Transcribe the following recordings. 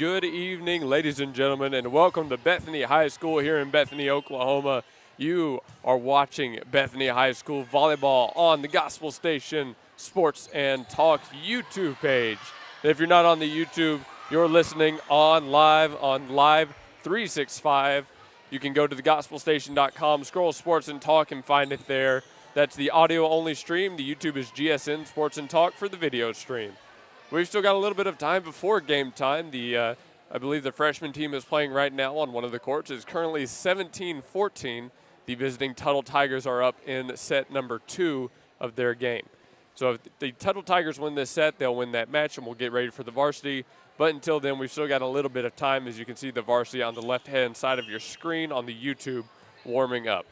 Good evening, ladies and gentlemen, and welcome to Bethany High School here in Bethany, Oklahoma. You are watching Bethany High School volleyball on the Gospel Station Sports and Talk YouTube page. If you're not on the YouTube, you're listening on Live 365. You can go to thegospelstation.com, scroll Sports and Talk, and find it there. That's the audio-only stream. The YouTube is GSN Sports and Talk for the video stream. We've still got a little bit of time before game time. I believe the freshman team is playing right now on one of the courts. It's currently 17-14. The visiting Tuttle Tigers are up in set number 2 of their game. So if the Tuttle Tigers win this set, they'll win that match, and we'll get ready for the varsity. But until then, we've still got a little bit of time. As you can see, the varsity on the left-hand side of your screen on the YouTube warming up.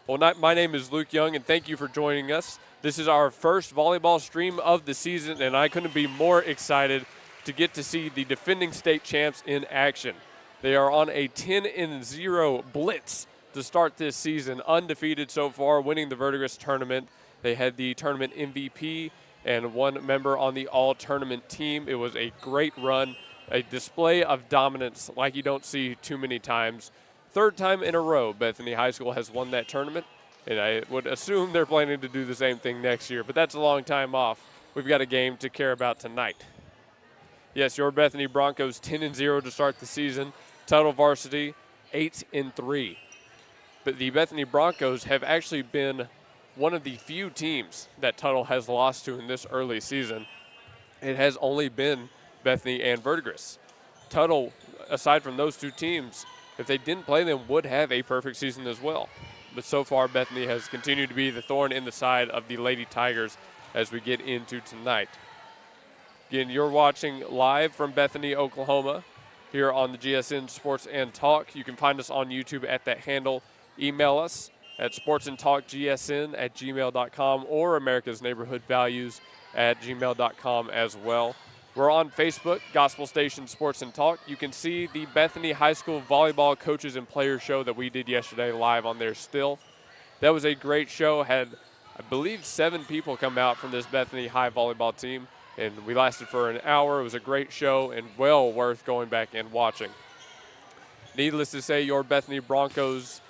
Well, my name is Luke Young, and thank you for joining us. This is our first volleyball stream of the season, and I couldn't be more excited to get to see the defending state champs in action. They are on a 10-0 blitz to start this season, undefeated so far, winning the Verdigris tournament. They had the tournament MVP and one member on the all-tournament team. It was a great run, a display of dominance like you don't see too many times. Third time in a row, Bethany High School has won that tournament, and I would assume they're planning to do the same thing next year, but that's a long time off. We've got a game to care about tonight. Yes, your Bethany Broncos 10-0 to start the season. Tuttle varsity 8-3. But the Bethany Broncos have actually been one of the few teams that Tuttle has lost to in this early season. It has only been Bethany and Verdigris. Tuttle, aside from those two teams, if they didn't play them, would have a perfect season as well. But so far, Bethany has continued to be the thorn in the side of the Lady Tigers as we get into tonight. Again, you're watching live from Bethany, Oklahoma, here on the GSN Sports and Talk. You can find us on YouTube at that handle. Email us at sportsandtalkgsn@gmail.com or americasneighborhoodvalues@gmail.com as well. We're on Facebook, Gospel Station Sports and Talk. You can see the Bethany High School Volleyball Coaches and Players show that we did yesterday live on there still. That was a great show. Had, I believe, 7 people come out from this Bethany High volleyball team, and we lasted for an hour. It was a great show and well worth going back and watching. Needless to say, your Bethany Broncos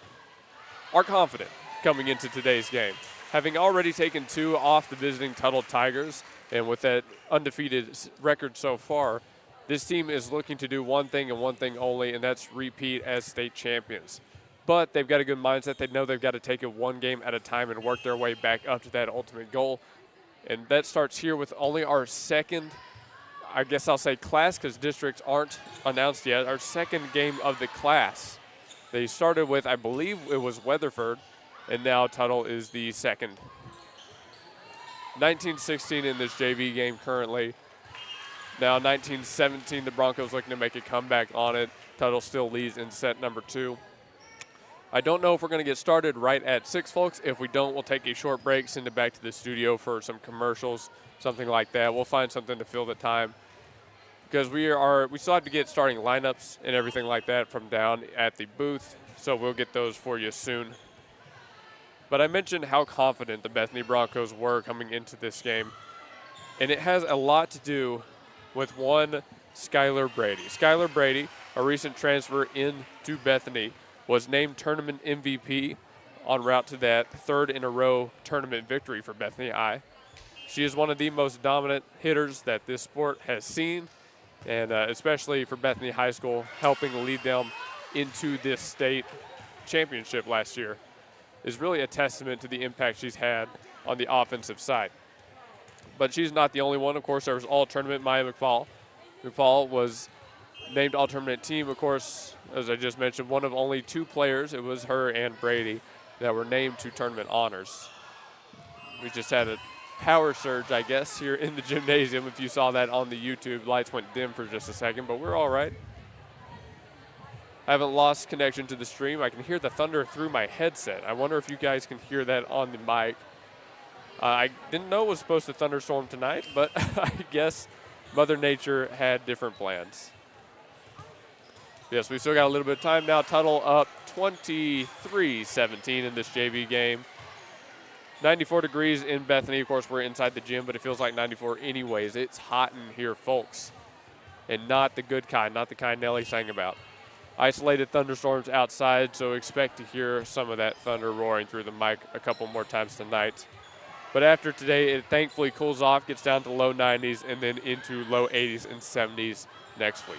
are confident coming into today's game. Having already taken 2 off the visiting Tuttle Tigers, and with that undefeated record so far, this team is looking to do one thing and one thing only, and that's repeat as state champions. But they've got a good mindset. They know they've got to take it one game at a time and work their way back up to that ultimate goal. And that starts here with only our second, I guess I'll say class, because districts aren't announced yet, our second game of the class. They started with, I believe it was Weatherford, and now Tuttle is the second. 19-16 in this JV game currently. Now 19-17, the Broncos looking to make a comeback on it. Tuttle still leads in set number 2. I don't know if we're going to get started right at 6, folks. If we don't, we'll take a short break, send it back to the studio for some commercials, something like that. We'll find something to fill the time, because we still have to get starting lineups and everything like that from down at the booth, so we'll get those for you soon. But I mentioned how confident the Bethany Broncos were coming into this game, and it has a lot to do with one Skylar Brady. Skylar Brady, a recent transfer into Bethany, was named tournament MVP en route to that 3rd in a row tournament victory for Bethany High. She is one of the most dominant hitters that this sport has seen, and especially for Bethany High School, helping lead them into this state championship last year is really a testament to the impact she's had on the offensive side. But she's not the only one. Of course, there was all-tournament Maya McFall. McFall was named all-tournament team. Of course, as I just mentioned, one of only 2 players, it was her and Brady, that were named to tournament honors. We just had a power surge, I guess, here in the gymnasium. If you saw that on the YouTube, lights went dim for just a second, but we're all right. I haven't lost connection to the stream. I can hear the thunder through my headset. I wonder if you guys can hear that on the mic. I didn't know it was supposed to thunderstorm tonight, but I guess Mother Nature had different plans. Yes, we still got a little bit of time now. Tuttle up 23-17 in this JV game. 94 degrees in Bethany. Of course, we're inside the gym, but it feels like 94 anyways. It's hot in here, folks. and not the good kind, not the kind Nelly sang about. Isolated thunderstorms outside, so expect to hear some of that thunder roaring through the mic a couple more times tonight. But after today, it thankfully cools off, gets down to low 90s, and then into low 80s and 70s next week.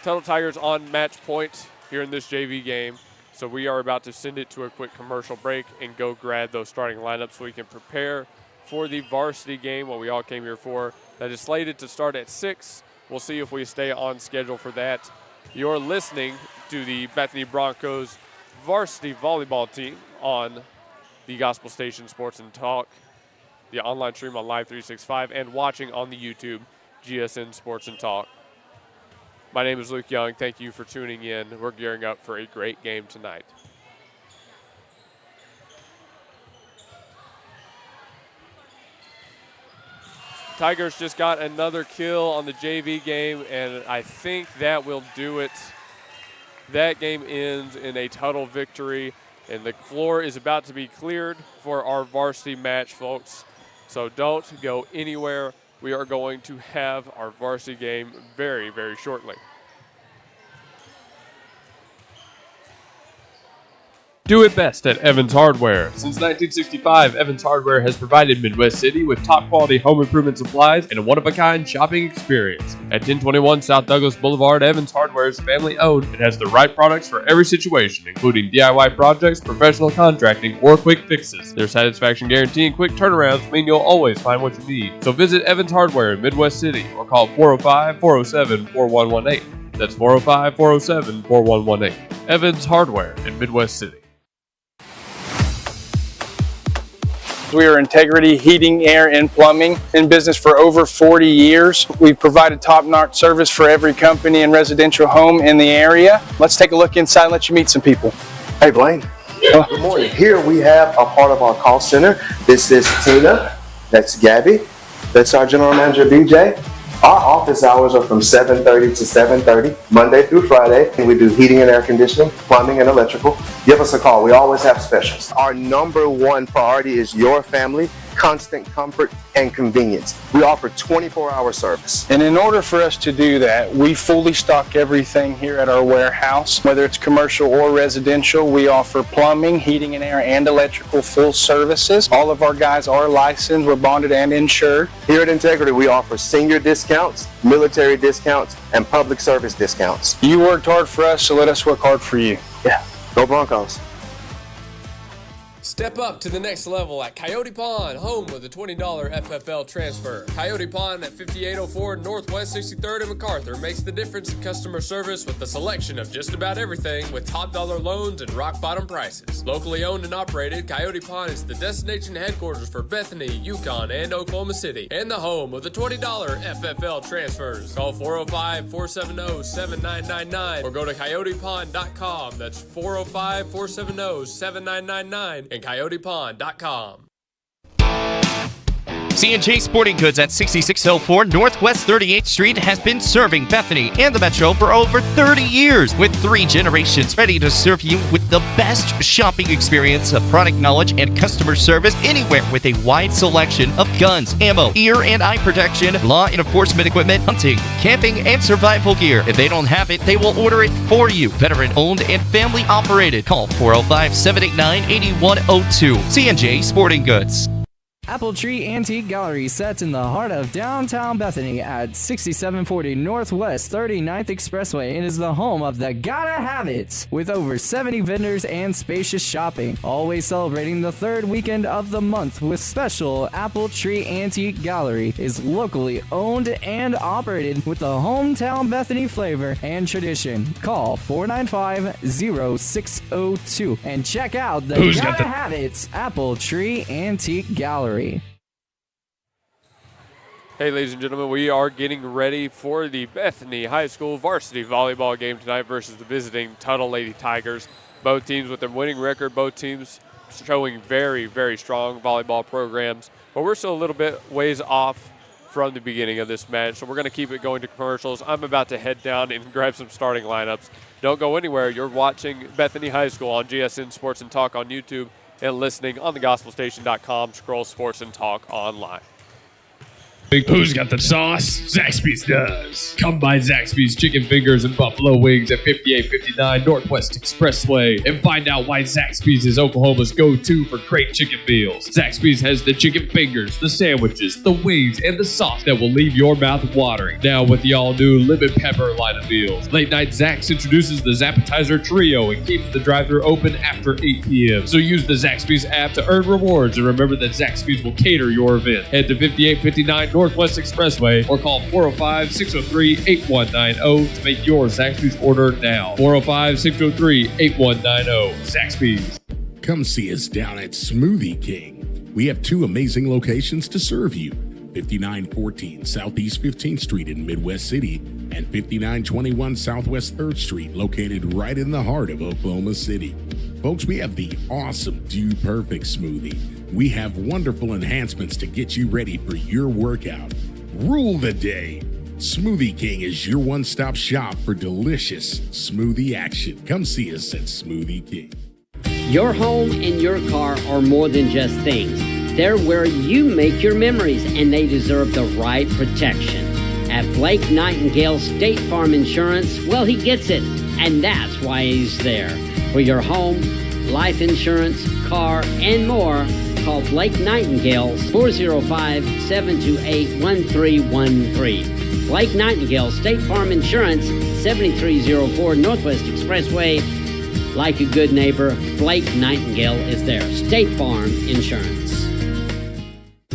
Tuttle Tigers on match point here in this JV game, so we are about to send it to a quick commercial break and go grab those starting lineups so we can prepare for the varsity game, what we all came here for. That is slated to start at 6. We'll see if we stay on schedule for that. You're listening to the Bethany Broncos varsity volleyball team on the Gospel Station Sports and Talk, the online stream on Live 365, and watching on the YouTube, GSN Sports and Talk. My name is Luke Young. Thank you for tuning in. We're gearing up for a great game tonight. Tigers just got another kill on the JV game, and I think that will do it. That game ends in a Tuttle victory, and the floor is about to be cleared for our varsity match, folks. So don't go anywhere. We are going to have our varsity game very, very shortly. Do it best at Evans Hardware. Since 1965, Evans Hardware has provided Midwest City with top-quality home improvement supplies and a one-of-a-kind shopping experience. At 1021 South Douglas Boulevard, Evans Hardware is family-owned and has the right products for every situation, including DIY projects, professional contracting, or quick fixes. Their satisfaction guarantee and quick turnarounds mean you'll always find what you need. So visit Evans Hardware in Midwest City or call 405-407-4118. That's 405-407-4118. Evans Hardware in Midwest City. We are Integrity Heating, Air, and Plumbing, in business for over 40 years. We've provided top-notch service for every company and residential home in the area. Let's take a look inside and let you meet some people. Hey, Blaine. Good morning. Here we have a part of our call center. This is Tina. That's Gabby. That's our general manager, BJ. Our office hours are from 7:30 to 7:30, Monday through Friday, and we do heating and air conditioning, plumbing and electrical. Give us a call. We always have specials. Our number one priority is your family, constant comfort, and convenience. We offer 24-hour service. And in order for us to do that, we fully stock everything here at our warehouse. Whether it's commercial or residential, we offer plumbing, heating and air, and electrical full services. All of our guys are licensed, we're bonded and insured. Here at Integrity, we offer senior discounts, military discounts, and public service discounts. You worked hard for us, so let us work hard for you. Yeah, go Broncos. Step up to the next level at Coyote Pond, home with a $20 FFL transfer. Coyote Pond at 5804 Northwest 63rd and MacArthur makes the difference in customer service with the selection of just about everything with top dollar loans and rock bottom prices. Locally owned and operated, Coyote Pond is the destination headquarters for Bethany, Yukon, and Oklahoma City, and the home of the $20 FFL transfers. Call 405-470-7999 or go to coyotepond.com. That's 405-470-7999 and coyotepond.com. C&J Sporting Goods at 6604 Northwest 38th Street has been serving Bethany and the Metro for over 30 years, with 3 generations ready to serve you with the best shopping experience of product knowledge and customer service anywhere, with a wide selection of guns, ammo, ear and eye protection, law enforcement equipment, hunting, camping, and survival gear. If they don't have it, they will order it for you. Veteran owned and family operated. Call 405-789-8102. C&J Sporting Goods. Apple Tree Antique Gallery sits in the heart of downtown Bethany at 6740 Northwest 39th Expressway and is the home of the Gotta Have It, with over 70 vendors and spacious shopping. Always celebrating the third weekend of the month with special. Apple Tree Antique Gallery is locally owned and operated with the hometown Bethany flavor and tradition. Call 495-0602 and check out the Gotta Have It Apple Tree Antique Gallery. Hey, ladies and gentlemen, we are getting ready for the Bethany High School varsity volleyball game tonight versus the visiting Tuttle Lady Tigers. Both teams with their winning record, both teams showing very, very strong volleyball programs. But we're still a little bit ways off from the beginning of this match, so we're going to keep it going to commercials. I'm about to head down and grab some starting lineups. Don't go anywhere. You're watching Bethany High School on GSN Sports and Talk on YouTube and listening on thegospelstation.com, Scroll Sports and Talk online. Who's got the sauce? Zaxby's does. Come by Zaxby's Chicken Fingers and Buffalo Wings at 5859 Northwest Expressway and find out why Zaxby's is Oklahoma's go-to for great chicken meals. Zaxby's has the chicken fingers, the sandwiches, the wings, and the sauce that will leave your mouth watering. Now with the all-new lemon pepper line of meals. Late Night Zax introduces the Zappetizer Trio and keeps the drive-thru open after 8 p.m. So use the Zaxby's app to earn rewards and remember that Zaxby's will cater your event. Head to 5859 Northwest Expressway or call 405-603-8190 to make your Zaxby's order now. 405-603-8190. Zaxby's. Come see us down at Smoothie King. We have 2 amazing locations to serve you. 5914 Southeast 15th Street in Midwest City and 5921 Southwest 3rd Street located right in the heart of Oklahoma City. Folks, we have the awesome Do Perfect smoothie. We have wonderful enhancements to get you ready for your workout. Rule the day. Smoothie King is your one-stop shop for delicious smoothie action. Come see us at Smoothie King. Your home and your car are more than just things. They're where you make your memories, and they deserve the right protection. At Blake Nightingale State Farm Insurance, well, he gets it, and that's why he's there. For your home, life insurance, car, and more, call Blake Nightingale 405-728-1313. Blake Nightingale State Farm Insurance, 7304 Northwest Expressway. Like a good neighbor, Blake Nightingale is there. State Farm Insurance.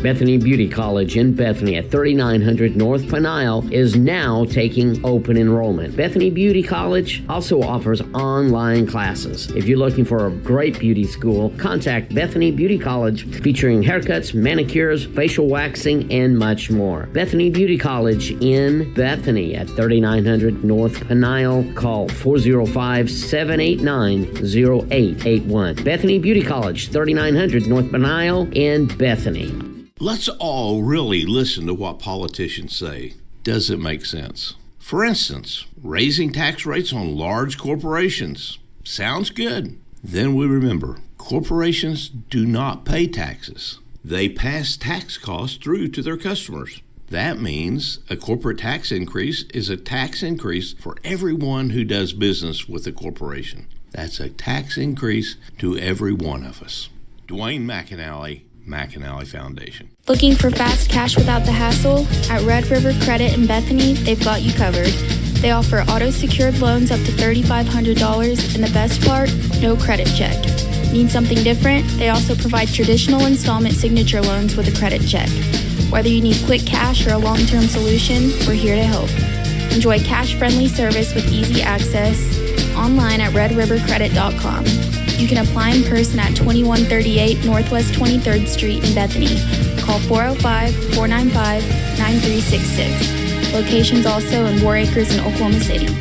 Bethany Beauty College in Bethany at 3900 North Peniel is now taking open enrollment. Bethany Beauty College also offers online classes. If you're looking for a great beauty school, contact Bethany Beauty College, featuring haircuts, manicures, facial waxing, and much more. Bethany Beauty College in Bethany at 3900 North Peniel. Call 405-789-0881. Bethany Beauty College, 3900 North Peniel in Bethany. Let's all really listen to what politicians say. Does it make sense? For instance, raising tax rates on large corporations. Sounds good. Then we remember, corporations do not pay taxes. They pass tax costs through to their customers. That means a corporate tax increase is a tax increase for everyone who does business with a corporation. That's a tax increase to every one of us. Dwayne McAnally Foundation. Looking for fast cash without the hassle? At Red River Credit in Bethany, they've got you covered. They offer auto-secured loans up to $3,500, and the best part, no credit check. Need something different? They also provide traditional installment signature loans with a credit check. Whether you need quick cash or a long-term solution, we're here to help. Enjoy cash-friendly service with easy access online at redrivercredit.com. You can apply in person at 2138 Northwest 23rd Street in Bethany. Call 405-495-9366. Locations also in War Acres and Oklahoma City.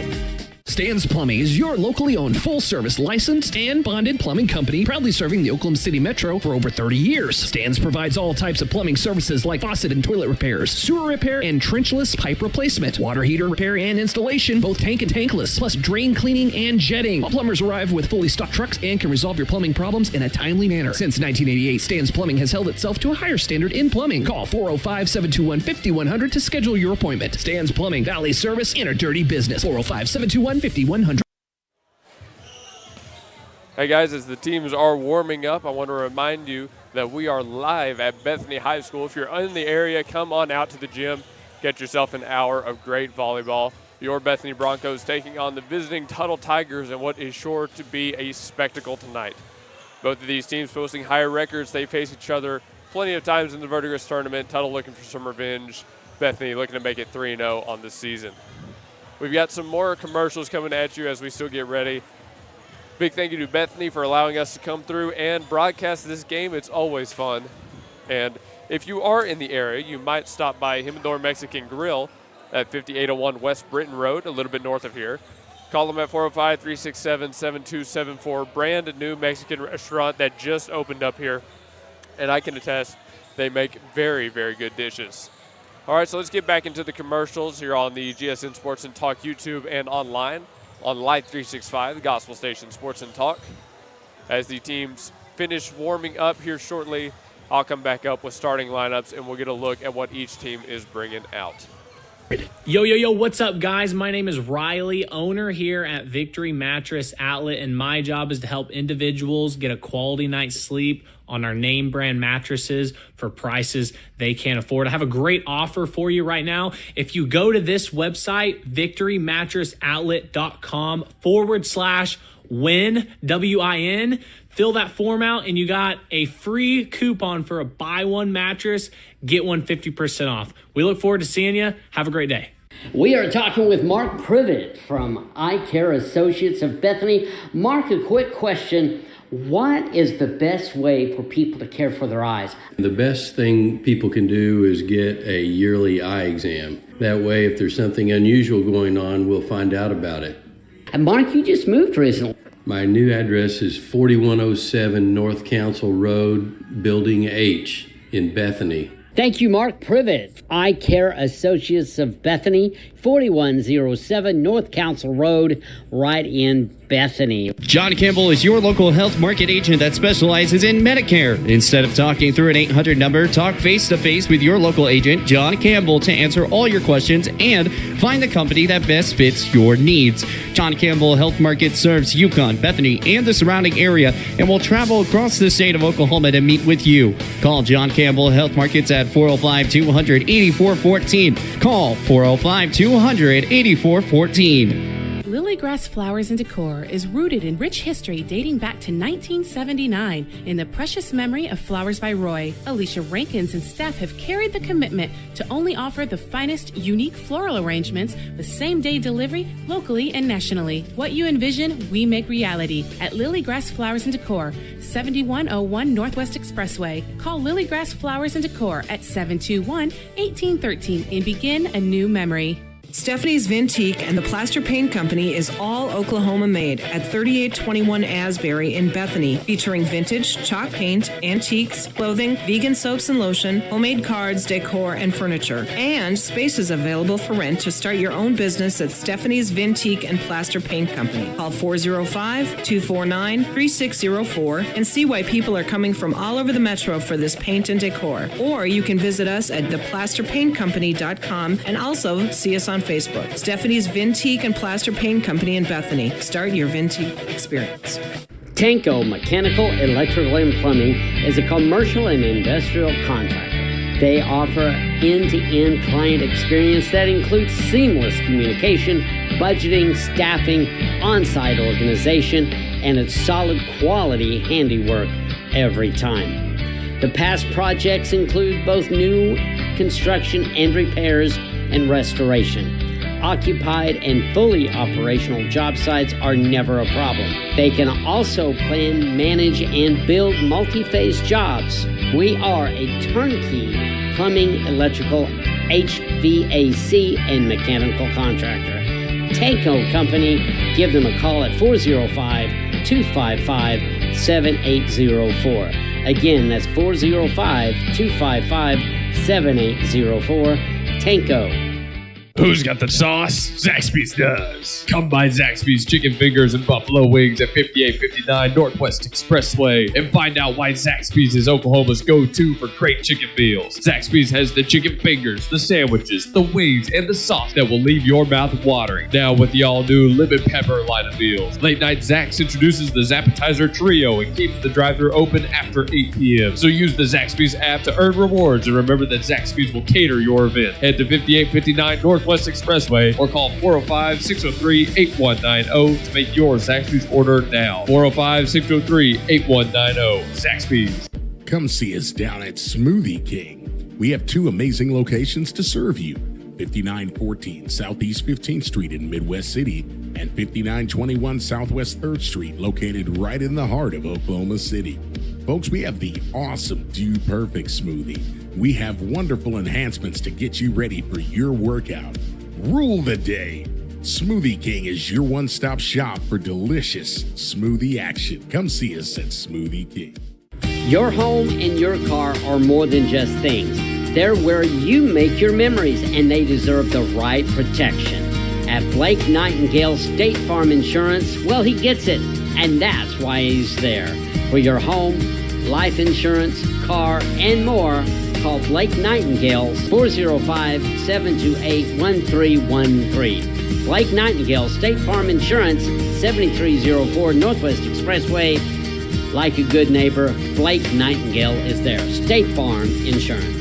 Stan's Plumbing is your locally owned, full-service, licensed, and bonded plumbing company, proudly serving the Oklahoma City Metro for over 30 years. Stan's provides all types of plumbing services like faucet and toilet repairs, sewer repair, and trenchless pipe replacement, water heater repair and installation, both tank and tankless, plus drain cleaning and jetting. All plumbers arrive with fully stocked trucks and can resolve your plumbing problems in a timely manner. Since 1988, Stan's Plumbing has held itself to a higher standard in plumbing. Call 405-721-5100 to schedule your appointment. Stan's Plumbing, Valley Service in a dirty business. 405-721-5100. Hey guys, as the teams are warming up, I want to remind you that we are live at Bethany High School. If you're in the area, come on out to the gym. Get yourself an hour of great volleyball. Your Bethany Broncos taking on the visiting Tuttle Tigers in what is sure to be a spectacle tonight. Both of these teams posting higher records. They face each other plenty of times in the Verdigris tournament. Tuttle looking for some revenge. Bethany looking to make it 3-0 on the season. We've got some more commercials coming at you as we still get ready. Big thank you to Bethany for allowing us to come through and broadcast this game. It's always fun. And if you are in the area, you might stop by Himador Mexican Grill at 5801 West Britton Road, a little bit north of here. Call them at 405-367-7274. Brand new Mexican restaurant that just opened up here. And I can attest, they make very, very good dishes. All right, so let's get back into the commercials here on the GSN Sports and Talk YouTube and online on Light 365, the Gospel Station Sports and Talk. As the teams finish warming up here shortly, I'll come back up with starting lineups, and we'll get a look at what each team is bringing out. Yo, what's up, guys? My name is Riley, owner here at Victory Mattress Outlet, and my job is to help individuals get a quality night's sleep on our name brand mattresses for prices they can't afford. I have a great offer for you right now. If you go to this website, victorymattressoutlet.com/win, WIN, fill that form out, and you got a free coupon for a buy one mattress, get one 50% off. We look forward to seeing you. Have a great day. We are talking with Mark Privet from Eye Care Associates of Bethany. Mark, a quick question. What is the best way for people to care for their eyes? The best thing people can do is get a yearly eye exam. That way, if there's something unusual going on, we'll find out about it. And Mark, you just moved recently. My new address is 4107 North Council Road, Building H in Bethany. Thank you, Mark Privet. Eye Care Associates of Bethany, 4107 North Council Road, right in Bethany. John Campbell is your local health market agent that specializes in Medicare. Instead of talking through an 800 number, talk face-to-face with your local agent, John Campbell, to answer all your questions and find the company that best fits your needs. John Campbell Health Market serves Yukon, Bethany, and the surrounding area and will travel across the state of Oklahoma to meet with you. Call John Campbell Health Markets at 405-200-8414. Call 405-200-8414. Lilygrass Flowers and Decor is rooted in rich history dating back to 1979 in the precious memory of Flowers by Roy. Alicia Rankins and staff have carried the commitment to only offer the finest, unique floral arrangements with same-day delivery locally and nationally. What you envision, we make reality at Lilygrass Flowers and Decor, 7101 Northwest Expressway. Call Lilygrass Flowers and Decor at 721-1813 and begin a new memory. Stephanie's Vintique and the Plaster Paint Company is all Oklahoma made at 3821 Asbury in Bethany, featuring vintage, chalk paint, antiques, clothing, vegan soaps and lotion, homemade cards, decor, and furniture. And space is available for rent to start your own business at Stephanie's Vintique and Plaster Paint Company. Call 405-249-3604 and see why people are coming from all over the metro for this paint and decor. Or you can visit us at theplasterpaintcompany.com and also see us on Facebook. Stephanie's Vintique and Plaster Paint Company in Bethany. Start your Vintique experience. Tanko Mechanical, Electrical, and Plumbing is a commercial and industrial contractor. They offer end-to-end client experience that includes seamless communication, budgeting, staffing, on-site organization, and its solid quality handiwork every time. The past projects include both new construction and repairs and restoration. Occupied and fully operational job sites are never a problem. They can also plan, manage, and build multi-phase jobs. We are a turnkey plumbing, electrical, HVAC, and mechanical contractor. Tanko Company, give them a call at 405-255-7804. Again, that's 405-255-7804. Tanko. Who's got the sauce? Zaxby's does. Come by Zaxby's Chicken Fingers and Buffalo Wings at 5859 Northwest Expressway and find out why Zaxby's is Oklahoma's go-to for great chicken meals. Zaxby's has the chicken fingers, the sandwiches, the wings, and the sauce that will leave your mouth watering. Now with the all-new lemon pepper line of meals. Late Night Zax introduces the Zappetizer Trio and keeps the drive-thru open after 8 p.m. So use the Zaxby's app to earn rewards and remember that Zaxby's will cater your event. Head to 5859 Northwest Expressway or call 405-603-8190 to make your Zaxby's order now. 405-603-8190. Zaxby's. Come see us down at Smoothie King. We have two amazing locations to serve you. 5914 Southeast 15th Street in Midwest City and 5921 Southwest 3rd Street, located right in the heart of Oklahoma City. Folks, we have the awesome Do Perfect smoothie. We have wonderful enhancements to get you ready for your workout. Rule the day. Smoothie King is your one-stop shop for delicious smoothie action. Come see us at Smoothie King. Your home and your car are more than just things. They're where you make your memories, and they deserve the right protection. At Blake Nightingale State Farm Insurance, well, he gets it, and that's why he's there. For your home, life insurance, car, and more, call Blake Nightingale, 405-728-1313. Blake Nightingale, State Farm Insurance, 7304 Northwest Expressway. Like a good neighbor, Blake Nightingale is there. State Farm Insurance.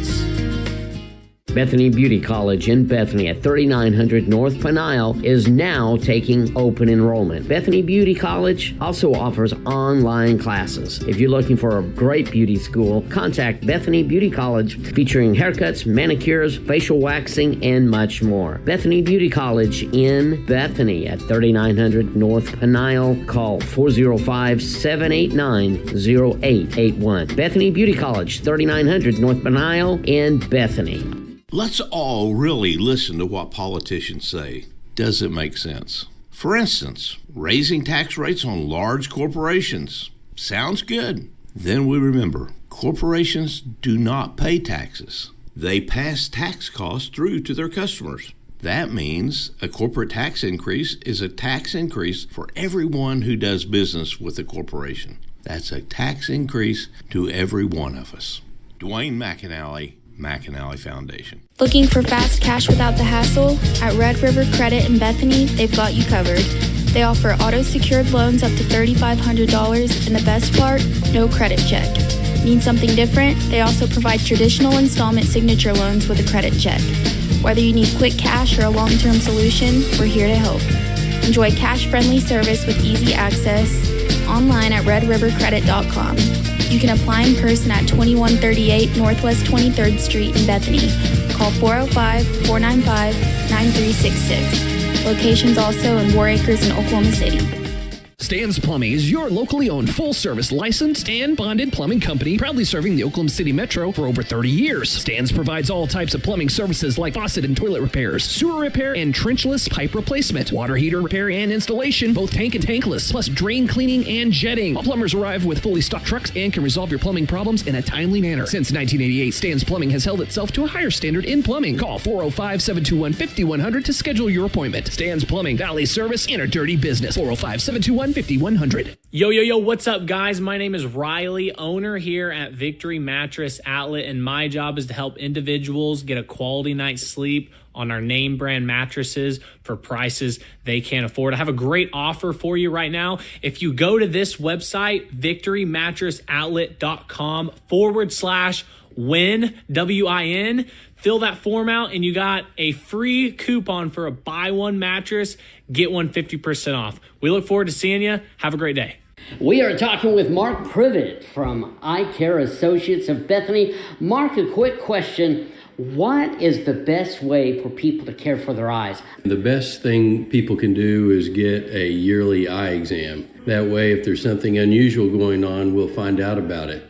Bethany Beauty College in Bethany at 3900 North Peniel is now taking open enrollment. Bethany Beauty College also offers online classes. If you're looking for a great beauty school, contact Bethany Beauty College, featuring haircuts, manicures, facial waxing, and much more. Bethany Beauty College in Bethany at 3900 North Peniel. Call 405-789-0881. Bethany Beauty College, 3900 North Peniel in Bethany. Let's all really listen to what politicians say. Does it make sense? For instance, raising tax rates on large corporations. Sounds good. Then we remember, corporations do not pay taxes. They pass tax costs through to their customers. That means a corporate tax increase is a tax increase for everyone who does business with a corporation. That's a tax increase to every one of us. Dwayne McAnally, McAnally Foundation. Looking for fast cash without the hassle? At Red River Credit in Bethany, they've got you covered. They offer auto-secured loans up to $3,500, and the best part, no credit check. Need something different? They also provide traditional installment signature loans with a credit check. Whether you need quick cash or a long-term solution, we're here to help. Enjoy cash-friendly service with easy access online at redrivercredit.com. You can apply in person at 2138 Northwest 23rd Street in Bethany. Call 405-495-9366. Locations also in War Acres and Oklahoma City. Stan's Plumbing is your locally owned full-service licensed and bonded plumbing company, proudly serving the Oklahoma City Metro for over 30 years. Stan's provides all types of plumbing services like faucet and toilet repairs, sewer repair and trenchless pipe replacement, water heater repair and installation, both tank and tankless, plus drain cleaning and jetting. All plumbers arrive with fully stocked trucks and can resolve your plumbing problems in a timely manner. Since 1988, Stan's Plumbing has held itself to a higher standard in plumbing. Call 405-721-5100 to schedule your appointment. Stan's Plumbing, Valley service in a dirty business. 405-721-5100. Yo, what's up, guys? My name is Riley, owner here at Victory Mattress Outlet, and my job is to help individuals get a quality night's sleep on our name brand mattresses for prices they can't afford. I have a great offer for you right now. If you go to this website, victorymattressoutlet.com/win, WIN, fill that form out, and you got a free coupon for a buy one mattress, get one 50% off. We look forward to seeing you. Have a great day. We are talking with Mark Privet from Eye Care Associates of Bethany. Mark, a quick question. What is the best way for people to care for their eyes? The best thing people can do is get a yearly eye exam. That way, if there's something unusual going on, we'll find out about it.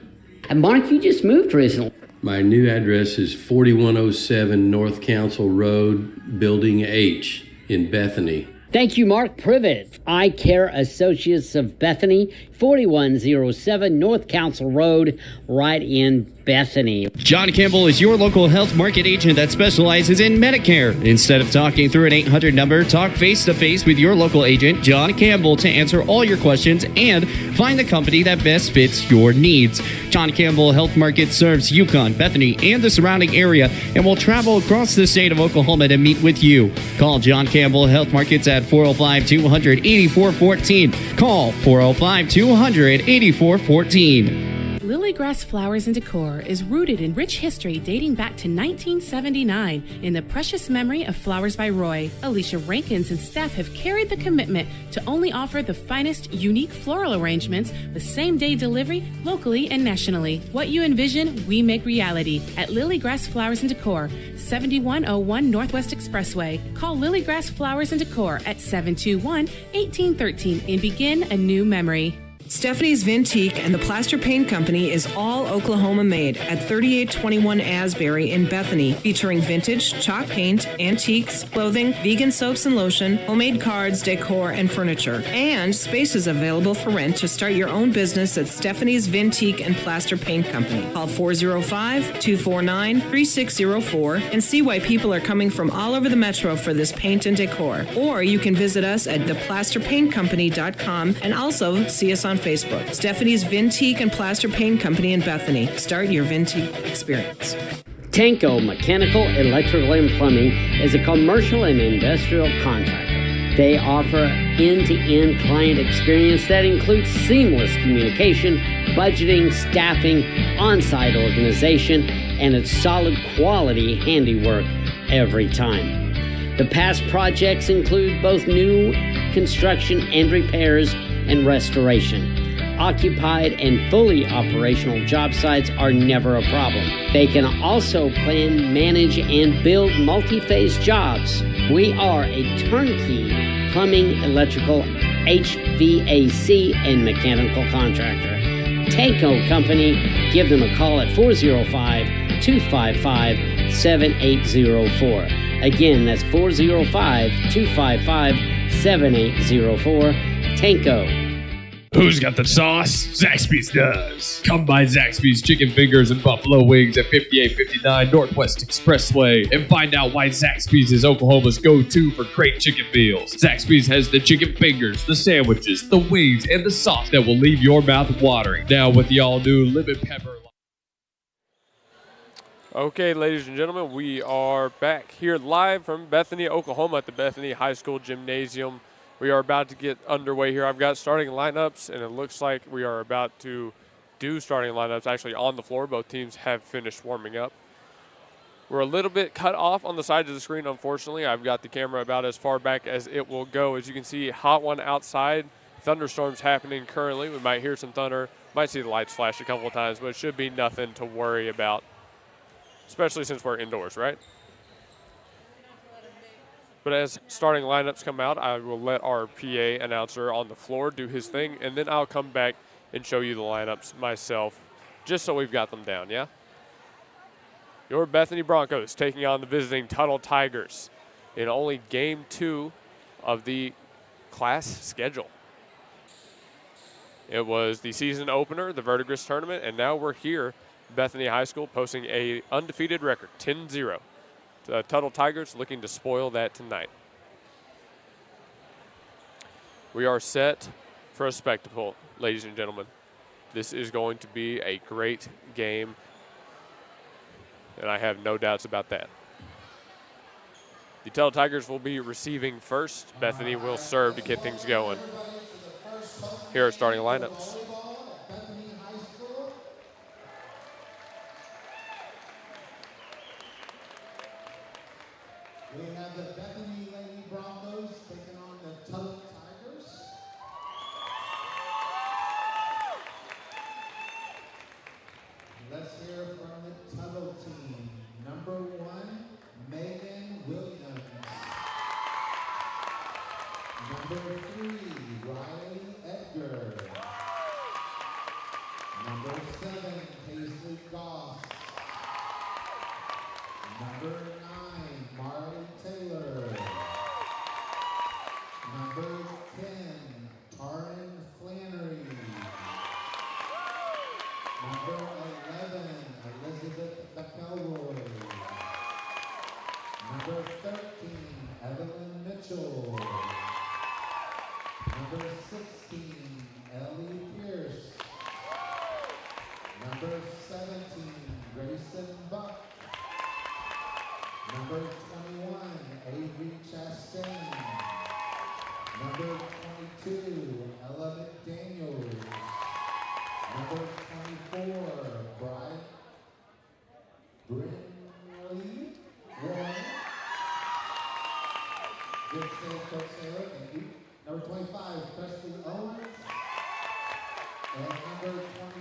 And Mark, you just moved recently. My new address is 4107 North Council Road, Building H in Bethany. Thank you, Mark Privet. Eye Care Associates of Bethany, 4107 North Council Road, right in Bethany. John Campbell is your local health market agent that specializes in Medicare. Instead of talking through an 800 number, talk face-to-face with your local agent, John Campbell, to answer all your questions and find the company that best fits your needs. John Campbell Health Market serves Yukon, Bethany, and the surrounding area and will travel across the state of Oklahoma to meet with you. Call John Campbell Health Markets at 405-200-8414. Call 405-200-8414. Lilygrass Flowers and Decor is rooted in rich history dating back to 1979 in the precious memory of Flowers by Roy. Alicia Rankins and staff have carried the commitment to only offer the finest, unique floral arrangements with same-day delivery locally and nationally. What you envision, we make reality at Lilygrass Flowers and Decor, 7101 Northwest Expressway. Call Lilygrass Flowers and Decor at 721-1813 and begin a new memory. Stephanie's Vintique and the Plaster Paint Company is all Oklahoma made at 3821 Asbury in Bethany, featuring vintage, chalk paint, antiques, clothing, vegan soaps and lotion, homemade cards, decor, and furniture. And spaces available for rent to start your own business at Stephanie's Vintique and Plaster Paint Company. Call 405-249-3604 and see why people are coming from all over the metro for this paint and decor. Or you can visit us at theplasterpaintcompany.com and also see us on Facebook. Stephanie's Vintique and Plaster Paint Company in Bethany. Start your Vintique experience. Tanko Mechanical, Electrical, and Plumbing is a commercial and industrial contractor. They offer end-to-end client experience that includes seamless communication, budgeting, staffing, on-site organization, and a solid quality handiwork every time. The past projects include both new construction and repairs and restoration. Occupied and fully operational job sites are never a problem. They can also plan, manage, and build multi-phase jobs. We are a turnkey plumbing, electrical, HVAC, and mechanical contractor. Tanko Company, give them a call at 405-255-7804. Again, that's 405-255-7804. Tanko. Who's got the sauce? Zaxby's does. Come by Zaxby's Chicken Fingers and Buffalo Wings at 5859 Northwest Expressway and find out why Zaxby's is Oklahoma's go-to for great chicken meals. Zaxby's has the chicken fingers, the sandwiches, the wings, and the sauce that will leave your mouth watering. Now with the all-new lemon pepper. Okay, ladies and gentlemen, we are back here live from Bethany, Oklahoma at the Bethany High School Gymnasium. We are about to get underway here. I've got starting lineups, and it looks like we are about to do starting lineups actually on the floor. Both teams have finished warming up. We're a little bit cut off on the sides of the screen, unfortunately. I've got the camera about as far back as it will go. As you can see, hot one outside. Thunderstorms happening currently. We might hear some thunder. Might see the lights flash a couple of times, but it should be nothing to worry about, especially since we're indoors, right? But as starting lineups come out, I will let our PA announcer on the floor do his thing, and then I'll come back and show you the lineups myself, just so we've got them down, yeah? Your Bethany Broncos taking on the visiting Tuttle Tigers in only game 2 of the class schedule. It was the season opener, the Verdigris tournament, and now we're here, Bethany High School, posting a undefeated record, 10-0. The Tuttle Tigers looking to spoil that tonight. We are set for a spectacle, ladies and gentlemen. This is going to be a great game, and I have no doubts about that. The Tuttle Tigers will be receiving first. Bethany will serve to get things going. Here are starting lineups. We have the Bethany Lady Bronchos taking on the Tuttle Tigers. Let's hear from the Tuttle team. Number 1, Megan Williams. Number 3, Riley Edgar. Number 7, Paisley Goss. Number 9, Marley Taylor. Number 10, Taryn Flannery. Number 11, Elizabeth McElroy. Number 13, Evelyn Mitchell. Number 16, Ellie Pierce. Number 17, Grayson Buck. Number 21, Avery Chastain. Number 22, Ella McDaniels. Number 24, Bryant Brinley Warren. Good save, Coach Saylor, thank you. Number 25, Presley Owens. And number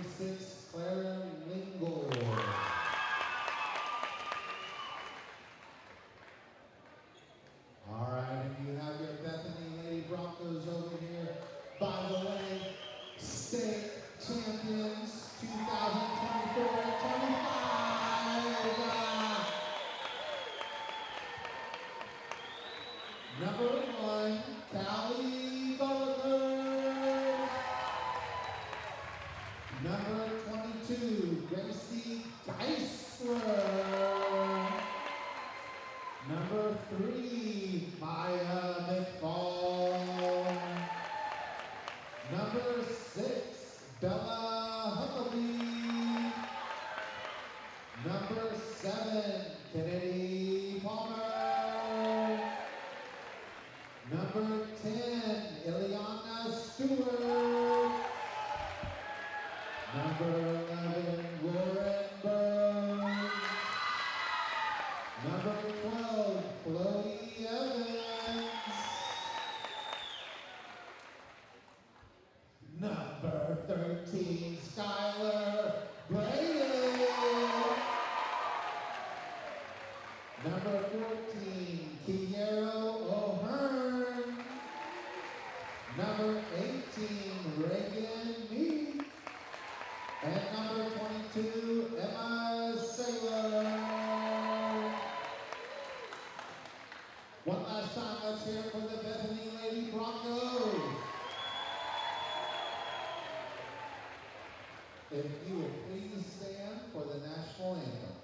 26, Clara Lingle. All right, and you have your Bethany Lady Broncos over here. By the way, state champions 2024-25. Number 1, Callie Gardner. Number Number 7, Kennedy Palmer. Number 10, Ileana Stewart. Number 11, Lauren Burns. Number 12, Chloe Evans. Number 13, Skylar Brady. Number 14, Kiero O'Hearn. Number 18, Reagan Meek. And number 22, Emma Saylor. One last time, let's hear it for the Bethany Lady Broncos. If you will please stand for the national anthem.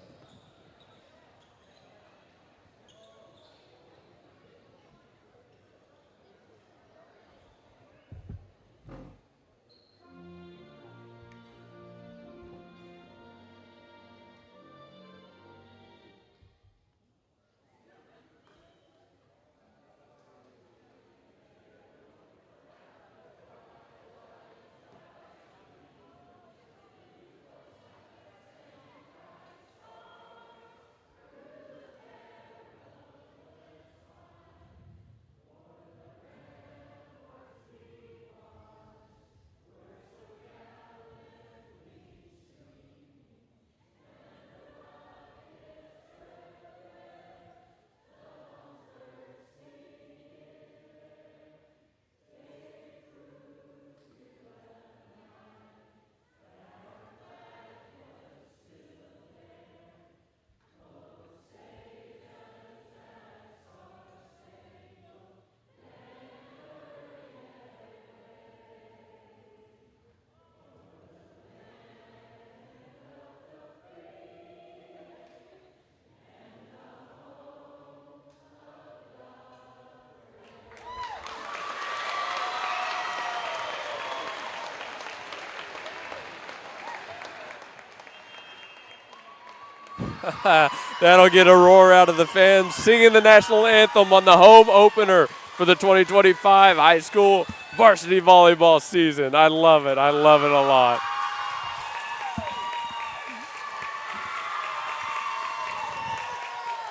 That'll get a roar out of the fans singing the national anthem on the home opener for the 2025 high school varsity volleyball season. I love it. I love it a lot.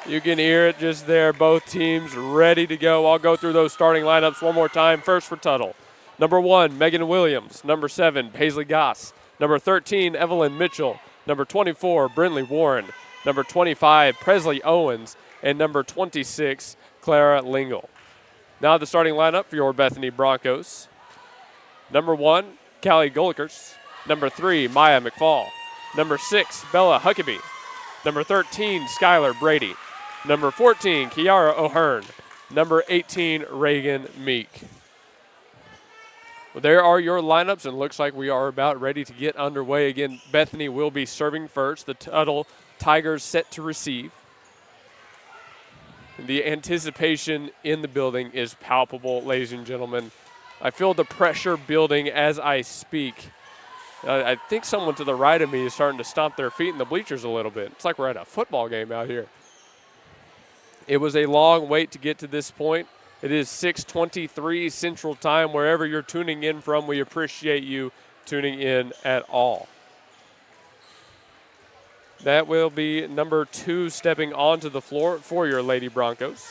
You can hear it just there. Both teams ready to go. I'll go through those starting lineups one more time. First for Tuttle. Number 1, Megan Williams. Number 7, Paisley Goss. Number 13, Evelyn Mitchell. Number 24, Brindley Warren. Number 25, Presley Owens. And number 26, Clara Lingle. Now the starting lineup for your Bethany Broncos. Number 1, Callie Golikers. Number 3, Maya McFall. Number 6, Bella Huckabee. Number 13, Skylar Brady. Number 14, Kiara O'Hearn. Number 18, Reagan Meek. Well, there are your lineups, and looks like we are about ready to get underway. Again, Bethany will be serving first. The Tuttle Tigers set to receive. The anticipation in the building is palpable, ladies and gentlemen. I feel the pressure building as I speak. I think someone to the right of me is starting to stomp their feet in the bleachers a little bit. It's like we're at a football game out here. It was a long wait to get to this point. It is 6:23 Central Time. Wherever you're tuning in from, we appreciate you tuning in at all. That will be number 2 stepping onto the floor for your Lady Broncos.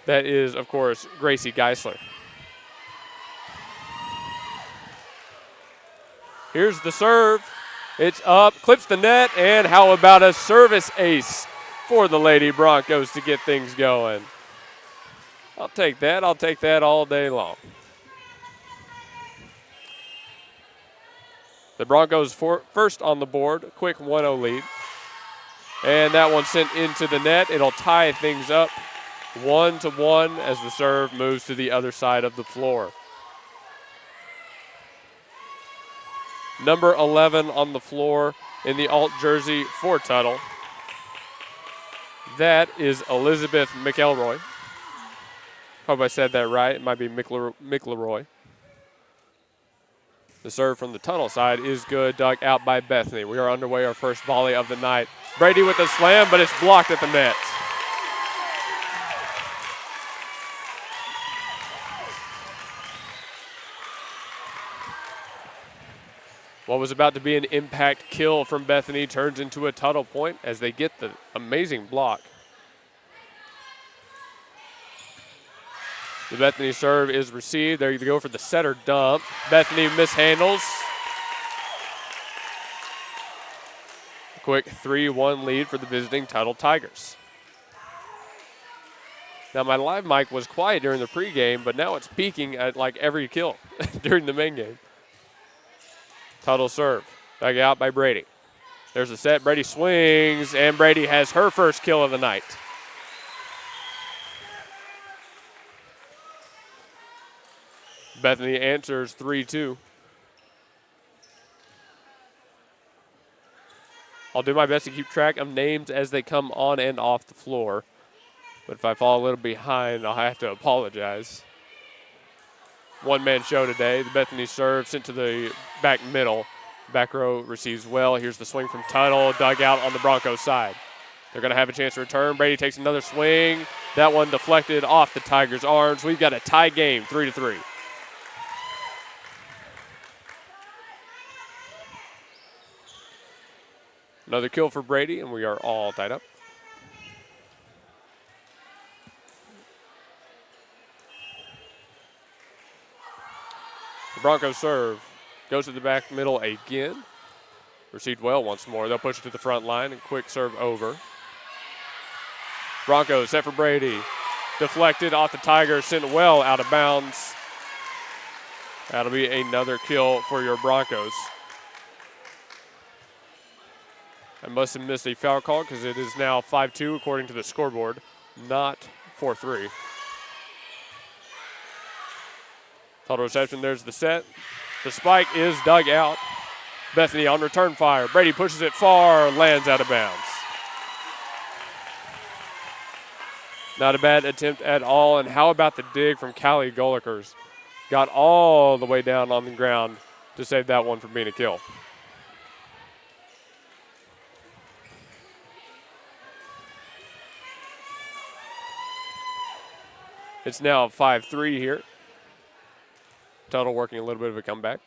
That is, of course, Gracie Geisler. Here's the serve. It's up, clips the net, and how about a service ace for the Lady Broncos to get things going. I'll take that. I'll take that all day long. The Broncos first on the board, quick 1-0 lead. And that one sent into the net. It'll tie things up 1-1 as the serve moves to the other side of the floor. Number 11 on the floor in the alt jersey for Tuttle. That is Elizabeth McElroy. Hope I said that right. It might be McElroy. The serve from the Tuttle side is good, dug out by Bethany. We are underway our first volley of the night. Brady with the slam, but it's blocked at the net. What was about to be an impact kill from Bethany turns into a Tuttle point as they get the amazing block. The Bethany serve is received. There you go for the setter dump. Bethany mishandles. Quick 3-1 lead for the visiting Tuttle Tigers. Now my live mic was quiet during the pregame, but now it's peaking at like every kill during the main game. Tuttle serve, dug out by Brady. There's a set, Brady swings, and Brady has her first kill of the night. Bethany answers 3-2. I'll do my best to keep track of names as they come on and off the floor. But if I fall a little behind, I'll have to apologize. One-man show today. The Bethany serve sent to the back middle. Back row receives well. Here's the swing from Tuttle, dug out on the Broncos side. They're going to have a chance to return. Brady takes another swing. That one deflected off the Tigers' arms. We've got a tie game, 3-3. Another kill for Brady, and we are all tied up. The Broncos serve. Goes to the back middle again. Received well once more. They'll push it to the front line and quick serve over. Broncos set for Brady. Deflected off the Tigers, sent well out of bounds. That'll be another kill for your Broncos. I must have missed a foul call because it is now 5-2 according to the scoreboard, not 4-3. Total reception, there's the set. The spike is dug out. Bethany on return fire. Brady pushes it far, lands out of bounds. Not a bad attempt at all. And how about the dig from Callie Golikers? Got all the way down on the ground to save that one from being a kill. It's now 5-3 here. Tuttle working a little bit of a comeback.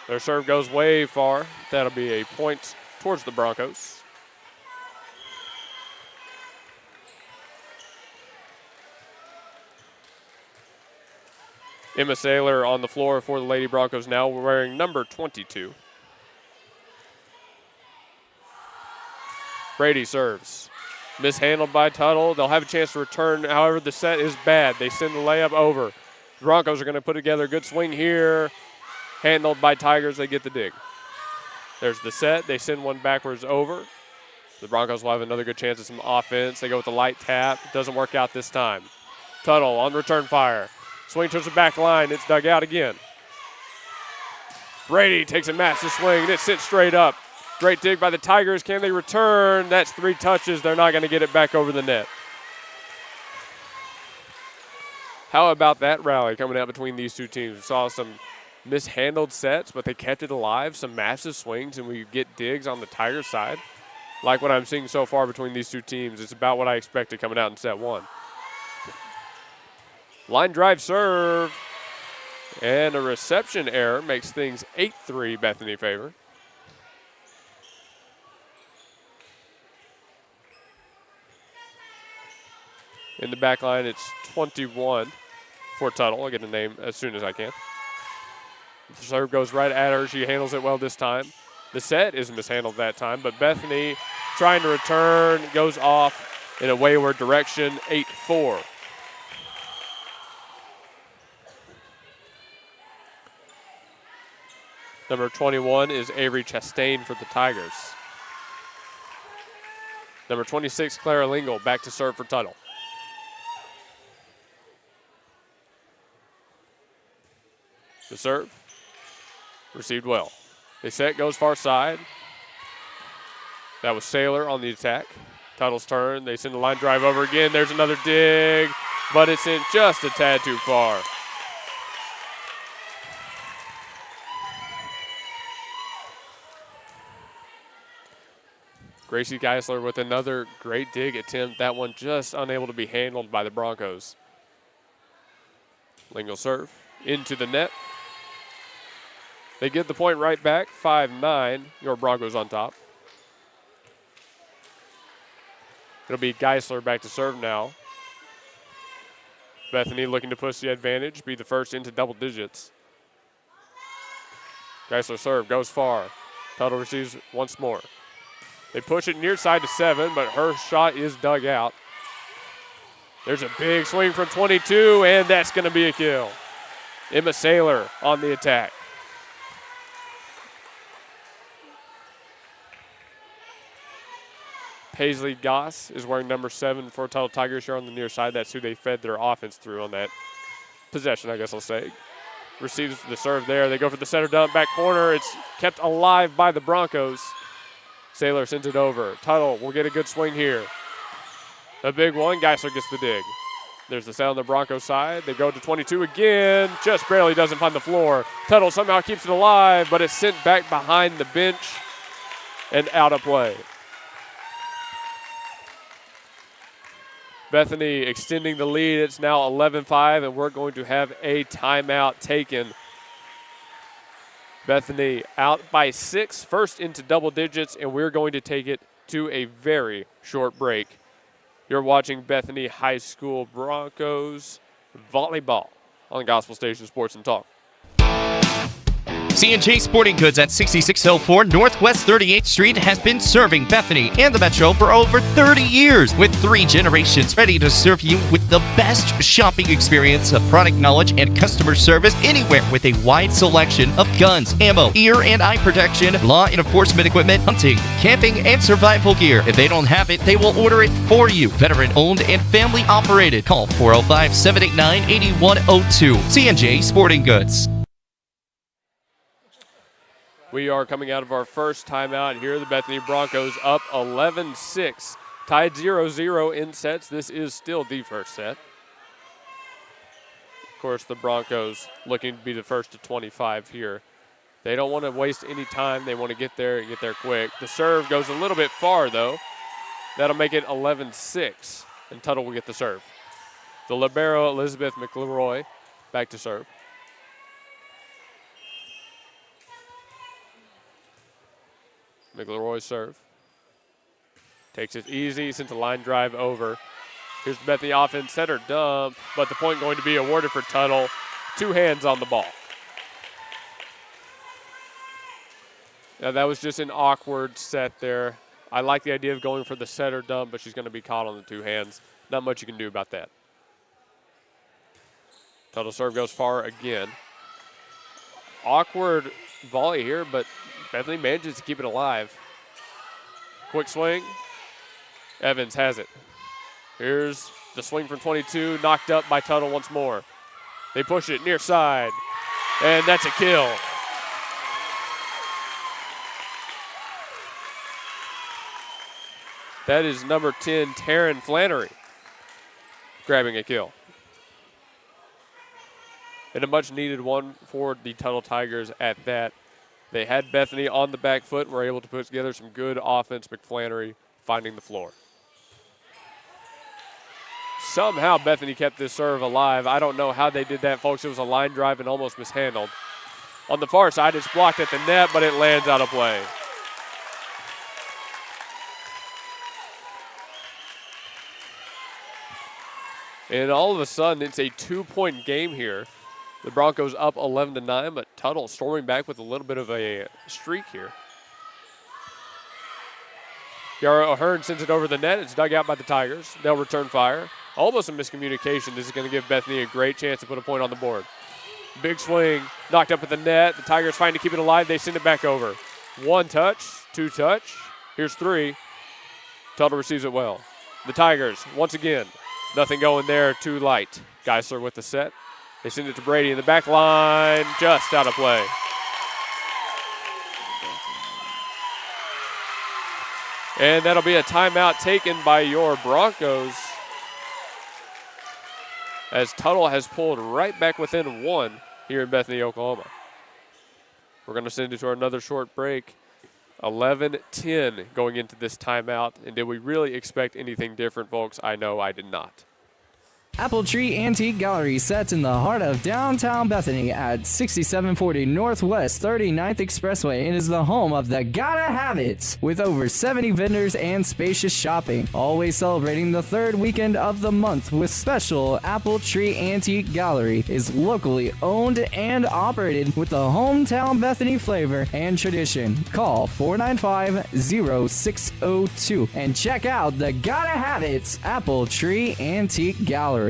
Their serve goes way far. That'll be a point towards the Broncos. Emma Saylor on the floor for the Lady Broncos now, wearing number 22. Brady serves. Mishandled by Tuttle. They'll have a chance to return. However, the set is bad. They send the layup over. The Broncos are going to put together a good swing here. Handled by Tigers. They get the dig. There's the set. They send one backwards over. The Broncos will have another good chance at some offense. They go with the light tap. Doesn't work out this time. Tuttle on return fire. Swing towards the back line. It's dug out again. Brady takes a massive swing, and it sits straight up. Great dig by the Tigers. Can they return? That's 3 touches. They're not going to get it back over the net. How about that rally coming out between these two teams? We saw some mishandled sets, but they kept it alive. Some massive swings, and we get digs on the Tigers side. Like what I'm seeing so far between these two teams, it's about what I expected coming out in set one. Line drive serve. And a reception error makes things 8-3 Bethany favor. In the back line, it's 21 for Tuttle. I'll get a name as soon as I can. The serve goes right at her. She handles it well this time. The set is mishandled that time, but Bethany trying to return goes off in a wayward direction, 8-4. Number 21 is Avery Chastain for the Tigers. Number 26, Clara Lingle, back to serve for Tuttle. The serve, received well. The set goes far side. That was Saylor on the attack. Tuttle's turn, they send the line drive over again. There's another dig, but it's in just a tad too far. Gracie Geisler with another great dig attempt. That one just unable to be handled by the Broncos. Lingle serve into the net. They get the point right back, 5-9. Your Broncos on top. It'll be Geisler back to serve now. Bethany looking to push the advantage, be the first into double digits. Geisler serve goes far. Tuttle receives once more. They push it near side to 7, but her shot is dug out. There's a big swing from 22, and that's going to be a kill. Emma Saylor on the attack. Paisley Goss is wearing number 7 for Tuttle Tigers here on the near side. That's who they fed their offense through on that possession, I guess I'll say. Receives the serve there. They go for the center dump, back corner. It's kept alive by the Broncos. Saylor sends it over. Tuttle will get a good swing here. A big one. Geisler gets the dig. There's the set on the Broncos side. They go to 22 again. Just barely doesn't find the floor. Tuttle somehow keeps it alive, but it's sent back behind the bench and out of play. Bethany extending the lead. It's now 11-5, and we're going to have a timeout taken. Bethany out by 6, first into double digits, and we're going to take it to a very short break. You're watching Bethany High School Broncos volleyball on Gospel Station Sports and Talk. C&J Sporting Goods at 6604 Northwest 38th Street has been serving Bethany and the Metro for over 30 years, with 3 generations ready to serve you with the best shopping experience of product knowledge and customer service anywhere, with a wide selection of guns, ammo, ear and eye protection, law enforcement equipment, hunting, camping, and survival gear. If they don't have it, they will order it for you. Veteran owned and family operated. Call 405-789-8102. C&J Sporting Goods. We are coming out of our first timeout here. The Bethany Broncos up 11-6, tied 0-0 in sets. This is still the first set. Of course, the Broncos looking to be the first to 25 here. They don't want to waste any time. They want to get there and get there quick. The serve goes a little bit far, though. That'll make it 11-6, and Tuttle will get the serve. The libero, Elizabeth McElroy, back to serve. McElroy serve. Takes it easy, sends a line drive over. Here's the Bethany offense, center dump, but the point going to be awarded for Tuttle. 2 hands on the ball. Now that was just an awkward set there. I like the idea of going for the setter dump, but she's going to be caught on the 2 hands. Not much you can do about that. Tuttle serve goes far again. Awkward volley here, but Bethany manages to keep it alive. Quick swing. Evans has it. Here's the swing from 22, knocked up by Tuttle once more. They push it near side, and that's a kill. That is number 10, Taryn Flannery, grabbing a kill. And a much-needed one for the Tuttle Tigers at that. They had Bethany on the back foot and were able to put together some good offense. McFlannery finding the floor. Somehow Bethany kept this serve alive. I don't know how they did that, folks. It was a line drive and almost mishandled. On the far side, it's blocked at the net, but it lands out of play. And all of a sudden, it's a 2-point game here. The Broncos up 11-9, but Tuttle storming back with a little bit of a streak here. Yara O'Hearn sends it over the net. It's dug out by the Tigers. They'll return fire. Almost a miscommunication. This is going to give Bethany a great chance to put a point on the board. Big swing, knocked up at the net. The Tigers find to keep it alive. They send it back over. 1 touch, 2 touch. Here's 3. Tuttle receives it well. The Tigers, once again, nothing going there, too light. Geisler with the set. They send it to Brady in the back line, just out of play. And that'll be a timeout taken by your Broncos, as Tuttle has pulled right back within 1 here in Bethany, Oklahoma. We're going to send it to another short break. 11-10 going into this timeout. And did we really expect anything different, folks? I know I did not. Apple Tree Antique Gallery sets in the heart of downtown Bethany at 6740 Northwest 39th Expressway and is the home of the Gotta Have It. With over 70 vendors and spacious shopping, always celebrating the third weekend of the month with special Apple Tree Antique Gallery is locally owned and operated with the hometown Bethany flavor and tradition. Call 495-0602 and check out the Gotta Have It Apple Tree Antique Gallery.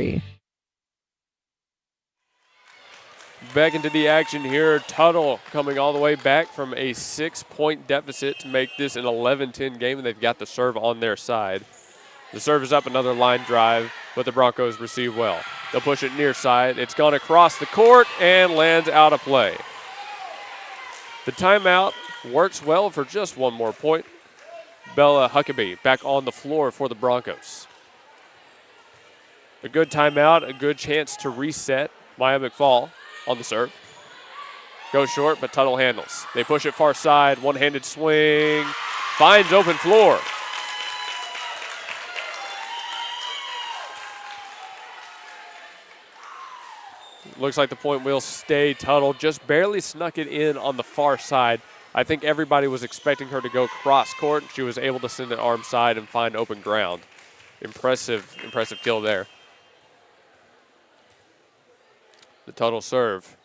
Back into the action here. Tuttle coming all the way back from a 6-point deficit to make this an 11-10 game, and they've got the serve on their side. The serve is up, another line drive, but the Broncos receive well. They'll push it near side. It's gone across the court and lands out of play. The timeout works well for just one more point. Bella Huckabee back on the floor for the Broncos. A good timeout, a good chance to reset. Maya McFall on the serve. Goes short, but Tuttle handles. They push it far side, one-handed swing, finds open floor. Looks like the point will stay Tuttle. Just barely snuck it in on the far side. I think everybody was expecting her to go cross court. She was able to send it arm side and find open ground. Impressive kill there. The Tuttle serve.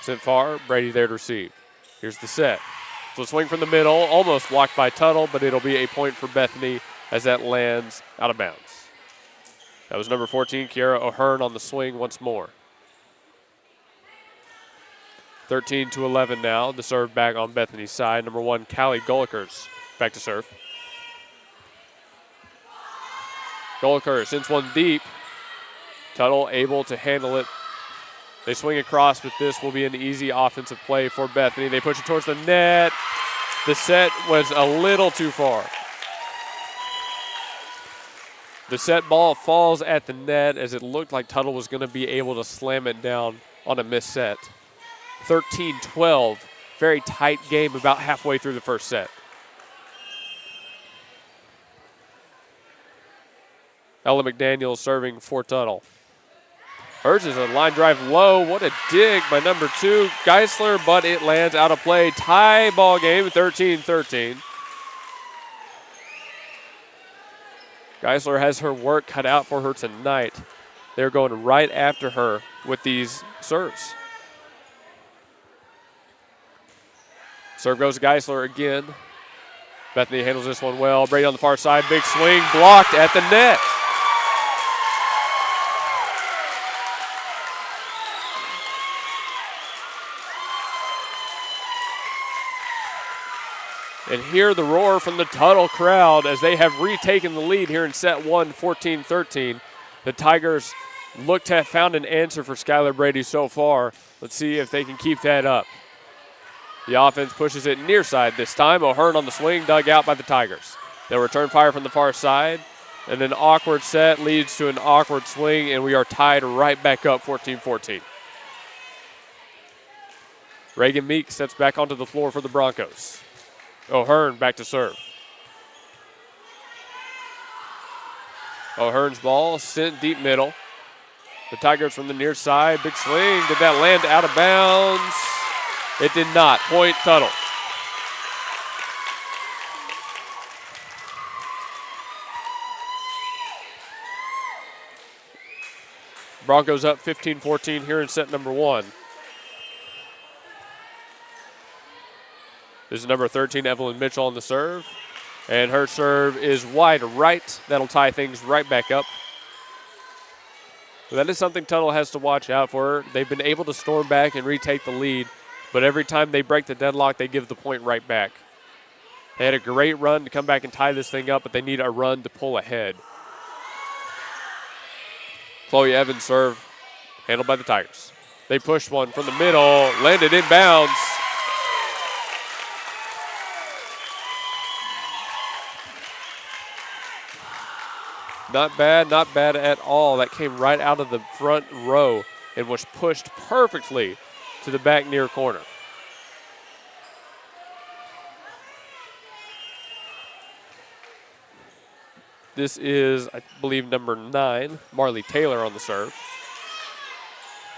Sent far, Brady there to receive. Here's the set. So swing from the middle, almost blocked by Tuttle, but it'll be a point for Bethany as that lands out of bounds. That was number 14, Kiara O'Hearn on the swing once more. 13-11 now. The serve back on Bethany's side. Number 1, Callie Gullikers back to serve. Gulliker sends one deep. Tuttle able to handle it. They swing across, but this will be an easy offensive play for Bethany. They push it towards the net. The set was a little too far. The set ball falls at the net as it looked like Tuttle was going to be able to slam it down on a missed set. 13-12, very tight game about halfway through the first set. Ella McDaniel serving for Tuttle. Hers is a line drive low. What a dig by number 2, Geisler, but it lands out of play. Tie ball game, 13-13. Geisler has her work cut out for her tonight. They're going right after her with these serves. Serve goes to Geisler again. Bethany handles this one well. Brady on the far side, big swing, blocked at the net. And hear the roar from the Tuttle crowd as they have retaken the lead here in set 1, 14-13. The Tigers look to have found an answer for Skylar Brady so far. Let's see if they can keep that up. The offense pushes it near side this time. O'Hearn on the swing, dug out by the Tigers. They'll return fire from the far side. And an awkward set leads to an awkward swing, and we are tied right back up 14-14. Reagan Meek steps back onto the floor for the Broncos. O'Hearn back to serve. O'Hearn's ball sent deep middle. The Tigers from the near side. Big swing. Did that land out of bounds? It did not. Point Tuttle. Broncos up 15-14 here in set number 1. This is number 13, Evelyn Mitchell on the serve. And her serve is wide right. That'll tie things right back up. That is something Tuttle has to watch out for. They've been able to storm back and retake the lead, but every time they break the deadlock, they give the point right back. They had a great run to come back and tie this thing up, but they need a run to pull ahead. Chloe Evans' serve, handled by the Tigers. They pushed one from the middle, landed inbounds. Not bad at all. That came right out of the front row and was pushed perfectly to the back near corner. This is, I believe, number 9, Marley Taylor on the serve.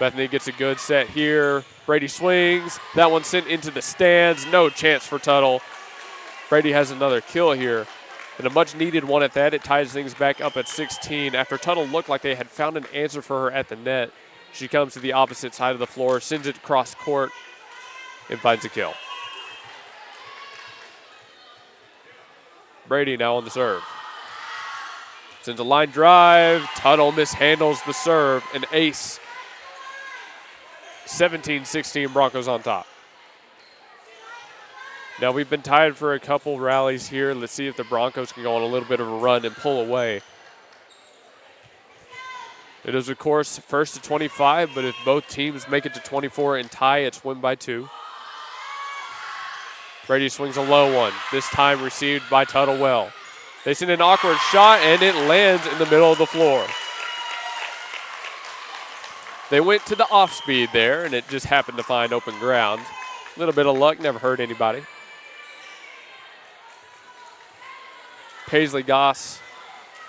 Bethany gets a good set here. Brady swings. That one sent into the stands. No chance for Tuttle. Brady has another kill here. And a much-needed one at that. It ties things back up at 16. After Tuttle looked like they had found an answer for her at the net, she comes to the opposite side of the floor, sends it across court, and finds a kill. Brady now on the serve. Sends a line drive. Tuttle mishandles the serve. An ace. 17-16 Broncos on top. Now we've been tied for a couple rallies here. Let's see if the Broncos can go on a little bit of a run and pull away. It is, of course, first to 25, but if both teams make it to 24 and tie, it's win by 2. Brady swings a low one, this time received by Tuttle well. They send an awkward shot, and it lands in the middle of the floor. They went to the off speed there, and it just happened to find open ground. A little bit of luck, never hurt anybody. Paisley Goss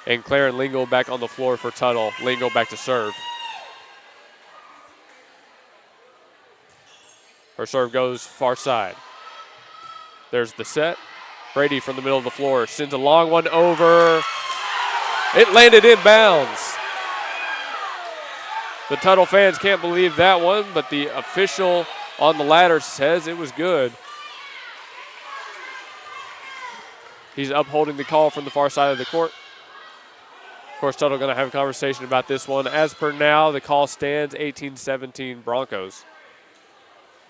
and Claren Lingle back on the floor for Tuttle. Lingle back to serve. Her serve goes far side. There's the set. Brady from the middle of the floor sends a long one over. It landed in bounds. The Tuttle fans can't believe that one, but the official on the ladder says it was good. He's upholding the call from the far side of the court. Of course, Tuttle going to have a conversation about this one. As per now, the call stands 18-17 Broncos.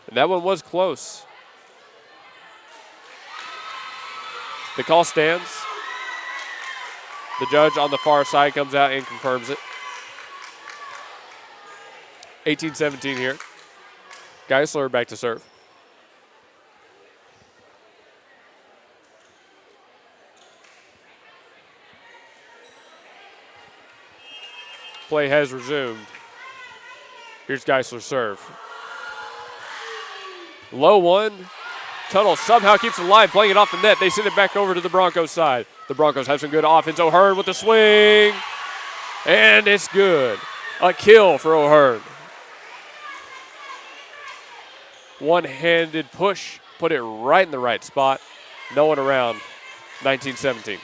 And that one was close. The call stands. The judge on the far side comes out and confirms it. 18-17 here. Geisler back to serve. Play has resumed. Here's Geisler's serve. Low one. Tuttle somehow keeps it alive, playing it off the net. They send it back over to the Broncos side. The Broncos have some good offense. O'Hearn with the swing. And it's good. A kill for O'Hearn. One-handed push. Put it right in the right spot. No one around. 19-17.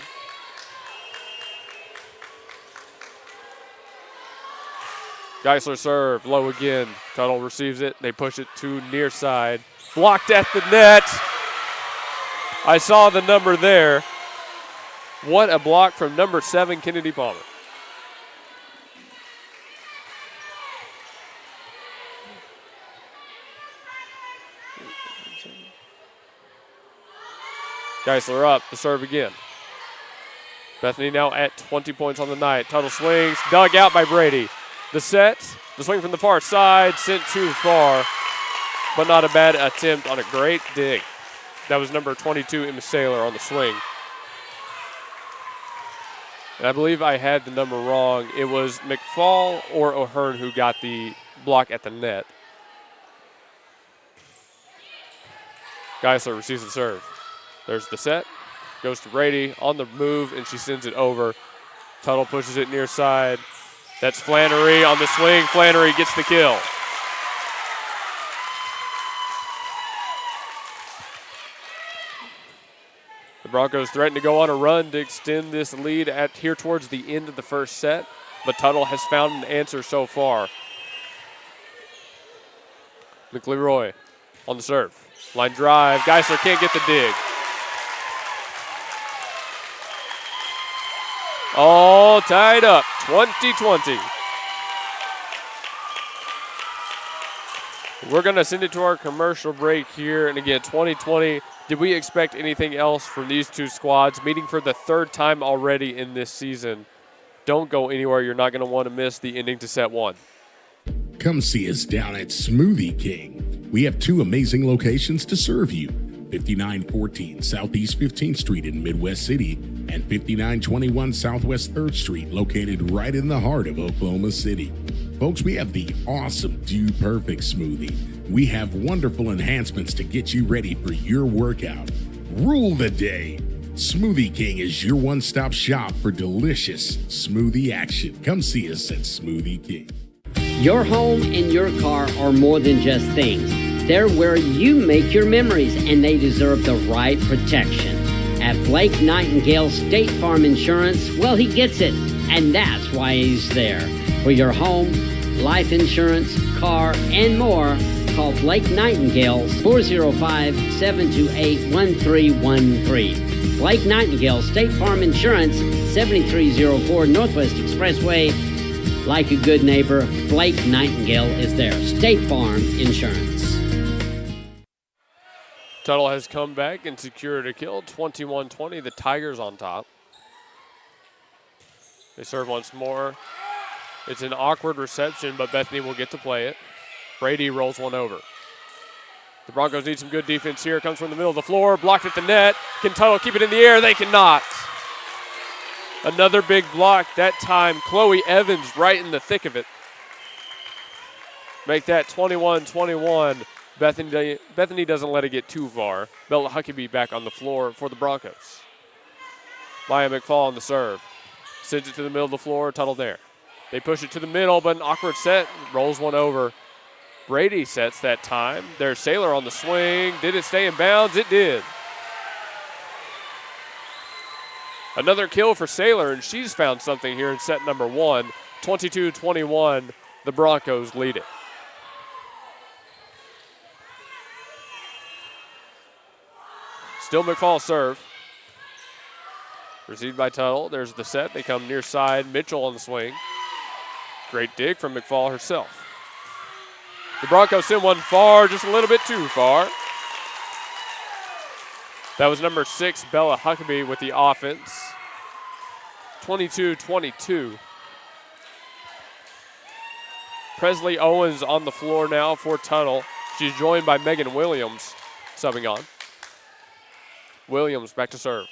Geisler serve, low again. Tuttle receives it. They push it to near side. Blocked at the net. I saw the number there. What a block from number 7, Kennedy Palmer. Geisler up, the serve again. Bethany now at 20 points on the night. Tuttle swings, dug out by Brady. The set, the swing from the far side, sent too far, but not a bad attempt on a great dig. That was number 22, Emma Saylor, on the swing. And I believe I had the number wrong. It was McFall or O'Hearn who got the block at the net. Geisler receives the serve. There's the set. Goes to Brady on the move, and she sends it over. Tuttle pushes it near side. That's Flannery on the swing. Flannery gets the kill. The Broncos threaten to go on a run to extend this lead at here towards the end of the first set, but Tuttle has found an answer so far. McLeroy on the serve. Line drive. Geisler can't get the dig. All tied up, 20-20. We're going to send it to our commercial break here. And again, 20-20. Did we expect anything else from these two squads? Meeting for the third time already in this season. Don't go anywhere. You're not going to want to miss the ending to set 1. Come see us down at Smoothie King. We have 2 amazing locations to serve you. 5914 Southeast 15th Street in Midwest City and 5921 Southwest 3rd Street, located right in the heart of Oklahoma City. Folks, we have the awesome Do Perfect smoothie. We have wonderful enhancements to get you ready for your workout. Rule the day. Smoothie King is your one-stop shop for delicious smoothie action. Come see us at Smoothie King. Your home and your car are more than just things. They're where you make your memories, and they deserve the right protection. At Blake Nightingale State Farm Insurance, well, he gets it, and that's why he's there. For your home, life insurance, car, and more, call Blake Nightingale 405-728-1313. Blake Nightingale State Farm Insurance, 7304 Northwest Expressway. Like a good neighbor, Blake Nightingale is there. State Farm Insurance. Tuttle has come back and secured a kill. 21-20, the Tigers on top. They serve once more. It's an awkward reception, but Bethany will get to play it. Brady rolls one over. The Broncos need some good defense here. Comes from the middle of the floor, blocked at the net. Can Tuttle keep it in the air? They cannot. Another big block. That time, Chloe Evans right in the thick of it. Make that 21-21. Bethany doesn't let it get too far. Bella Huckabee back on the floor for the Broncos. Maya McFall on the serve. Sends it to the middle of the floor, Tuttle there. They push it to the middle, but an awkward set. Rolls one over. Brady sets that time. There's Saylor on the swing. Did it stay in bounds? It did. Another kill for Saylor, and she's found something here in set number one. 22-21, the Broncos lead it. Still McFall serve. Received by Tuttle. There's the set. They come near side. Mitchell on the swing. Great dig from McFall herself. The Broncos send one far, just a little bit too far. That was number 6, Bella Huckabee with the offense. 22-22. Presley Owens on the floor now for Tuttle. She's joined by Megan Williams subbing on. Williams back to serve.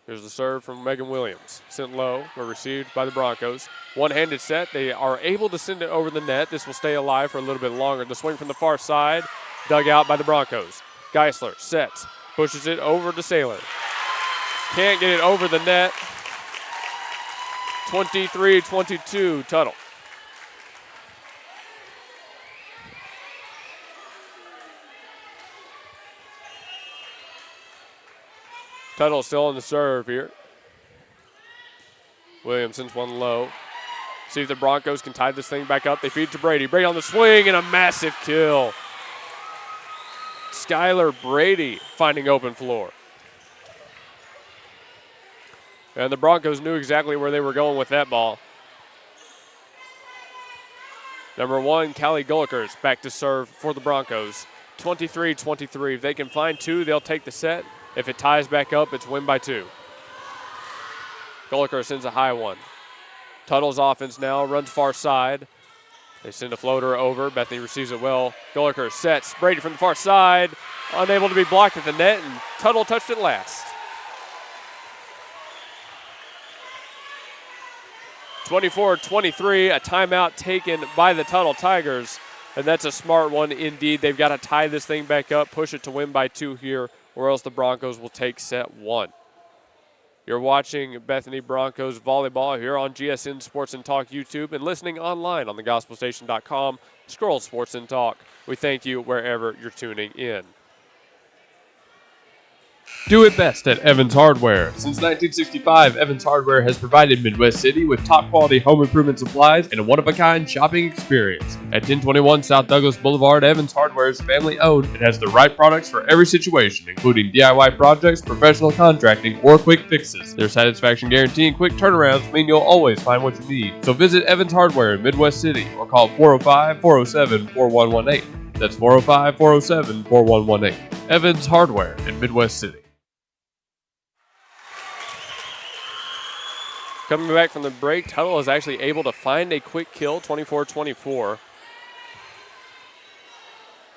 Here's the serve from Megan Williams. Sent low, but received by the Broncos. One-handed set. They are able to send it over the net. This will stay alive for a little bit longer. The swing from the far side, dug out by the Broncos. Geisler sets, pushes it over to Saylor. Can't get it over the net. 23-22, Tuttle. Tuttle still on the serve here. Williams sends one low. See if the Broncos can tie this thing back up. They feed to Brady. Brady on the swing and a massive kill. Skylar Brady finding open floor. And the Broncos knew exactly where they were going with that ball. Number 1, Callie Gullikers back to serve for the Broncos. 23-23. If they can find two, they'll take the set. If it ties back up, it's win by 2. Gulliker sends a high one. Tuttle's offense now runs far side. They send a floater over. Bethany receives it well. Gulliker sets. Brady from the far side. Unable to be blocked at the net, and Tuttle touched it last. 24-23, a timeout taken by the Tuttle Tigers, and that's a smart one indeed. They've got to tie this thing back up, push it to win by 2 here, or else the Broncos will take set 1. You're watching Bethany Broncos volleyball here on GSN Sports and Talk YouTube and listening online on thegospelstation.com, Scroll Sports and Talk. We thank you wherever you're tuning in. Do it best at Evans Hardware. Since 1965, Evans Hardware has provided Midwest City with top-quality home improvement supplies and a one-of-a-kind shopping experience. At 1021 South Douglas Boulevard, Evans Hardware is family-owned and has the right products for every situation, including DIY projects, professional contracting, or quick fixes. Their satisfaction guarantee and quick turnarounds mean you'll always find what you need. So visit Evans Hardware in Midwest City or call 405-407-4118. That's 405-407-4118. Evans Hardware in Midwest City. Coming back from the break, Tuttle is actually able to find a quick kill, 24-24.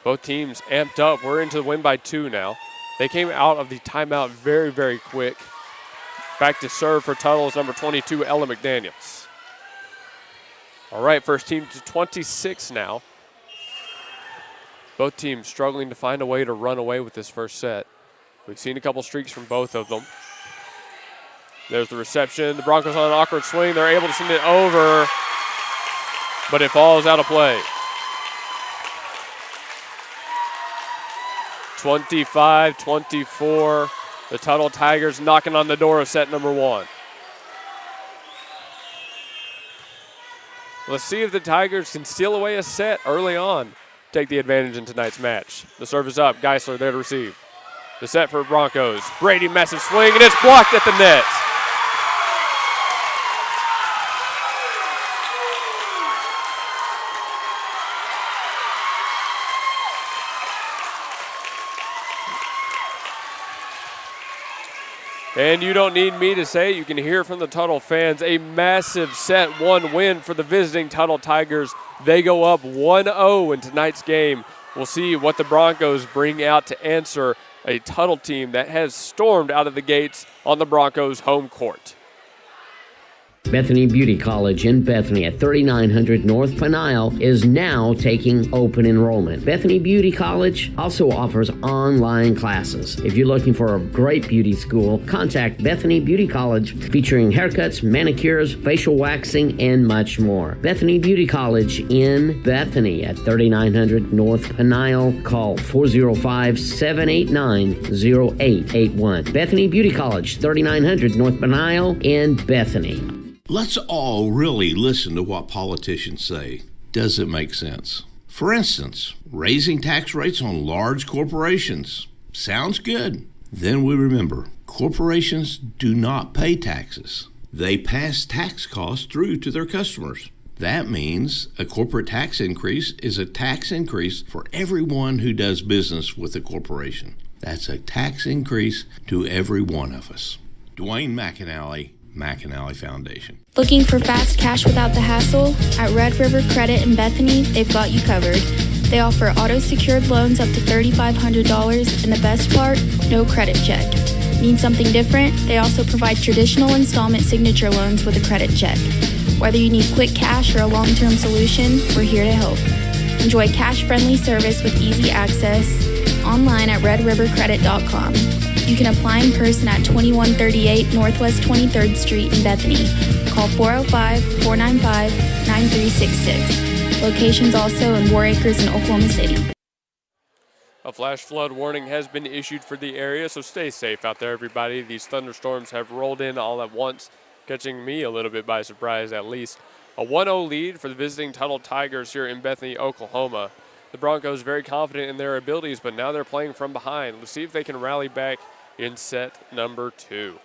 Both teams amped up. We're into the win by 2 now. They came out of the timeout very, very quick. Back to serve for Tuttle is number 22, Ella McDaniels. All right, first team to 26 now. Both teams struggling to find a way to run away with this first set. We've seen a couple streaks from both of them. There's the reception. The Broncos on an awkward swing. They're able to send it over, but it falls out of play. 25-24. The Tuttle Tigers knocking on the door of set number 1. Let's see if the Tigers can steal away a set early on. Take the advantage in tonight's match. The serve is up. Geisler there to receive. The set for Broncos. Brady, massive swing, and it's blocked at the net. And you don't need me to say, you can hear from the Tuttle fans, a massive set 1 win for the visiting Tuttle Tigers. They go up 1-0 in tonight's game. We'll see what the Broncos bring out to answer a Tuttle team that has stormed out of the gates on the Broncos' home court. Bethany Beauty College in Bethany at 3900 North Peniel is now taking open enrollment. Bethany Beauty College also offers online classes. If you're looking for a great beauty school, contact Bethany Beauty College, featuring haircuts, manicures, facial waxing, and much more. Bethany Beauty College in Bethany at 3900 North Peniel. Call 405-789-0881. Bethany Beauty College, 3900 North Peniel in Bethany. Let's all really listen to what politicians say. Does it make sense? For instance, raising tax rates on large corporations. Sounds good. Then we remember, corporations do not pay taxes. They pass tax costs through to their customers. That means a corporate tax increase is a tax increase for everyone who does business with a corporation. That's a tax increase to every one of us. Dwayne McAnally Foundation. Looking for fast cash without the hassle? At Red River Credit in Bethany, they've got you covered. They offer auto-secured loans up to $3,500, and the best part, no credit check. Need something different? They also provide traditional installment signature loans with a credit check. Whether you need quick cash or a long-term solution, we're here to help. Enjoy cash-friendly service with easy access online at redrivercredit.com. You can apply in person at 2138 Northwest 23rd Street in Bethany. Call 405-495-9366. Locations also in War Acres and Oklahoma City. A flash flood warning has been issued for the area, so stay safe out there, everybody. These thunderstorms have rolled in all at once, catching me a little bit by surprise at least. A 1-0 lead for the visiting Tuttle Tigers here in Bethany, Oklahoma. The Broncos very confident in their abilities, but now they're playing from behind. Let's see if they can rally back in set number 2.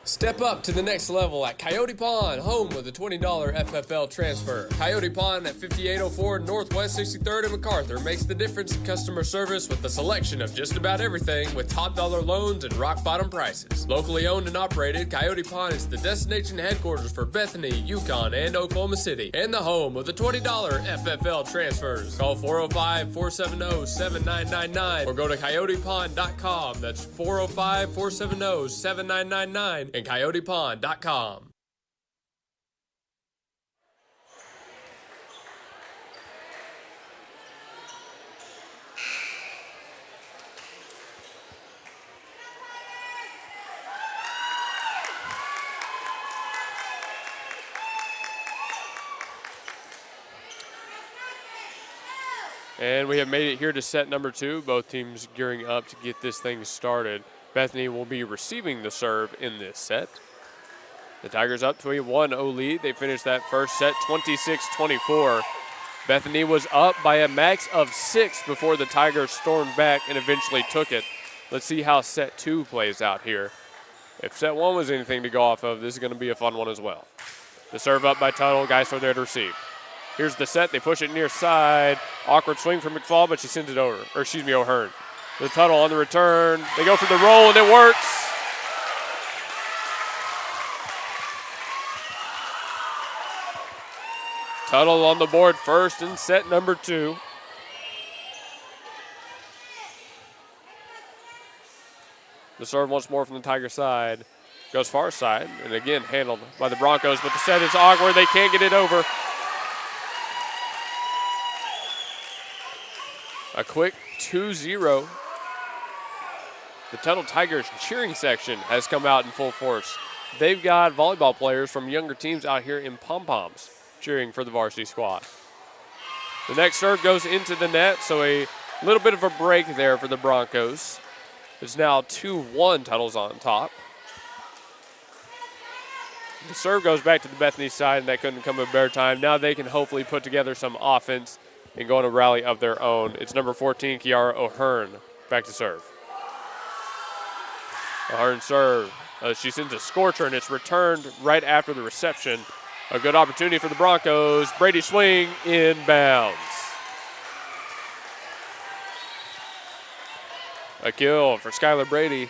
Step up to the next level at Coyote Pond, home with a $20 FFL transfer. Coyote Pond at 5804 Northwest 63rd and MacArthur makes the difference in customer service with a selection of just about everything with top dollar loans and rock bottom prices. Locally owned and operated, Coyote Pond is the destination headquarters for Bethany, Yukon, and Oklahoma City, and the home of the $20 FFL transfers. Call 405-470-7999 or go to coyotepond.com. That's 405-470-7999. and coyotepond.com. And we have made it here to set number 2. Both teams gearing up to get this thing started. Bethany will be receiving the serve in this set. The Tigers up to a 1-0 lead. They finished that first set 26-24. Bethany was up by a max of 6 before the Tigers stormed back and eventually took it. Let's see how set 2 plays out here. If set 1 was anything to go off of, this is going to be a fun one as well. The serve up by Tuttle. Geisler there to receive. Here's the set. They push it near side. Awkward swing from McFall, but she sends it over. Or excuse me, O'Hearn. The Tuttle on the return. They go for the roll, and it works. Tuttle on the board first in set number 2. The serve once more from the Tiger side. Goes far side, and again handled by the Broncos, but the set is awkward. They can't get it over. A quick 2-0. The Tuttle Tigers cheering section has come out in full force. They've got volleyball players from younger teams out here in pom-poms cheering for the varsity squad. The next serve goes into the net, so a little bit of a break there for the Broncos. It's now 2-1, Tuttle's on top. The serve goes back to the Bethany side, and that couldn't come at a better time. Now they can hopefully put together some offense and go on a rally of their own. It's number 14, Kiara O'Hearn, back to serve. O'Hearn serve. She sends a scorcher, and it's returned right after the reception. A good opportunity for the Broncos. Brady swing inbounds. A kill for Skylar Brady.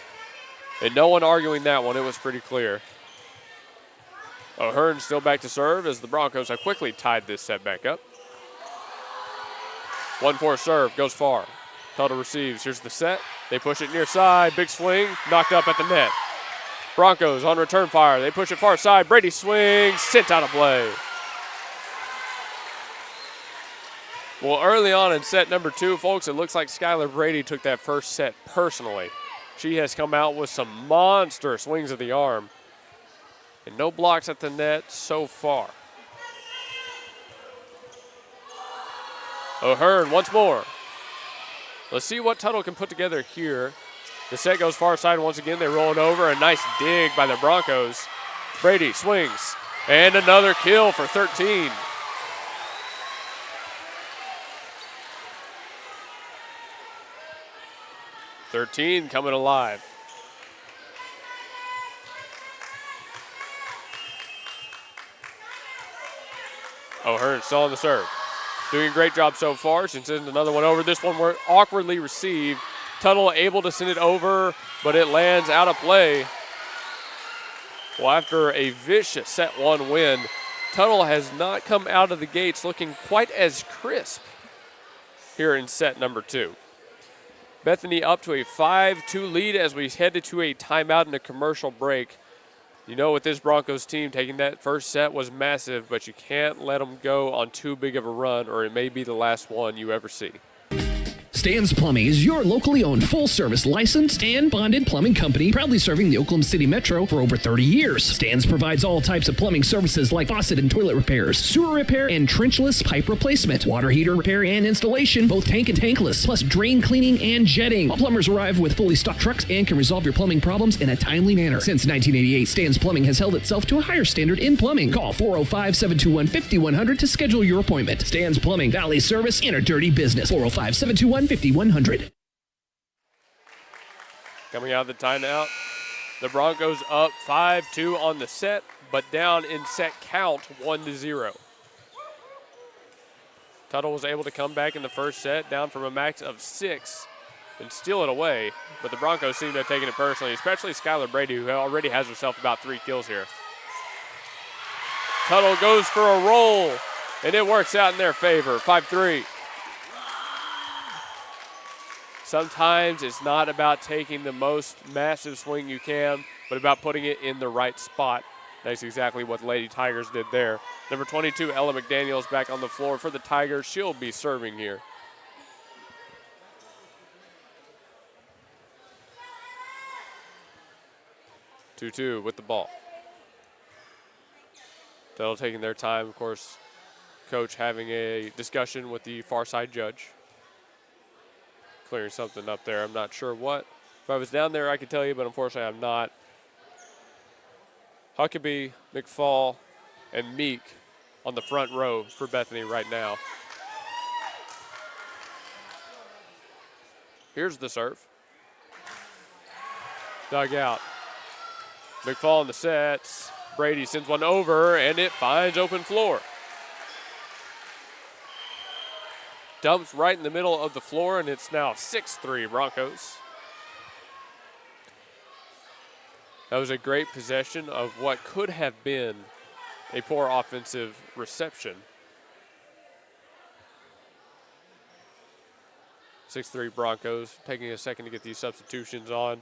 And no one arguing that one. It was pretty clear. O'Hearn still back to serve as the Broncos have quickly tied this set back up. 1-4 serve, goes far. Tuttle receives. Here's the set. They push it near side. Big swing, knocked up at the net. Broncos on return fire. They push it far side. Brady swings, sent out of play. Well, early on in set number 2, folks, it looks like Skylar Brady took that first set personally. She has come out with some monster swings of the arm. And no blocks at the net so far. O'Hearn once more. Let's see what Tuttle can put together here. The set goes far side once again. They roll it over. A nice dig by the Broncos. Brady swings. And another kill for 13. Coming alive. O'Hearn still on the serve. Doing a great job so far. She sends another one over. This one were awkwardly received. Tuttle able to send it over, but it lands out of play. Well, after a vicious set 1 win, Tuttle has not come out of the gates looking quite as crisp here in set number 2. Bethany up to a 5-2 lead as we headed to a timeout and a commercial break. You know, with this Broncos team, taking that first set was massive, but you can't let them go on too big of a run, or it may be the last one you ever see. Stan's Plumbing is your locally owned full-service licensed and bonded plumbing company, proudly serving the Oklahoma City Metro for over 30 years. Stan's provides all types of plumbing services like faucet and toilet repairs, sewer repair and trenchless pipe replacement, water heater repair and installation, both tank and tankless, plus drain cleaning and jetting. All plumbers arrive with fully stocked trucks and can resolve your plumbing problems in a timely manner. Since 1988, Stan's Plumbing has held itself to a higher standard in plumbing. Call 405-721-5100 to schedule your appointment. Stan's Plumbing, Valley Service in a dirty business. 405-721-5100. Coming out of the timeout, the Broncos up 5-2 on the set, but down in set count 1-0. Tuttle was able to come back in the first set, down from a max of 6 and steal it away, but the Broncos seem to have taken it personally, especially Skylar Brady, who already has herself about 3 kills here. Tuttle goes for a roll, and it works out in their favor, 5-3. Sometimes it's not about taking the most massive swing you can, but about putting it in the right spot. That's exactly what the Lady Tigers did there. Number 22, Ella McDaniels, back on the floor for the Tigers. She'll be serving here. Two with the ball. Tuttle taking their time, of course. Coach having a discussion with the far side judge. Clearing something up there. I'm not sure what. If I was down there, I could tell you, but unfortunately I'm not. Huckabee, McFall, and Meek on the front row for Bethany right now. Here's the serve. Dug out. McFall in the sets. Brady sends one over, and it finds open floor. Dumps right in the middle of the floor, and it's now 6-3 Broncos. That was a great possession of what could have been a poor offensive reception. 6-3 Broncos, taking a second to get these substitutions on.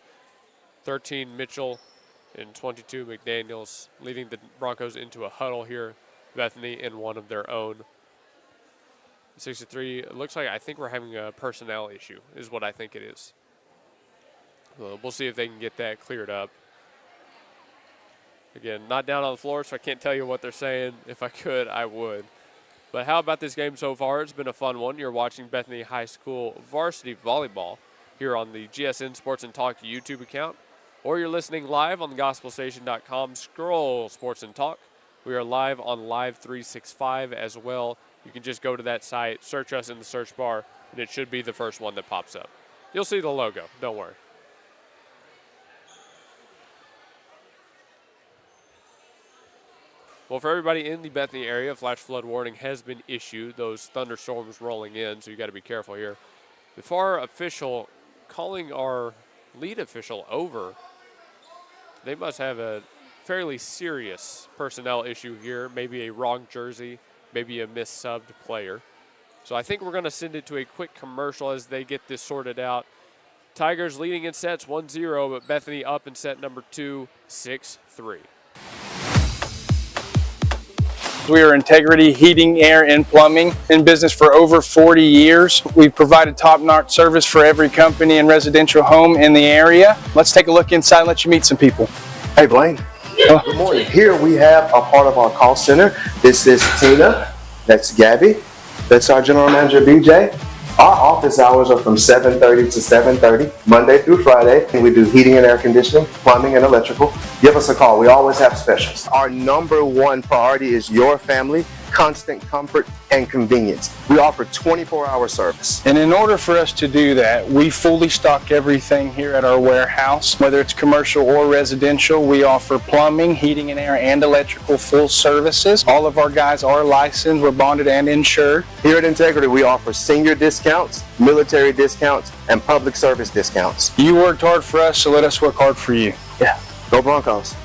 13 Mitchell and 22 McDaniels, leading the Broncos into a huddle here. Bethany in one of their own. 63, it looks like I think we're having a personnel issue is what I think it is. We'll see if they can get that cleared up. Again, not down on the floor, so I can't tell you what they're saying. If I could, I would. But how about this game so far? It's been a fun one. You're watching Bethany High School varsity volleyball here on the GSN Sports and Talk YouTube account, or you're listening live on the gospelstation.com scroll Sports and Talk. We are live on Live 365 as well. You can just go to that site, search us in the search bar, and it should be the first one that pops up. You'll see the logo, don't worry. Well, for everybody in the Bethany area, flash flood warning has been issued. Those thunderstorms rolling in, so you got to be careful here. The FAR official calling our lead official over. They must have a fairly serious personnel issue here, maybe a wrong jersey, maybe a mis-subbed player. So I think we're going to send it to a quick commercial as they get this sorted out. Tigers leading in sets 1-0, but Bethany up in set number 2, 6-3. We are Integrity Heating, Air, and Plumbing, in business for over 40 years. We've provided top-notch service for every company and residential home in the area. Let's take a look inside and let you meet some people. Hey, Blaine. Good morning. Here we have a part of our call center. This is Tina. That's Gabby. That's our general manager, BJ. Our office hours are from 7:30 to 7:30, Monday through Friday. And we do heating and air conditioning, plumbing, and electrical. Give us a call. We always have specials. Our number one priority is your family, constant comfort, and convenience. We offer 24-hour service. And in order for us to do that, we fully stock everything here at our warehouse. Whether it's commercial or residential, we offer plumbing, heating and air, and electrical full services. All of our guys are licensed, we're bonded and insured. Here at Integrity, we offer senior discounts, military discounts, and public service discounts. You worked hard for us, so let us work hard for you. Yeah, go Broncos.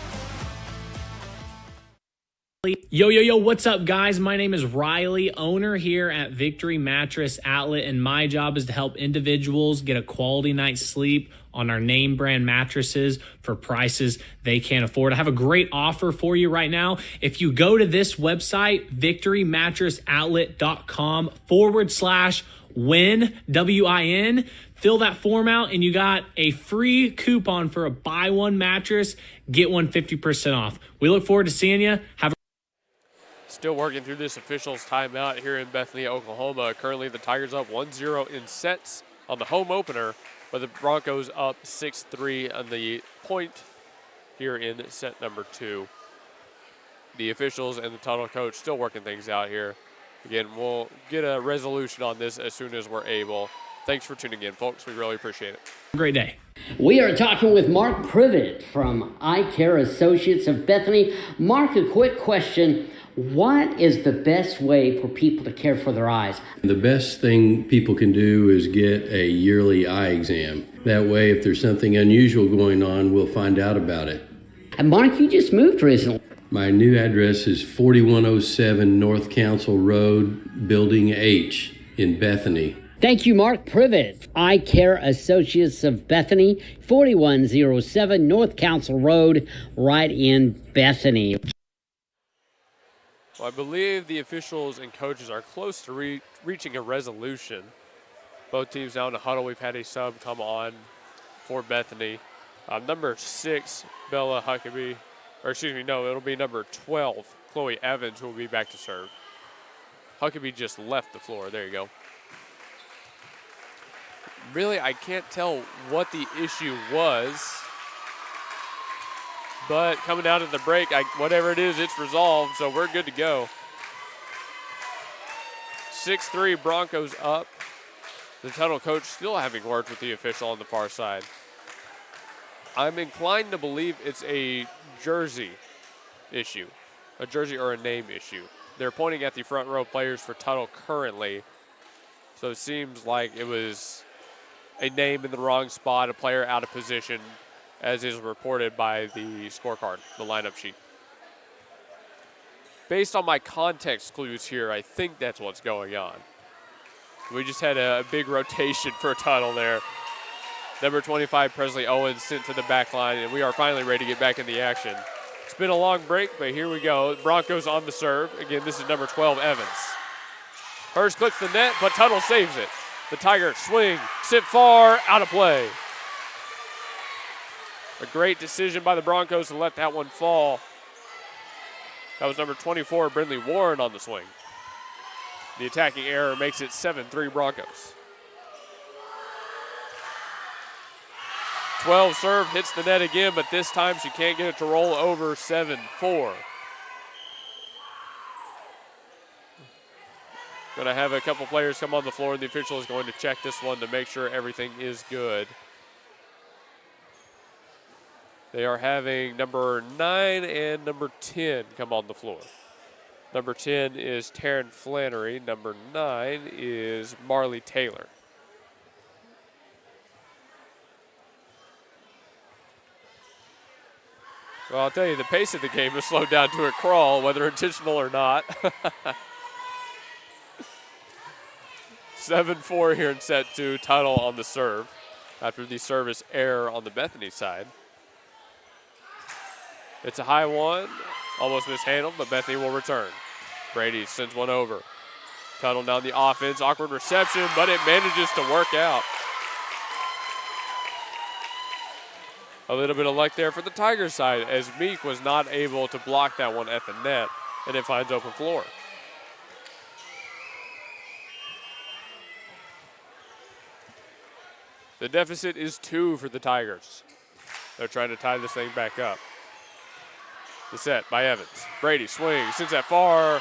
Yo, what's up, guys? My name is Riley, owner here at Victory Mattress Outlet, and my job is to help individuals get a quality night's sleep on our name brand mattresses for prices they can't afford. I have a great offer for you right now. If you go to this website, victorymattressoutlet.com/win, WIN, fill that form out, and you got a free coupon for a buy one mattress, get one 50% off. We look forward to seeing you. Still working through this officials timeout here in Bethany, Oklahoma. Currently, the Tigers up 1-0 in sets on the home opener, but the Broncos up 6-3 on the point here in set number 2. The officials and the Tuttle coach still working things out here. Again, we'll get a resolution on this as soon as we're able. Thanks for tuning in, folks. We really appreciate it. Great day. We are talking with Mark Privet from Eye Care Associates of Bethany. Mark, a quick question. What is the best way for people to care for their eyes? The best thing people can do is get a yearly eye exam. That way, if there's something unusual going on, we'll find out about it. And Mark, you just moved recently. My new address is 4107 North Council Road, Building H in Bethany. Thank you, Mark Privet. Eye Care Associates of Bethany, 4107 North Council Road, right in Bethany. Well, I believe the officials and coaches are close to reaching a resolution. Both teams now in a huddle. We've had a sub come on for Bethany. Number 6, Bella Huckabee, or excuse me, no, it'll be number 12, Chloe Evans, who will be back to serve. Huckabee just left the floor. There you go. Really, I can't tell what the issue was. But coming out of the break, whatever it is, it's resolved, so we're good to go. 6-3, Broncos up. The Tuttle coach still having words with the official on the far side. I'm inclined to believe it's a jersey issue, a jersey or a name issue. They're pointing at the front row players for Tuttle currently, so it seems like it was a name in the wrong spot, a player out of position, as is reported by the scorecard, the lineup sheet. Based on my context clues here, I think that's what's going on. We just had a big rotation for Tuttle there. Number 25, Presley Owens, sent to the back line, and we are finally ready to get back in the action. It's been a long break, but here we go. Broncos on the serve. Again, this is number 12, Evans. Hurst clicks the net, but Tuttle saves it. The Tigers swing, sit far, out of play. A great decision by the Broncos to let that one fall. That was number 24, Brindley Warren, on the swing. The attacking error makes it 7-3 Broncos. 12 serve hits the net again, but this time she can't get it to roll over. 7-4. Going to have a couple players come on the floor, and the official is going to check this one to make sure everything is good. They are having number 9 and number 10 come on the floor. Number 10 is Taryn Flannery. Number 9 is Marley Taylor. Well, I'll tell you, the pace of the game has slowed down to a crawl, whether intentional or not. 7-4 here in set 2. Tuttle on the serve after the service error on the Bethany side. It's a high one, almost mishandled, but Bethany will return. Brady sends one over. Tuttle down the offense, awkward reception, but it manages to work out. A little bit of luck there for the Tigers side, as Meek was not able to block that one at the net, and it finds open floor. The deficit is 2 for the Tigers. They're trying to tie this thing back up. The set by Evans. Brady swings, sends that far.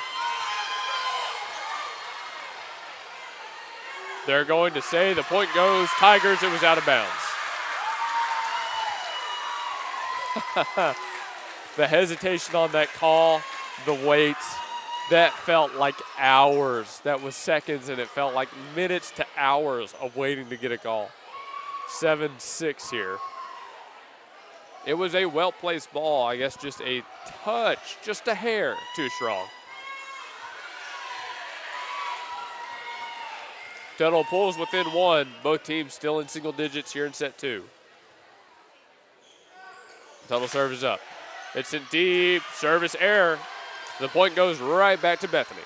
They're going to say the point goes Tigers. It was out of bounds. The hesitation on that call, the wait, that felt like hours. That was seconds, and it felt like minutes to hours of waiting to get a call. 7-6 here. It was a well-placed ball. I guess just a touch, just a hair too strong. Tuttle pulls within 1. Both teams still in single digits here in set 2. Tuttle serves up. It's in deep. Service error. The point goes right back to Bethany.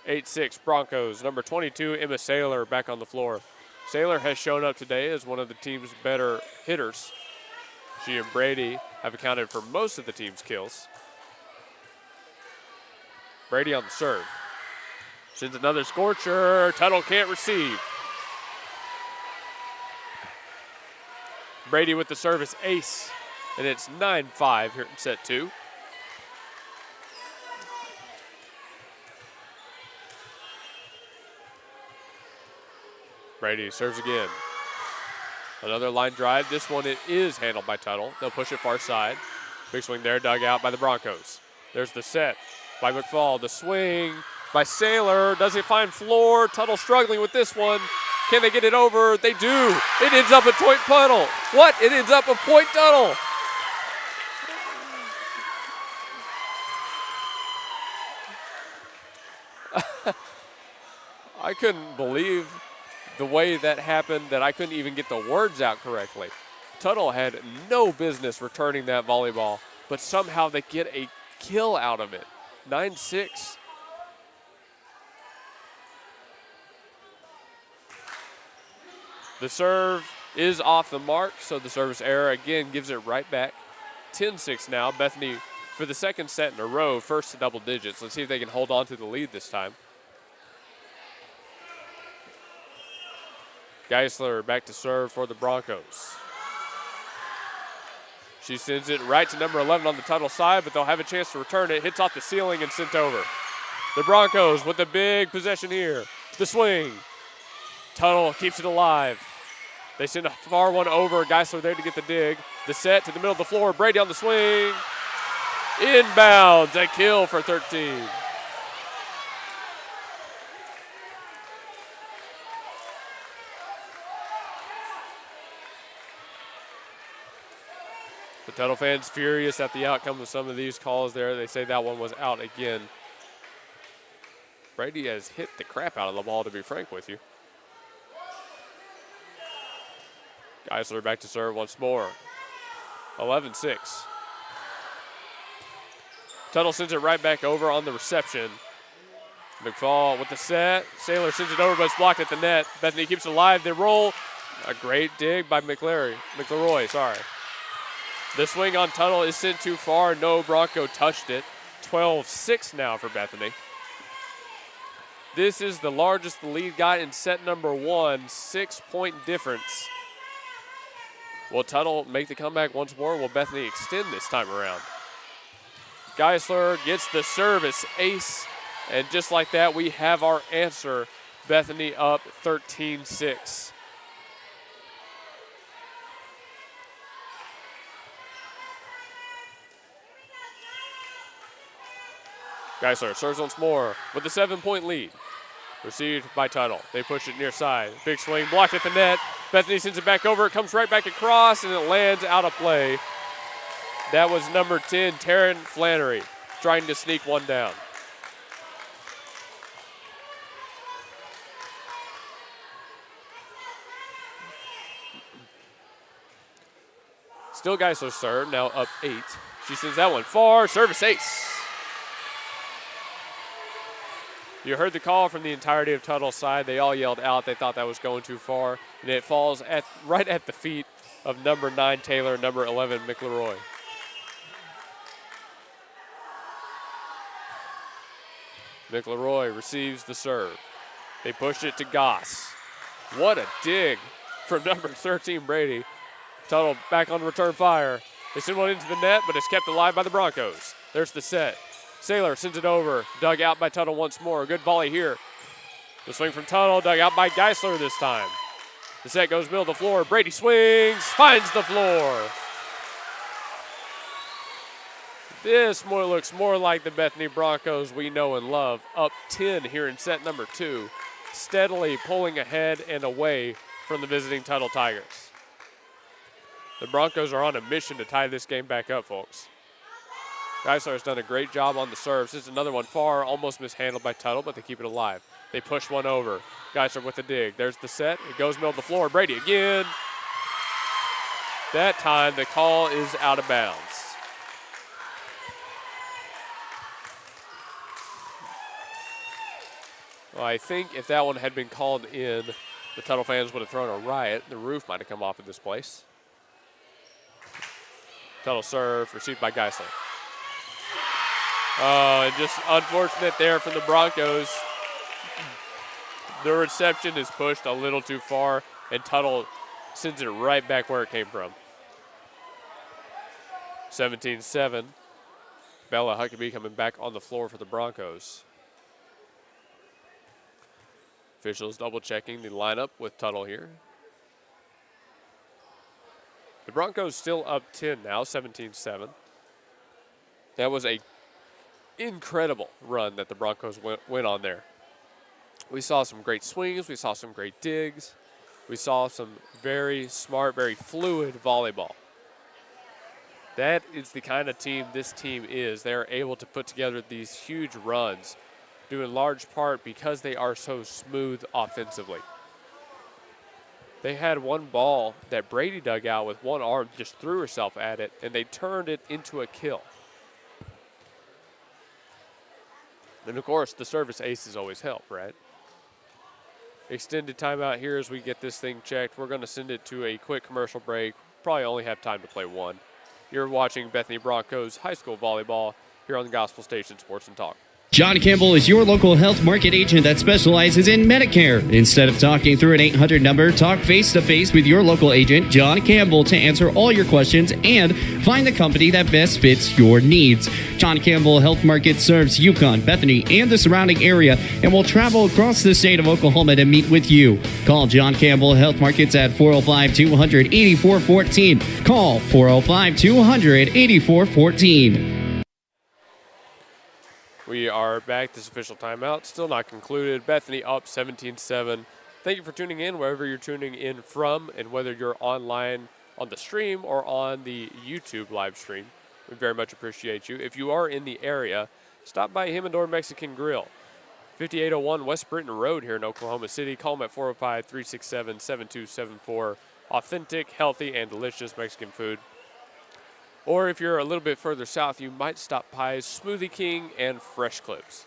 8-6 Broncos. Number 22, Emma Saylor, back on the floor. Saylor has shown up today as one of the team's better hitters. She and Brady have accounted for most of the team's kills. Brady on the serve. Sends another scorcher. Tuttle can't receive. Brady with the service ace, and it's 9-5 here in set 2. Brady serves again. Another line drive. This one it is handled by Tuttle. They'll push it far side. Big swing there, dug out by the Broncos. There's the set by McFall. The swing by Saylor. Does it find floor? Tuttle struggling with this one. Can they get it over? They do. It ends up a point Tuttle. What? It ends up a point Tuttle. I couldn't believe the way that happened, that I couldn't even get the words out correctly. Tuttle had no business returning that volleyball, but somehow they get a kill out of it. 9-6. The serve is off the mark, so the service error again gives it right back. 10-6 now. Bethany for the second set in a row, first to double digits. Let's see if they can hold on to the lead this time. Geisler back to serve for the Broncos. She sends it right to number 11 on the Tuttle side, but they'll have a chance to return it. Hits off the ceiling and sent over. The Broncos with a big possession here. The swing. Tuttle keeps it alive. They send a far one over. Geisler there to get the dig. The set to the middle of the floor. Brady on the swing. Inbounds. A kill for 13. The Tuttle fans furious at the outcome of some of these calls there. They say that one was out again. Brady has hit the crap out of the ball, to be frank with you. Geisler back to serve once more. 11-6. Tuttle sends it right back over on the reception. McFall with the set. Saylor sends it over, but it's blocked at the net. Bethany keeps it alive. They roll. A great dig by McLeroy. The swing on Tuttle is sent too far. No Bronco touched it. 12-6 now for Bethany. This is the largest the lead got in set number 1. 6-point difference. Will Tuttle make the comeback once more? Will Bethany extend this time around? Geisler gets the service ace. And just like that, we have our answer. Bethany up 13-6. Geisler serves once more with a 7-point lead. Received by Tuttle. They push it near side. Big swing, blocked at the net. Bethany sends it back over. It comes right back across, and it lands out of play. That was number 10, Taryn Flannery, trying to sneak one down. Still Geisler serve, now up 8. She sends that one far, service ace. You heard the call from the entirety of Tuttle's side. They all yelled out. They thought that was going too far. And it falls right at the feet of number 9, Taylor, number 11, McLeroy. McLeroy receives the serve. They push it to Goss. What a dig from number 13, Brady. Tuttle back on return fire. They send one into the net, but it's kept alive by the Broncos. There's the set. Saylor sends it over, dug out by Tuttle once more. Good volley here. The swing from Tuttle, dug out by Geisler this time. The set goes middle of the floor. Brady swings, finds the floor. This looks more like the Bethany Broncos we know and love. Up 10 here in set number 2. Steadily pulling ahead and away from the visiting Tuttle Tigers. The Broncos are on a mission to tie this game back up, folks. Geisler has done a great job on the serves. This is another one far, almost mishandled by Tuttle, but they keep it alive. They push one over. Geisler with the dig. There's the set. It goes middle of the floor. Brady again. That time, the call is out of bounds. Well, I think if that one had been called in, the Tuttle fans would have thrown a riot. The roof might have come off in this place. Tuttle serve, received by Geisler. Oh, and just unfortunate there for the Broncos. The reception is pushed a little too far, and Tuttle sends it right back where it came from. 17-7. Bella Huckabee coming back on the floor for the Broncos. Officials double-checking the lineup with Tuttle here. The Broncos still up 10 now, 17-7. That was a incredible run that the Broncos went on there. We saw some great swings. We saw some great digs. We saw some very smart, very fluid volleyball. That is the kind of team this team is. They are able to put together these huge runs, due in large part because they are so smooth offensively. They had one ball that Brady dug out with one arm, just threw herself at it, and they turned it into a kill. And, of course, the service aces always help, right? Extended timeout here as we get this thing checked. We're going to send it to a quick commercial break. Probably only have time to play one. You're watching Bethany Broncos High School Volleyball here on the Gospel Station Sports and Talk. John Campbell is your local health market agent that specializes in Medicare. Instead of talking through an 800 number, talk face-to-face with your local agent, John Campbell, to answer all your questions and find the company that best fits your needs. John Campbell Health Market serves Yukon, Bethany, and the surrounding area and will travel across the state of Oklahoma to meet with you. Call John Campbell Health Markets at 405-200-8414. Call 405-200-8414. We are back. This official timeout still not concluded. Bethany up 17-7. Thank you for tuning in wherever you're tuning in from, and whether you're online on the stream or on the YouTube live stream. We very much appreciate you. If you are in the area, stop by Himador Mexican Grill, 5801 West Britton Road here in Oklahoma City. Call them at 405-367-7274. Authentic, healthy, and delicious Mexican food. Or if you're a little bit further south, you might stop by Smoothie King and Fresh Clips.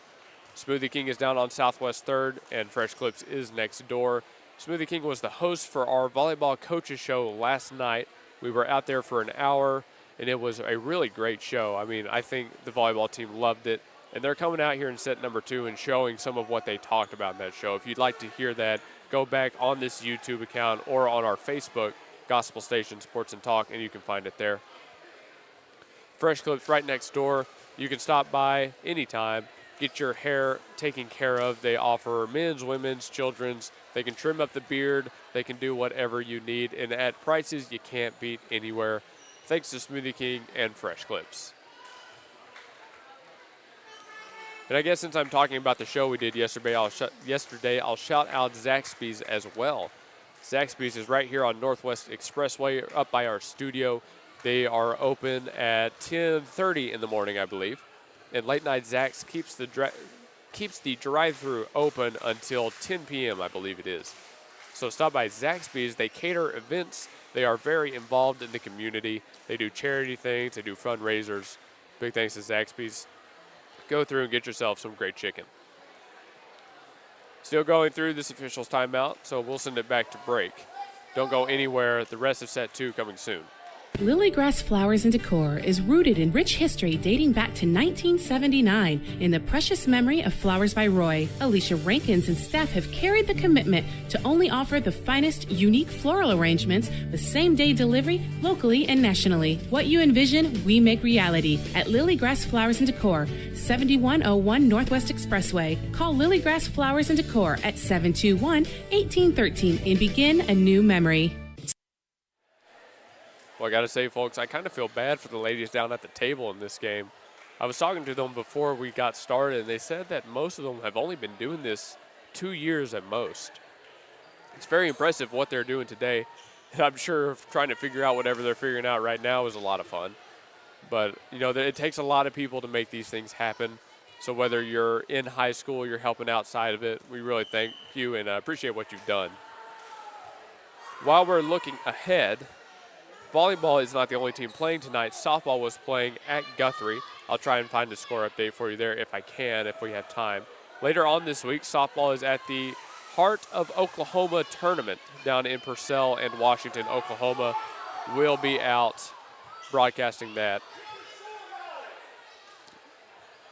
Smoothie King is down on Southwest 3rd, and Fresh Clips is next door. Smoothie King was the host for our volleyball coaches show last night. We were out there for an hour, and it was a really great show. I mean, I think the volleyball team loved it, and they're coming out here in set number 2 and showing some of what they talked about in that show. If you'd like to hear that, go back on this YouTube account or on our Facebook, Gospel Station Sports and Talk, and you can find it there. Fresh Clips right next door. You can stop by anytime, get your hair taken care of. They offer men's, women's, children's. They can trim up the beard. They can do whatever you need, and at prices you can't beat anywhere. Thanks to Smoothie King and Fresh Clips. And I guess since I'm talking about the show we did yesterday, I'll shout out Zaxby's as well. Zaxby's is right here on Northwest Expressway up by our studio. They are open at 10:30 in the morning, I believe. And Late Night Zax keeps the drive-thru open until 10 p.m., I believe it is. So stop by Zaxby's. They cater events. They are very involved in the community. They do charity things. They do fundraisers. Big thanks to Zaxby's. Go through and get yourself some great chicken. Still going through this official's timeout, so we'll send it back to break. Don't go anywhere. The rest of set 2 coming soon. Lilygrass Flowers and Decor is rooted in rich history dating back to 1979 in the precious memory of Flowers by Roy. Alicia Rankins and staff have carried the commitment to only offer the finest, unique floral arrangements with same-day delivery locally and nationally. What you envision, we make reality at Lilygrass Flowers and Decor, 7101 Northwest Expressway. Call Lilygrass Flowers and Decor at 721-1813 and begin a new memory. Well, I got to say, folks, I kind of feel bad for the ladies down at the table in this game. I was talking to them before we got started, and they said that most of them have only been doing this 2 years at most. It's very impressive what they're doing today, and I'm sure trying to figure out whatever they're figuring out right now is a lot of fun. But, you know, it takes a lot of people to make these things happen. So whether you're in high school or you're helping outside of it, we really thank you and appreciate what you've done. While we're looking ahead, volleyball is not the only team playing tonight. Softball was playing at Guthrie. I'll try and find a score update for you there if I can, if we have time. Later on this week, softball is at the Heart of Oklahoma tournament down in Purcell and Washington, Oklahoma. We'll be out broadcasting that.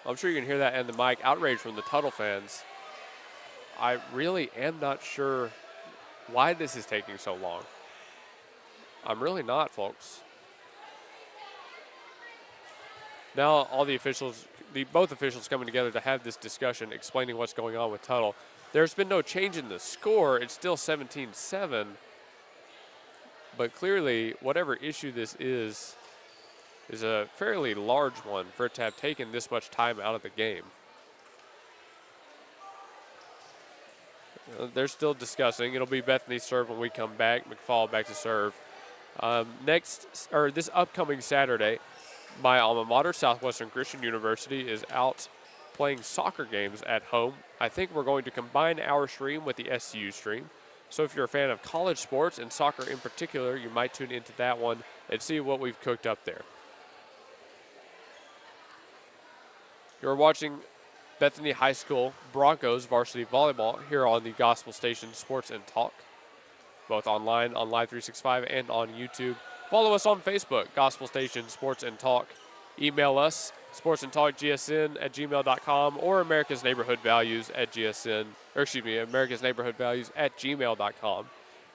I'm sure you can hear that in the mic. Outrage from the Tuttle fans. I really am not sure why this is taking so long. I'm really not, folks. Now all the officials, both officials coming together to have this discussion explaining what's going on with Tuttle. There's been no change in the score. It's still 17-7. But clearly, whatever issue this is a fairly large one for it to have taken this much time out of the game. They're still discussing. It'll be Bethany's serve when we come back. McFall back to serve. This upcoming Saturday, my alma mater, Southwestern Christian University, is out playing soccer games at home. I think we're going to combine our stream with the SCU stream. So if you're a fan of college sports and soccer in particular, you might tune into that one and see what we've cooked up there. You're watching Bethany High School Broncos varsity volleyball here on the Gospel Station Sports and Talk, both online on Live 365 and on YouTube. Follow us on Facebook, Gospel Station Sports and Talk. Email us, sportsandtalkgsn@gmail.com or America's Neighborhood Values at gmail.com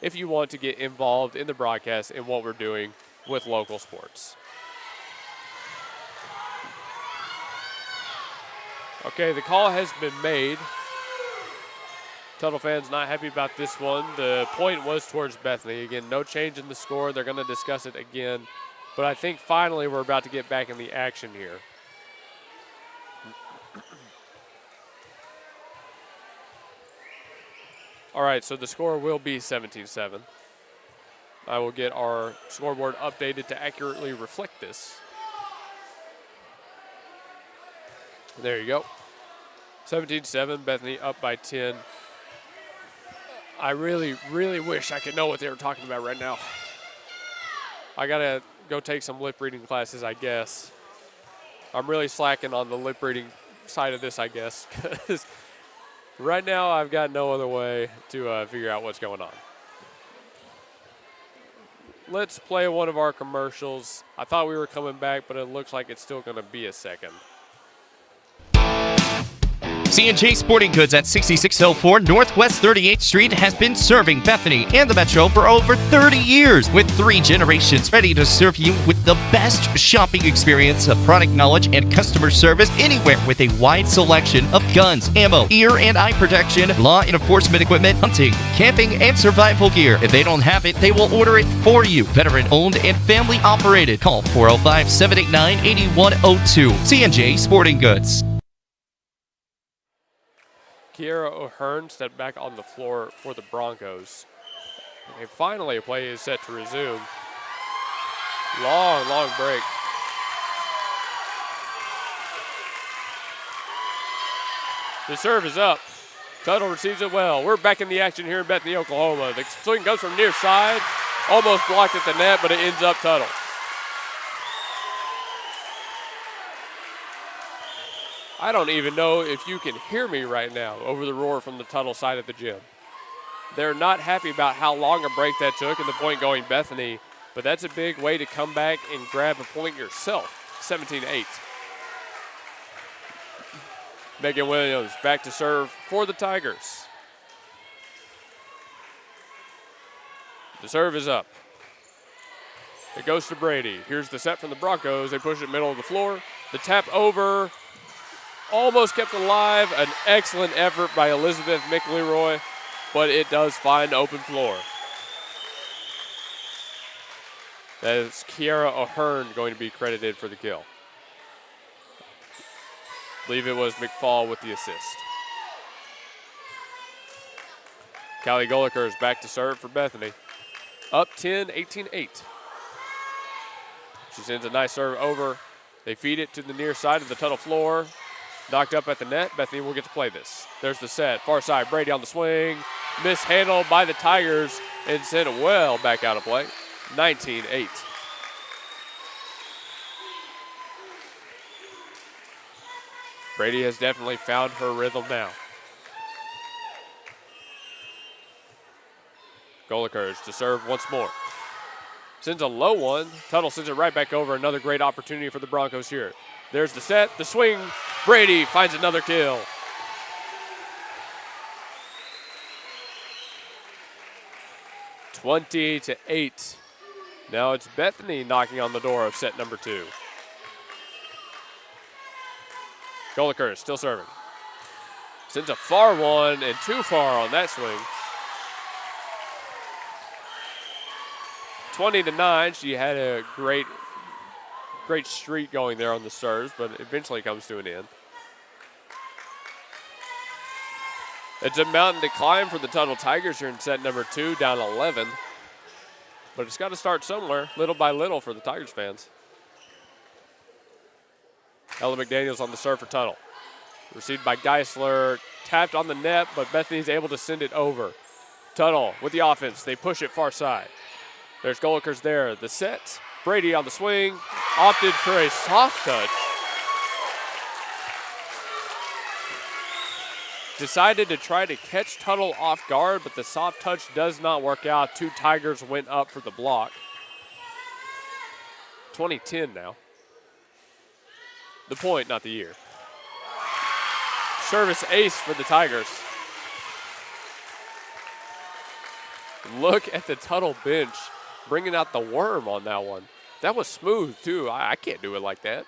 if you want to get involved in the broadcast and what we're doing with local sports. Okay, the call has been made. Tuttle fans not happy about this one. The point was towards Bethany. Again, no change in the score. They're going to discuss it again. But I think finally we're about to get back in the action here. All right, so the score will be 17-7. I will get our scoreboard updated to accurately reflect this. There you go. 17-7, Bethany up by 10. I really, really wish I could know what they were talking about right now. I got to go take some lip reading classes, I guess. I'm really slacking on the lip reading side of this, I guess, because right now I've got no other way to figure out what's going on. Let's play one of our commercials. I thought we were coming back, but it looks like it's still going to be a second. C&J Sporting Goods at 6604 Northwest 38th Street has been serving Bethany and the Metro for over 30 years, with 3 generations ready to serve you with the best shopping experience of product knowledge and customer service anywhere, with a wide selection of guns, ammo, ear and eye protection, law enforcement equipment, hunting, camping, and survival gear. If they don't have it, they will order it for you. Veteran owned and family operated. Call 405-789-8102. C&J Sporting Goods. Kiera O'Hearn stepped back on the floor for the Broncos. And finally, play is set to resume. Long break. The serve is up. Tuttle receives it well. We're back in the action here in Bethany, Oklahoma. The swing goes from near side, almost blocked at the net, but it ends up Tuttle. I don't even know if you can hear me right now over the roar from the Tuttle side of the gym. They're not happy about how long a break that took and the point going Bethany, but that's a big way to come back and grab a point yourself, 17-8. Megan Williams back to serve for the Tigers. The serve is up. It goes to Brady. Here's the set from the Broncos. They push it middle of the floor. The tap over. Almost kept alive. An excellent effort by Elizabeth McLeroy, but it does find open floor. That is Kiera O'Hearn going to be credited for the kill. I believe it was McFall with the assist. Callie Goliker is back to serve for Bethany. Up 10, 18-8. She sends a nice serve over. They feed it to the near side of the Tuttle floor. Knocked up at the net. Bethany will get to play this. There's the set. Far side. Brady on the swing. Mishandled by the Tigers and sent well back out of play. 19-8. Brady has definitely found her rhythm now. Golikers to serve once more. Sends a low one. Tuttle sends it right back over. Another great opportunity for the Broncos here. There's the set, the swing. Brady finds another kill. (20-8). Now it's Bethany knocking on the door of set number 2. Goliker still serving. Sends a far one and too far on that swing. 20-9. She had a great streak going there on the serves, but eventually comes to an end. It's a mountain to climb for the Tuttle Tigers here in set number 2, down 11. But it's got to start somewhere, little by little, for the Tigers fans. Ella McDaniels on the serve for Tuttle. Received by Geisler, tapped on the net, but Bethany's able to send it over. Tuttle with the offense. They push it far side. There's Golikers there. The set. Brady on the swing. Opted for a soft touch. Decided to try to catch Tuttle off guard, but the soft touch does not work out. 2 Tigers went up for the block. 20-10 now. The point, not the year. Service ace for the Tigers. Look at the Tuttle bench bringing out the worm on that one. That was smooth, too. I can't do it like that.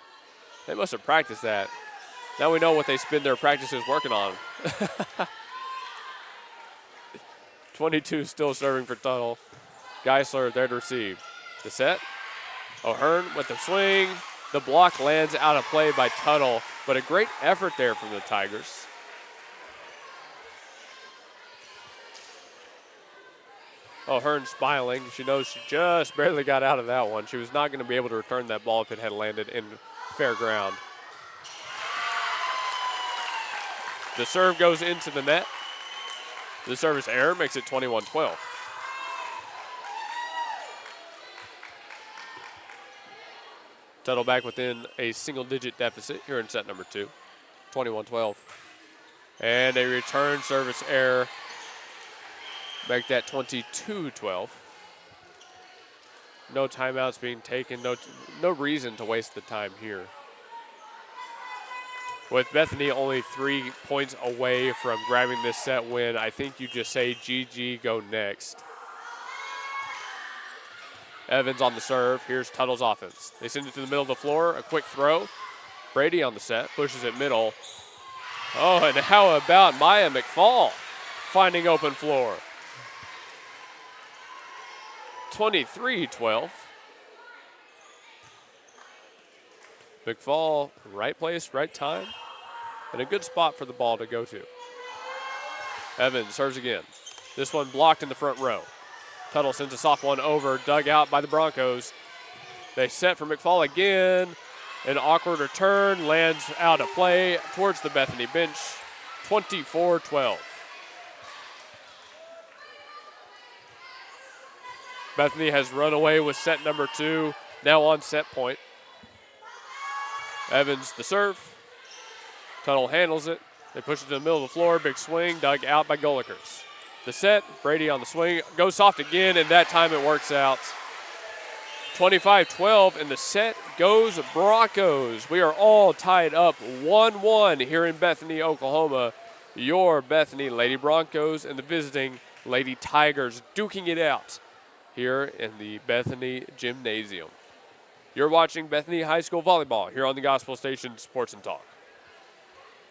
They must have practiced that. Now we know what they spend their practices working on. 22 still serving for Tuttle. Geisler there to receive. The set. O'Hearn with the swing. The block lands out of play by Tuttle, but a great effort there from the Tigers. O'Hearn smiling. She knows she just barely got out of that one. She was not going to be able to return that ball if it had landed in fair ground. The serve goes into the net. The service error makes it 21-12. Tuttle back within a single-digit deficit here in set number 2, 21-12. And a return service error. Make that 22-12. No timeouts being taken. No reason to waste the time here. With Bethany only 3 points away from grabbing this set win, I think you just say GG, go next. Evans on the serve. Here's Tuttle's offense. They send it to the middle of the floor. A quick throw. Brady on the set. Pushes it middle. Oh, and how about Maya McFall finding open floor? 23-12. McFall, right place, right time, and a good spot for the ball to go to. Evans serves again. This one blocked in the front row. Tuttle sends a soft one over, dug out by the Broncos. They set for McFall again. An awkward return, lands out of play towards the Bethany bench, 24-12. Bethany has run away with set number 2, now on set point. Evans the serve. Tuttle handles it. They push it to the middle of the floor, big swing, dug out by Golikers. The set, Brady on the swing, goes soft again, and that time it works out. 25-12, and the set goes Broncos. We are all tied up 1-1 here in Bethany, Oklahoma. Your Bethany Lady Broncos and the visiting Lady Tigers duking it out here in the Bethany Gymnasium. You're watching Bethany High School Volleyball here on the Gospel Station Sports and Talk.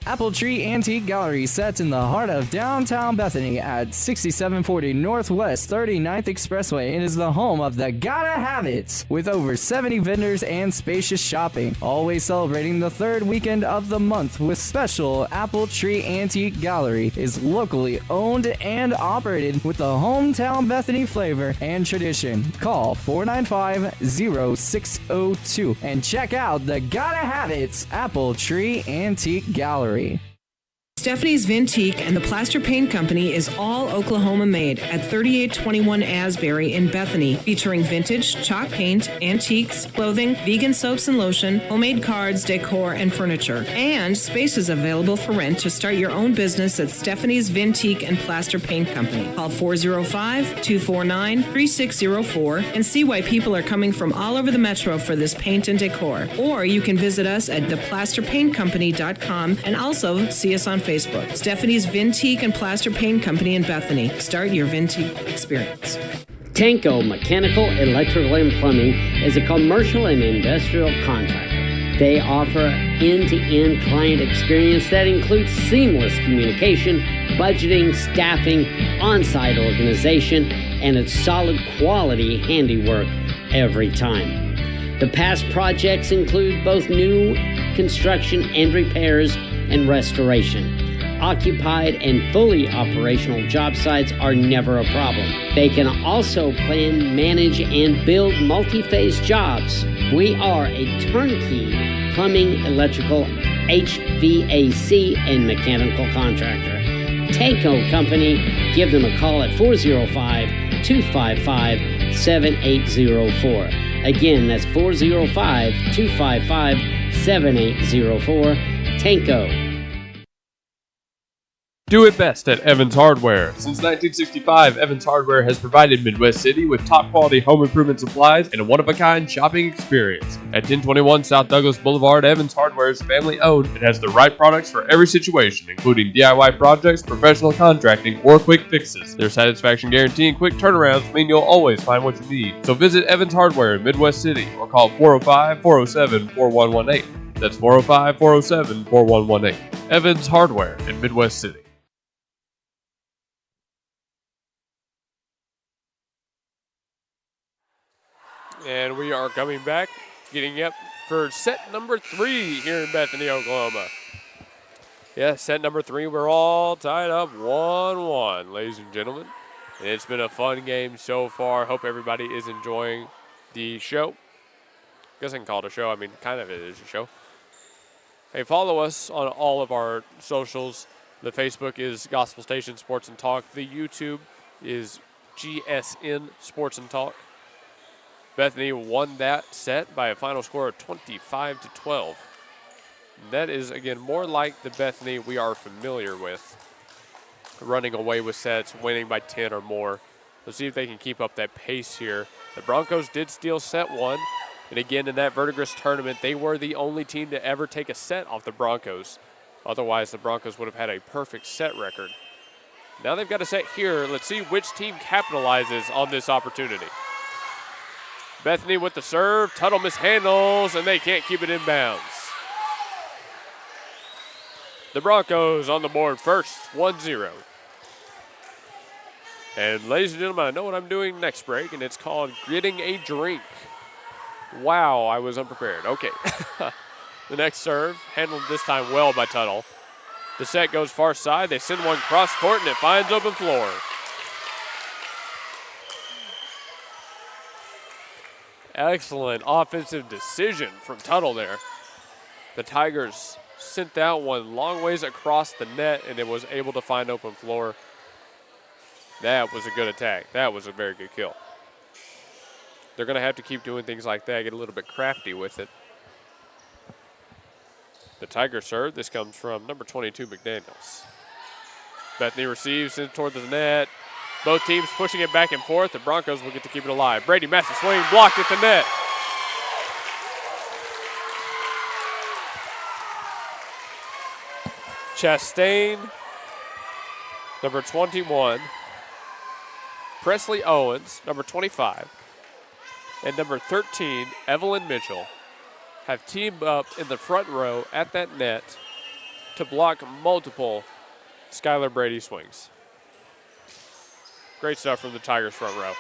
Apple Tree Antique Gallery sets in the heart of downtown Bethany at 6740 Northwest 39th Expressway and is the home of the Gotta Have It. With over 70 vendors and spacious shopping, always celebrating the third weekend of the month with special Apple Tree Antique Gallery is locally owned and operated with the hometown Bethany flavor and tradition. Call 495-0602 and check out the Gotta Have It Apple Tree Antique Gallery. Stephanie's Vintique and the Plaster Paint Company is all Oklahoma made at 3821 Asbury in Bethany, featuring vintage, chalk paint, antiques, clothing, vegan soaps and lotion, homemade cards, decor, and furniture. And space is available for rent to start your own business at Stephanie's Vintique and Plaster Paint Company. Call 405-249-3604 and see why people are coming from all over the metro for this paint and decor. Or you can visit us at theplasterpaintcompany.com and also see us on Facebook. Stephanie's Vintique and Plaster Paint Company in Bethany. Start your Vintique experience. Tanko Mechanical, Electrical, and Plumbing is a commercial and industrial contractor. They offer end-to-end client experience that includes seamless communication, budgeting, staffing, on-site organization, and a solid quality handiwork every time. The past projects include both new construction and repairs and restoration. Occupied and fully operational job sites are never a problem. They can also plan, manage, and build multi-phase jobs. We are a turnkey plumbing, electrical, HVAC, and mechanical contractor. Tanko Company, give them a call at 405-255-7804. Again, that's 405-255-7804. Tanko. Do it best at Evans Hardware. Since 1965, Evans Hardware has provided Midwest City with top-quality home improvement supplies and a one-of-a-kind shopping experience. At 1021 South Douglas Boulevard, Evans Hardware is family-owned and has the right products for every situation, including DIY projects, professional contracting, or quick fixes. Their satisfaction guarantee and quick turnarounds mean you'll always find what you need. So visit Evans Hardware in Midwest City or call 405-407-4118. That's 405-407-4118. Evans Hardware in Midwest City. And we are coming back, getting up for set number 3 here in Bethany, Oklahoma. Yeah, set number 3, we're all tied up 1-1, ladies and gentlemen. And it's been a fun game so far. Hope everybody is enjoying the show. I guess I can call it a show. I mean, kind of it is a show. Hey, follow us on all of our socials. The Facebook is Gospel Station Sports and Talk. The YouTube is GSN Sports and Talk. Bethany won that set by a final score of 25-12. That is, again, more like the Bethany we are familiar with, running away with sets, winning by 10 or more. Let's see if they can keep up that pace here. The Broncos did steal set 1, and again, in that Verdigris tournament, they were the only team to ever take a set off the Broncos. Otherwise, the Broncos would have had a perfect set record. Now they've got a set here. Let's see which team capitalizes on this opportunity. Bethany with the serve. Tuttle mishandles, and they can't keep it in bounds. The Broncos on the board first, 1-0. And ladies and gentlemen, I know what I'm doing next break, and it's called Getting a Drink. Wow, I was unprepared. Okay. The next serve, handled this time well by Tuttle. The set goes far side. They send one cross court, and it finds open floor. Excellent offensive decision from Tuttle there. The Tigers sent that one long ways across the net, and it was able to find open floor. That was a good attack. That was a very good kill. They're going to have to keep doing things like that, get a little bit crafty with it. The Tiger serve. This comes from number 22, McDaniels. Bethany receives it toward the net. Both teams pushing it back and forth. The Broncos will get to keep it alive. Brady, massive swing, blocked at the net. Chastain, number 21. Presley Owens, number 25. And number 13, Evelyn Mitchell, have teamed up in the front row at that net to block multiple Skylar Brady swings. Great stuff from the Tigers front row.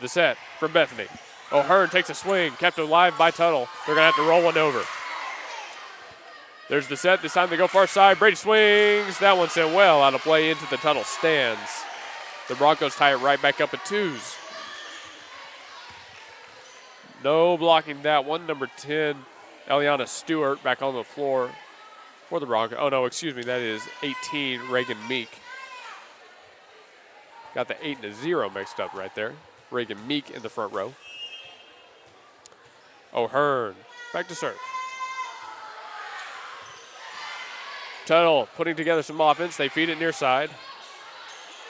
The set from Bethany. O'Hearn takes a swing, kept alive by Tuttle. They're going to have to roll one over. There's the set. This time they go far side. Brady swings. That one sent well out of play into the Tuttle stands. The Broncos tie it right back up at 2s. No blocking that one. Number 10, Eliana Stewart back on the floor for the Broncos. Oh, no, excuse me. That is 18, Reagan Meek. Got the 8 and a 0 mixed up right there. Reagan Meek in the front row. O'Hearn back to serve. Tuttle putting together some offense. They feed it near side.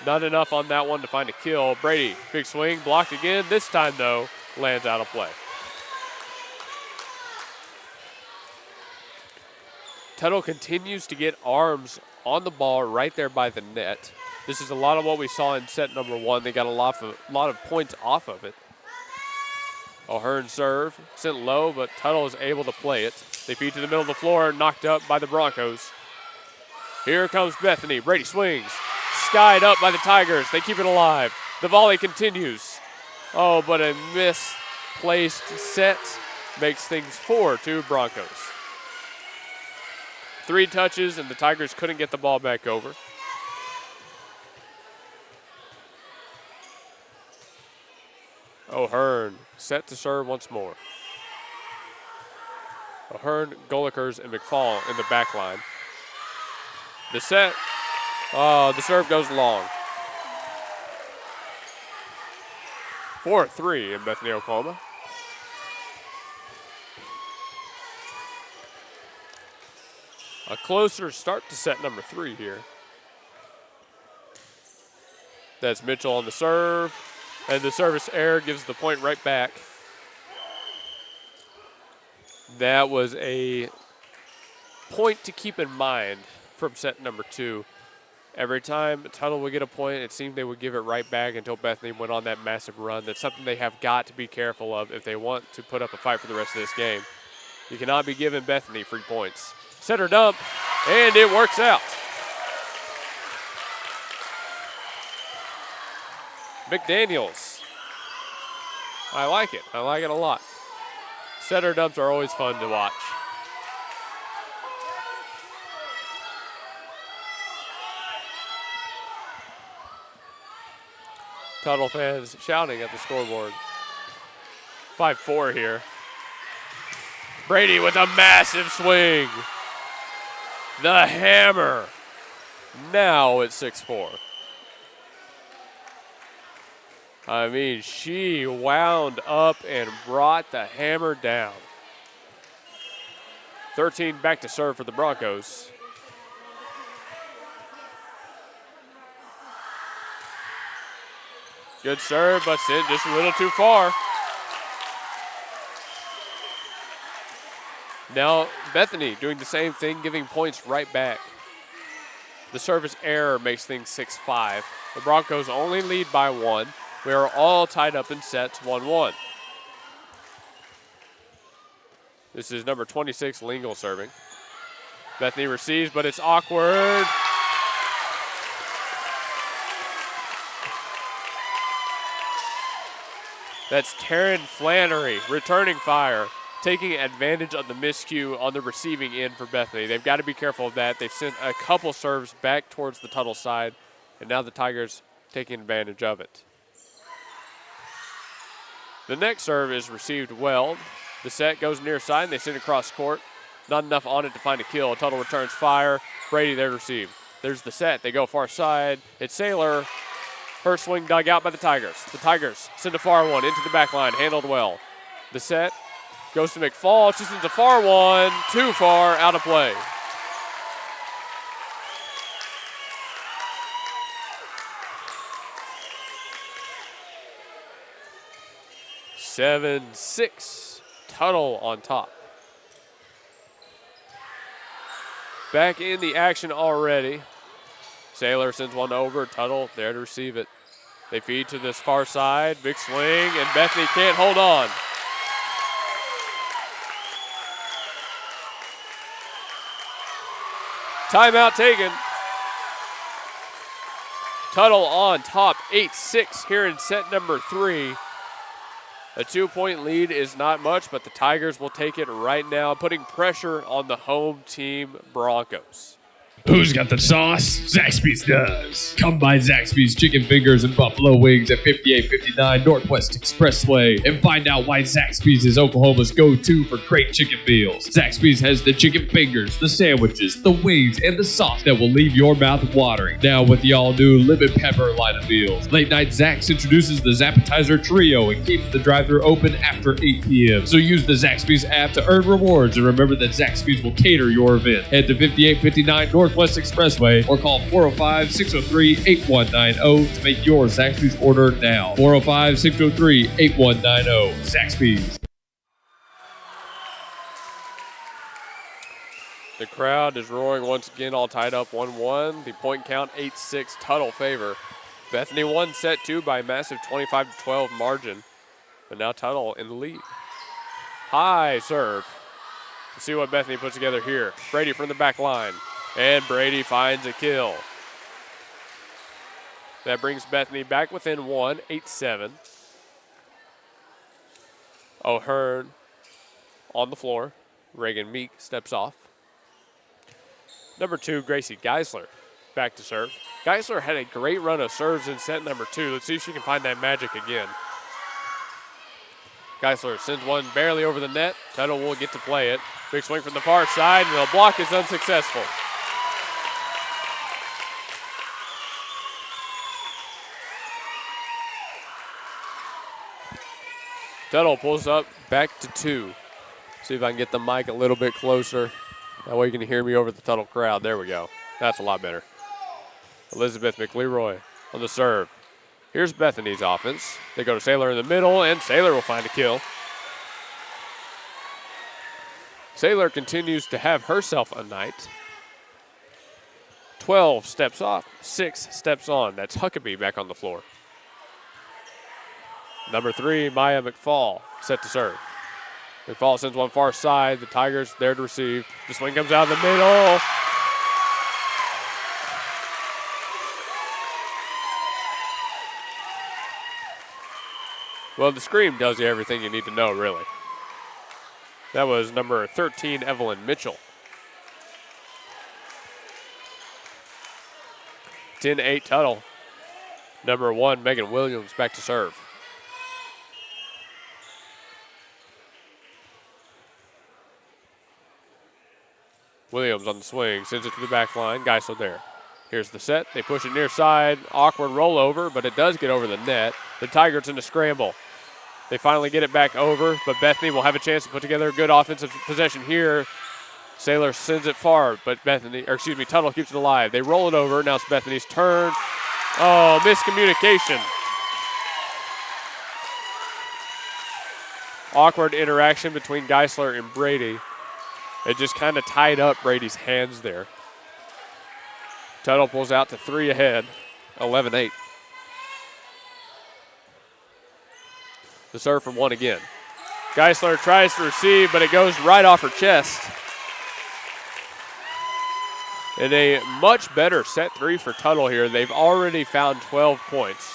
Not enough on that one to find a kill. Brady, big swing, blocked again. This time, though, lands out of play. Tuttle continues to get arms on the ball right there by the net. This is a lot of what we saw in set number 1. They got a lot of points off of it. O'Hearn serve, sent low, but Tuttle is able to play it. They feed to the middle of the floor, knocked up by the Broncos. Here comes Bethany. Brady swings. Skied up by the Tigers. They keep it alive. The volley continues. Oh, but a misplaced set makes things 4-2 Broncos. 3 touches, and the Tigers couldn't get the ball back over. O'Hearn set to serve once more. O'Hearn, Golikers, and McFall in the back line. The set. Oh, the serve goes long. 4-3 in Bethany, Oklahoma. A closer start to set number 3 here. That's Mitchell on the serve. And the service error gives the point right back. That was a point to keep in mind from set number 2. Every time Tuttle would get a point, it seemed they would give it right back until Bethany went on that massive run. That's something they have got to be careful of if they want to put up a fight for the rest of this game. You cannot be giving Bethany free points. Center dump, and it works out. McDaniels. I like it. I like it a lot. Setter dumps are always fun to watch. Tuttle fans shouting at the scoreboard. 5-4 here. Brady with a massive swing. The hammer. Now it's 6-4. I mean, she wound up and brought the hammer down. 13 back to serve for the Broncos. Good serve, but sent just a little too far. Now Bethany doing the same thing, giving points right back. The service error makes things 6-5. The Broncos only lead by 1. We are all tied up in sets 1-1. This is number 26, Lingle serving. Bethany receives, but it's awkward. That's Taryn Flannery returning fire, taking advantage of the miscue on the receiving end for Bethany. They've got to be careful of that. They've sent a couple serves back towards the Tuttle side, and now the Tigers taking advantage of it. The next serve is received well. The set goes near side, and they send it across court. Not enough on it to find a kill. Tuttle returns fire. Brady there to receive. There's the set. They go far side. It's Saylor. Her swing dug out by the Tigers. The Tigers send a far one into the back line. Handled well. The set goes to McFall. She sends a far one. Too far. Out of play. Seven, 6. Tuttle on top. Back in the action already. Saylor sends one over. Tuttle there to receive it. They feed to this far side. Big swing, and Bethany can't hold on. Timeout taken. Tuttle on top, 8-6 here in set number 3. A 2-point lead is not much, but the Tigers will take it right now, putting pressure on the home team Broncos. Who's got the sauce? Zaxby's does. Come by Zaxby's Chicken Fingers and Buffalo Wings at 5859 Northwest Expressway and find out why Zaxby's is Oklahoma's go-to for great chicken meals. Zaxby's has the chicken fingers, the sandwiches, the wings, and the sauce that will leave your mouth watering. Now with the all-new lemon pepper line of meals. Late Night Zax introduces the Zappetizer Trio and keeps the drive-thru open after 8 p.m. So use the Zaxby's app to earn rewards and remember that Zaxby's will cater your event. Head to 5859 Northwest Expressway or call 405-603-8190 to make your Zaxby's order now. 405-603-8190. Zaxby's. The crowd is roaring once again, all tied up 1-1. The point count 8-6 Tuttle favor. Bethany won set 2 by a massive 25-12 margin, but now Tuttle in the lead. High serve. Let's see what Bethany puts together here. Brady from the back line. And Brady finds a kill. That brings Bethany back within 1, 8-7. O'Hearn on the floor. Reagan Meek steps off. Number 2, Gracie Geisler back to serve. Geisler had a great run of serves in set number 2. Let's see if she can find that magic again. Geisler sends one barely over the net. Tuttle will get to play it. Big swing from the far side, and the block is unsuccessful. Tuttle pulls up back to 2. See if I can get the mic a little bit closer. That way you can hear me over the Tuttle crowd. There we go. That's a lot better. Elizabeth McLeroy on the serve. Here's Bethany's offense. They go to Saylor in the middle, and Saylor will find a kill. Saylor continues to have herself a night. 12 steps off, 6 steps on. That's Huckabee back on the floor. Number 3, Maya McFall, set to serve. McFall sends one far side. The Tigers there to receive. The swing comes out of the middle. Well, the scream tells you everything you need to know, really. That was number 13, Evelyn Mitchell. 10-8 Tuttle. Number 1, Megan Williams back to serve. Williams on the swing, sends it to the back line. Geisler there. Here's the set. They push it near side. Awkward rollover, but it does get over the net. The Tigers in a scramble. They finally get it back over, but Bethany will have a chance to put together a good offensive possession here. Sailor sends it far, but Tuttle keeps it alive. They roll it over. Now it's Bethany's turn. Oh, miscommunication. Awkward interaction between Geisler and Brady. It just kind of tied up Brady's hands there. Tuttle pulls out to 3 ahead, 11-8. The serve from 1 again. Geisler tries to receive, but it goes right off her chest. And a much better set 3 for Tuttle here. They've already found 12 points.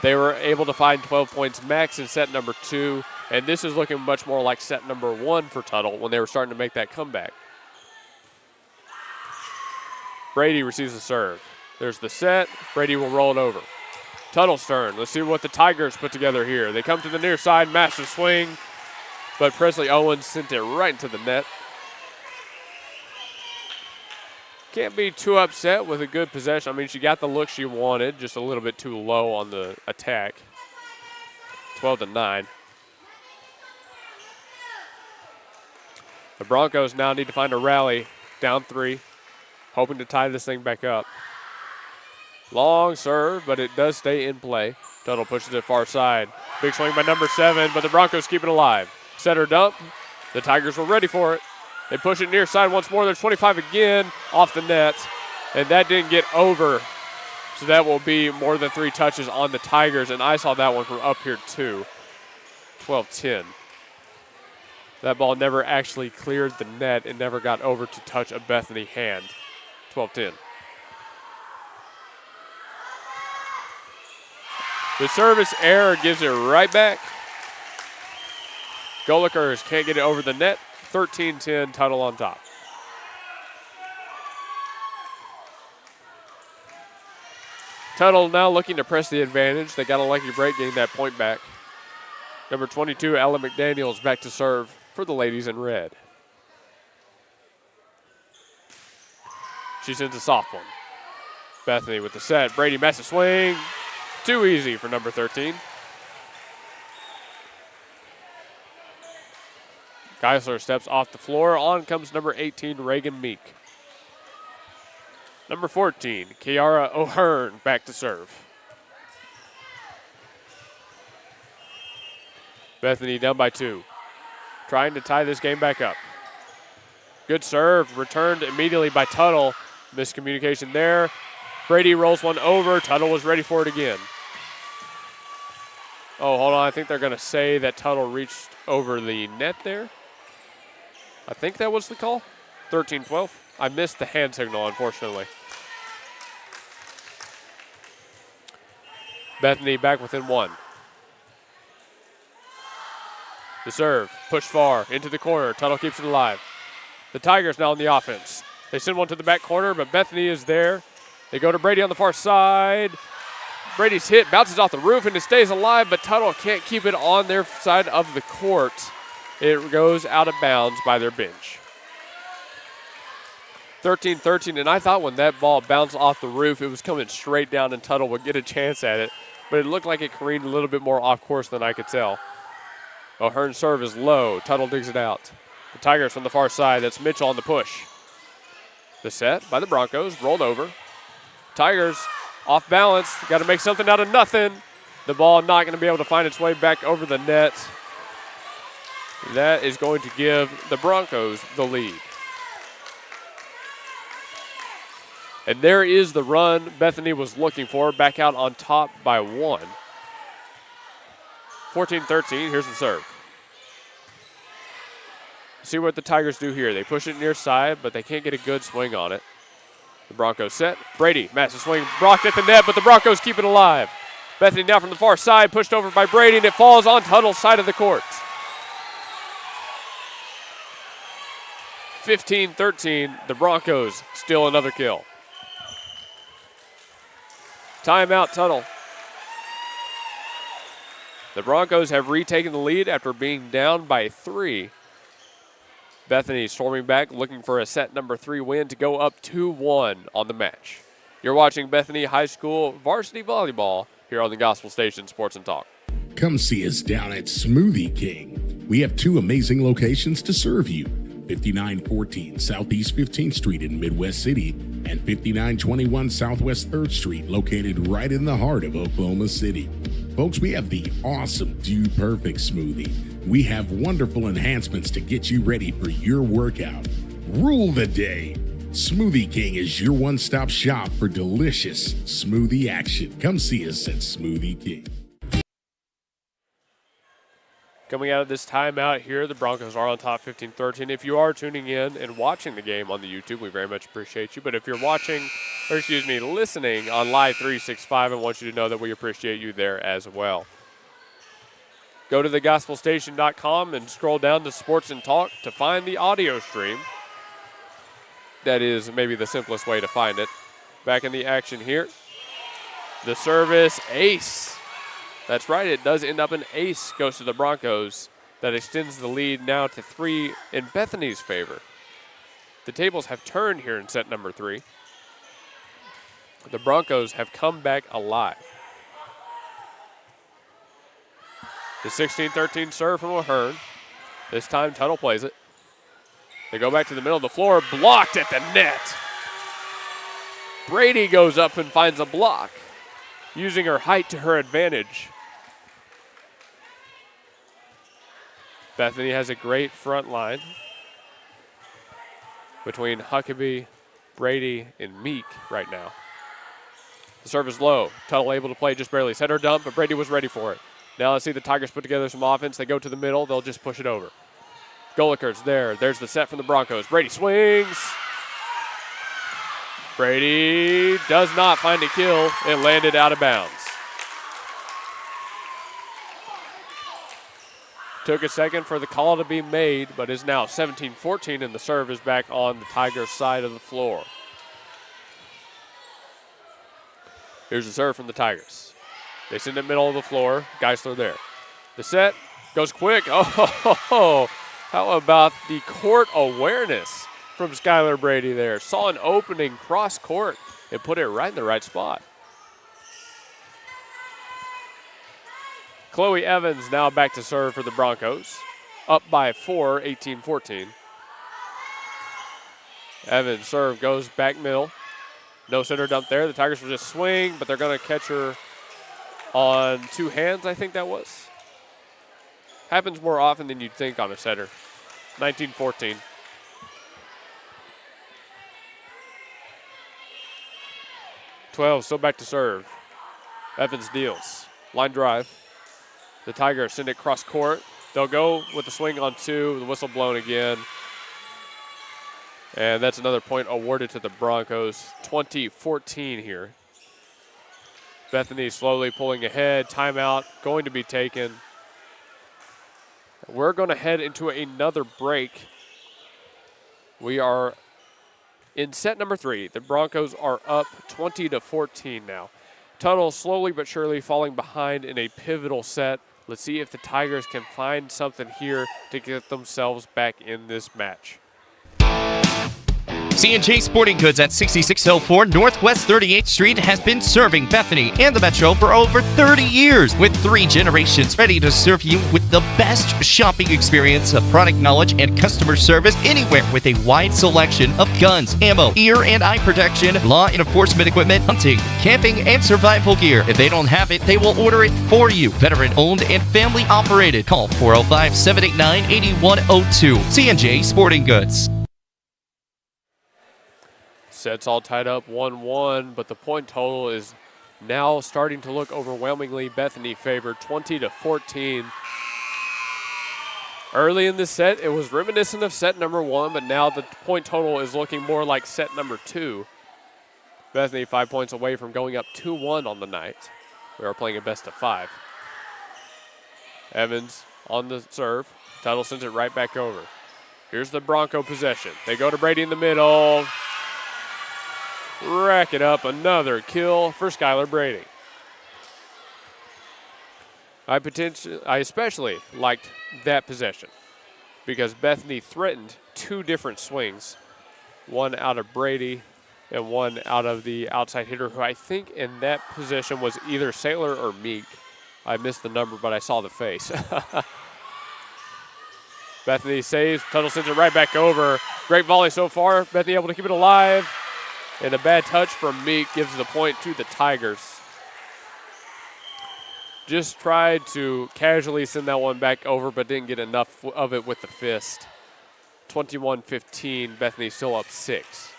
They were able to find 12 points max in set number 2, and this is looking much more like set number 1 for Tuttle when they were starting to make that comeback. Brady receives the serve. There's the set. Brady will roll it over. Tuttle's turn. Let's see what the Tigers put together here. They come to the near side, massive swing, but Presley Owens sent it right into the net. Can't be too upset with a good possession. I mean, she got the look she wanted, just a little bit too low on the attack. 12-9. The Broncos now need to find a rally, down 3, hoping to tie this thing back up. Long serve, but it does stay in play. Tuttle pushes it far side. Big swing by number 7, but the Broncos keep it alive. Set her dump. The Tigers were ready for it. They push it near side once more. There's 25 again off the net, and that didn't get over. So that will be more than 3 touches on the Tigers, and I saw that one from up here too. 12-10. That ball never actually cleared the net and never got over to touch a Bethany hand. 12-10. The service error gives it right back. Golikers can't get it over the net. 13-10, Tuttle on top. Tuttle now looking to press the advantage. They got a lucky break getting that point back. Number 22, Ella McDaniels, back to serve for the ladies in red. She sends a soft one. Bethany with the set. Brady massive swing. Too easy for number 13. Geisler steps off the floor. On comes number 18, Reagan Meek. Number 14, Kiara O'Hearn, back to serve. Bethany down by 2. Trying to tie this game back up. Good serve, returned immediately by Tuttle. Miscommunication there. Brady rolls one over. Tuttle was ready for it again. Oh, hold on. I think they're going to say that Tuttle reached over the net there. I think that was the call. 13-12. I missed the hand signal, unfortunately. Bethany back within 1. The serve, pushed far, into the corner. Tuttle keeps it alive. The Tigers now on the offense. They send one to the back corner, but Bethany is there. They go to Brady on the far side. Brady's hit, bounces off the roof, and it stays alive, but Tuttle can't keep it on their side of the court. It goes out of bounds by their bench. 13-13, and I thought when that ball bounced off the roof, it was coming straight down and Tuttle would get a chance at it, but it looked like it careened a little bit more off course than I could tell. O'Hearn's serve is low. Tuttle digs it out. The Tigers from the far side. That's Mitchell on the push. The set by the Broncos, rolled over. Tigers off balance. Got to make something out of nothing. The ball not going to be able to find its way back over the net. That is going to give the Broncos the lead. And there is the run Bethany was looking for, back out on top by 1. 14-13, here's the serve. See what the Tigers do here. They push it near side, but they can't get a good swing on it. The Broncos set. Brady, massive swing, blocked at the net, but the Broncos keep it alive. Bethany now from the far side, pushed over by Brady, and it falls on Tuttle's side of the court. 15-13, the Broncos steal another kill. Timeout, Tuttle. The Broncos have retaken the lead after being down by 3. Bethany storming back, looking for a set number 3 win to go up 2-1 on the match. You're watching Bethany High School varsity volleyball here on the Gospel Station Sports and Talk. Come see us down at Smoothie King. We have 2 amazing locations to serve you. 5914 Southeast 15th Street in Midwest City and 5921 Southwest 3rd Street, located right in the heart of Oklahoma City. Folks, we have the awesome Dude Perfect smoothie. We have wonderful enhancements to get you ready for your workout. Rule the day. Smoothie King is your one-stop shop for delicious smoothie action. Come see us at Smoothie King. Coming out of this timeout here, the Broncos are on top 15-13. If you are tuning in and watching the game on the YouTube, we very much appreciate you. But if you're listening on Live 365, I want you to know that we appreciate you there as well. Go to thegospelstation.com and scroll down to Sports and Talk to find the audio stream. That is maybe the simplest way to find it. Back in the action here. The service, ace. That's right, it does end up an ace, goes to the Broncos. That extends the lead now to 3 in Bethany's favor. The tables have turned here in set number 3. The Broncos have come back alive. The 16-13 serve from Ahern. This time Tuttle plays it. They go back to the middle of the floor, blocked at the net. Brady goes up and finds a block, using her height to her advantage. Bethany has a great front line between Huckabee, Brady, and Meek right now. The serve is low. Tuttle able to play just barely. Set her dump, but Brady was ready for it. Now let's see the Tigers put together some offense. They go to the middle. They'll just push it over. Goliker's there. There's the set from the Broncos. Brady swings. Brady does not find a kill. It landed out of bounds. Took a second for the call to be made, but is now 17-14, and the serve is back on the Tigers' side of the floor. Here's the serve from the Tigers. They send it middle of the floor. Geisler there. The set goes quick. Oh, how about the court awareness from Skylar Brady there? Saw an opening cross court and put it right in the right spot. Chloe Evans now back to serve for the Broncos. Up by 4, 18-14. Evans' serve goes back middle. No center dump there. The Tigers will just swing, but they're going to catch her on 2 hands, I think that was. Happens more often than you'd think on a setter. 19-14. Still back to serve. Evans deals. Line drive. The Tigers send it cross court. They'll go with the swing on 2. The whistle blown again. And that's another point awarded to the Broncos. 20-14 here. Bethany slowly pulling ahead. Timeout going to be taken. We're going to head into another break. We are in set number 3. The Broncos are up 20-14 now. Tuttle slowly but surely falling behind in a pivotal set. Let's see if the Tigers can find something here to get themselves back in this match. C&J Sporting Goods at 6604 Northwest 38th Street has been serving Bethany and the Metro for over 30 years, with 3 generations ready to serve you with the best shopping experience of product knowledge and customer service anywhere, with a wide selection of guns, ammo, ear and eye protection, law enforcement equipment, hunting, camping, and survival gear. If they don't have it, they will order it for you. Veteran owned and family operated. Call 405-789-8102. C&J Sporting Goods. Sets all tied up 1-1, but the point total is now starting to look overwhelmingly Bethany favored, 20-14. Early in this set, it was reminiscent of set number 1, but now the point total is looking more like set number 2. Bethany 5 points away from going up 2-1 on the night. We are playing a best of 5. Evans on the serve. Tuttle sends it right back over. Here's the Bronco possession. They go to Brady in the middle. Rack it up, another kill for Skylar Brady. I especially liked that possession. because Bethany threatened two different swings, one out of Brady and one out of the outside hitter, who I think in that position was either Sailor or Meek. I missed the number, but I saw the face. Bethany saves. Tuttle sends it right back over. Great volley so far. Bethany able to keep it alive. And a bad touch from Meek gives the point to the Tigers. Just tried to casually send that one back over, but didn't get enough of it with the fist. 21-15, Bethany still up 6.